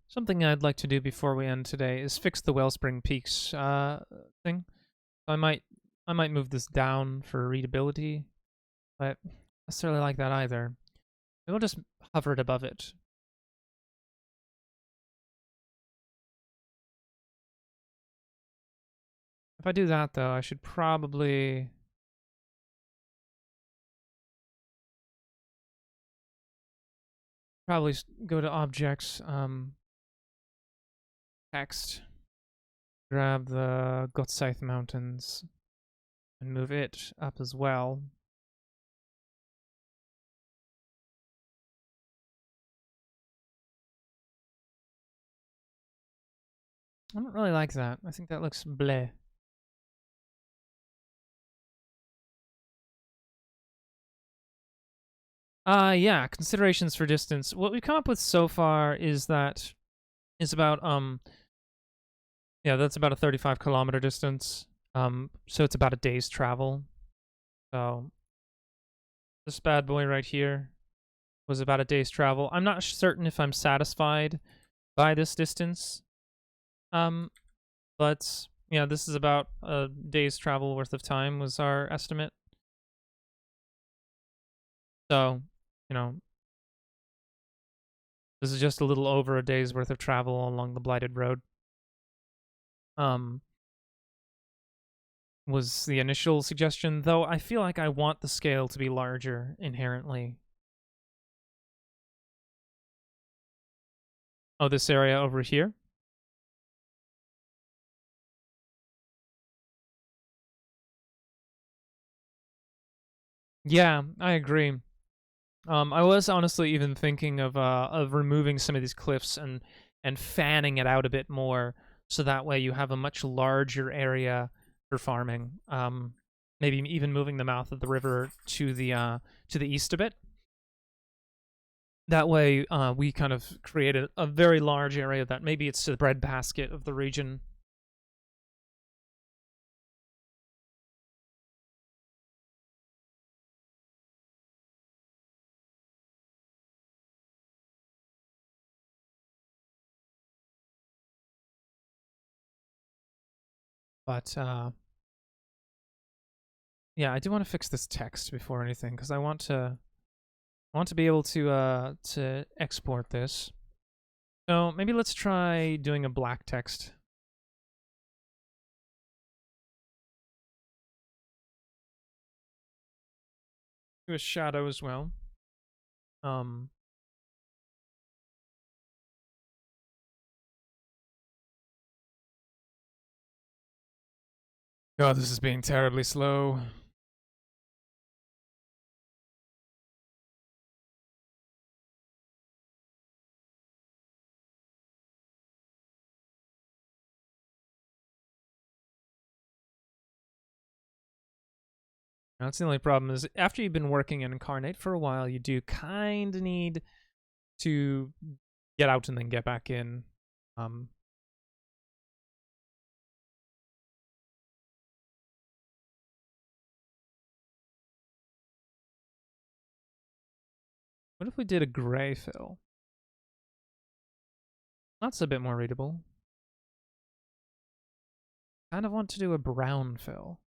Something I'd like to do before we end today is fix the Wellspring Peaks thing. I might move this down for readability. but I don't necessarily like that either. Maybe we'll just hover it above it. If I do that, though, I should probably go to objects, text, grab the Gottscythe Mountains, and move it up as well. I don't really like that. I think that looks bleh. Yeah, considerations for distance. What we've come up with so far is that it's about yeah, that's about a 35-kilometer distance. So it's about a day's travel. So this bad boy right here was about a day's travel. I'm not certain if I'm satisfied by this distance. But yeah, this is about a day's travel worth of time was our estimate. So, you know, this is just a little over a day's worth of travel along the Blighted Road. Was the initial suggestion, though I feel like I want the scale to be larger inherently. Oh, this area over here? Yeah, I agree. I was honestly even thinking of removing some of these cliffs and fanning it out a bit more, so that way you have a much larger area for farming. Maybe even moving the mouth of the river to the east a bit. That way, we kind of created a very large area that maybe it's the breadbasket of the region. But yeah, I do want to fix this text before anything because I want to be able to export this. So maybe let's try doing a black text. Do a shadow as well. God, this is being terribly slow. That's the only problem is after you've been working in Incarnate for a while, you do kind of need to get out and then get back in. What if we did a gray fill? That's a bit more readable. Kind of want to do a brown fill.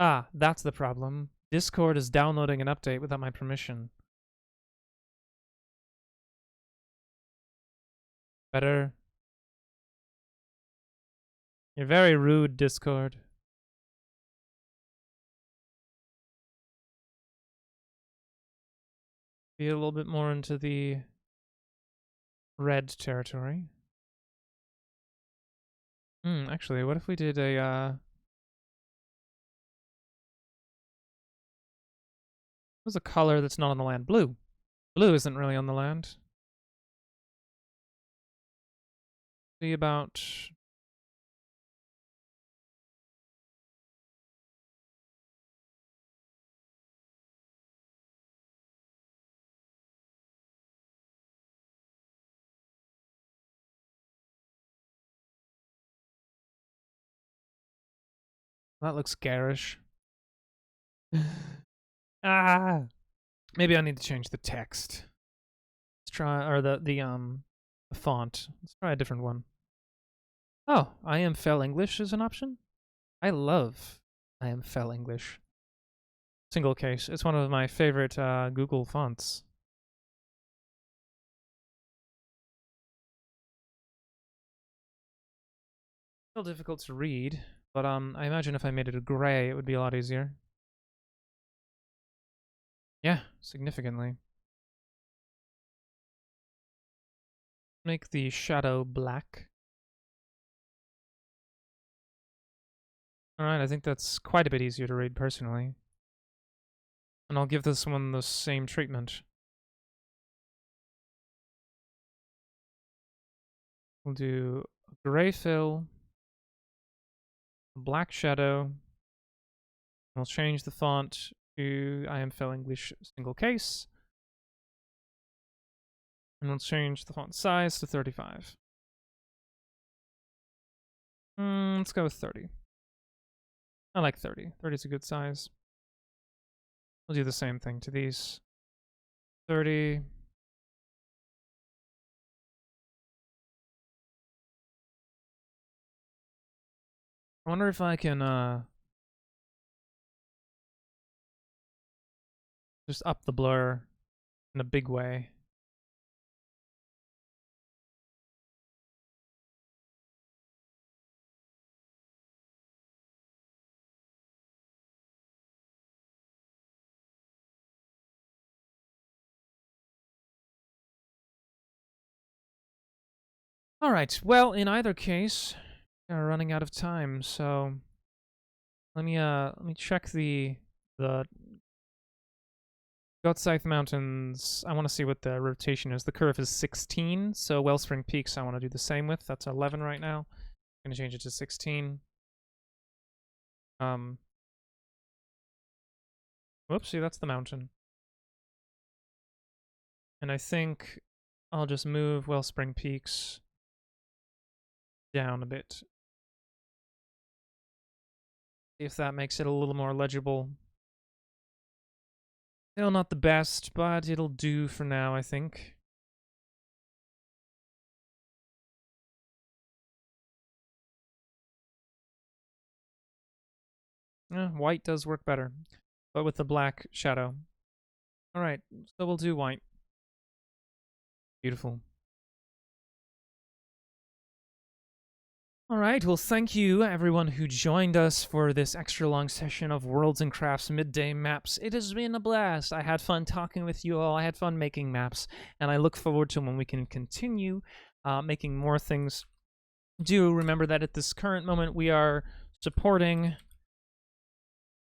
Ah, that's the problem. Discord is downloading an update without my permission. Better. You're very rude, Discord. Be a little bit more into the red territory. Actually, what if we did a what's a color that's not on the land? Blue. Blue isn't really on the land. See about that looks garish. Ah, maybe I need to change the text. Let's try or the font. Let's try a different one. Oh, I am Fell English is an option? I love I am Fell English. Single case. It's one of my favorite Google fonts. Still difficult to read, but I imagine if I made it a gray, it would be a lot easier. Yeah, significantly. Make the shadow black. Alright, I think that's quite a bit easier to read personally. And I'll give this one the same treatment. We'll do a gray fill, a black shadow. We'll change the font to I am Fell English single case. And we'll change the font size to 35. Let's go with 30. I like 30. 30 is a good size. We'll do the same thing to these. 30. I wonder if I can just up the blur in a big way. All right. Well, in either case, we're running out of time, so let me check the Godscythe Mountains. I want to see what the rotation is. The curve is 16, so Wellspring Peaks I want to do the same with. That's 11 right now. I'm going to change it to 16. Whoopsie, that's the mountain. And I think I'll just move Wellspring Peaks down a bit. See if that makes it a little more legible. Still not the best, but it'll do for now, I think. White does work better, but with the black shadow. Alright, so we'll do white. Beautiful. Alright, well thank you everyone who joined us for this extra long session of Worlds and Crafts Midday Maps. It has been a blast. I had fun talking with you all. I had fun making maps, and I look forward to when we can continue making more things. Do remember that at this current moment we are supporting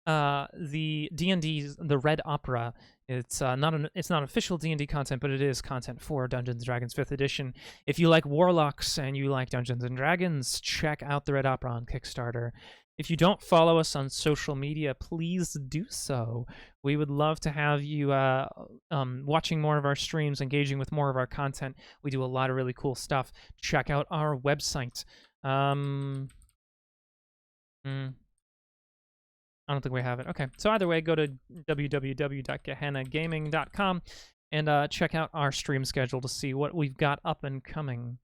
the D&D's The Red Opera. It's not official D&D content, but it is content for Dungeons & Dragons 5th edition. If you like Warlocks and you like Dungeons & Dragons, check out The Red Opera on Kickstarter. If you don't follow us on social media, please do so. We would love to have you watching more of our streams, engaging with more of our content. We do a lot of really cool stuff. Check out our website. I don't think we have it. Okay, so either way, go to www.gehennagaming.com and check out our stream schedule to see what we've got up and coming.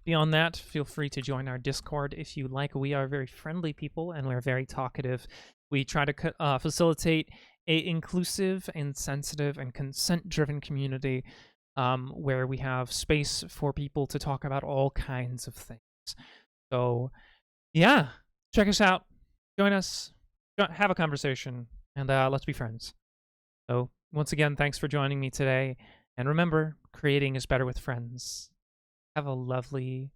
Beyond that, feel free to join our Discord if you like. We are very friendly people, and we're very talkative. We try to facilitate a inclusive and sensitive and consent-driven community where we have space for people to talk about all kinds of things. So, yeah, check us out. Join us. Have a conversation, and let's be friends. So, once again, thanks for joining me today. And remember, creating is better with friends. Have a lovely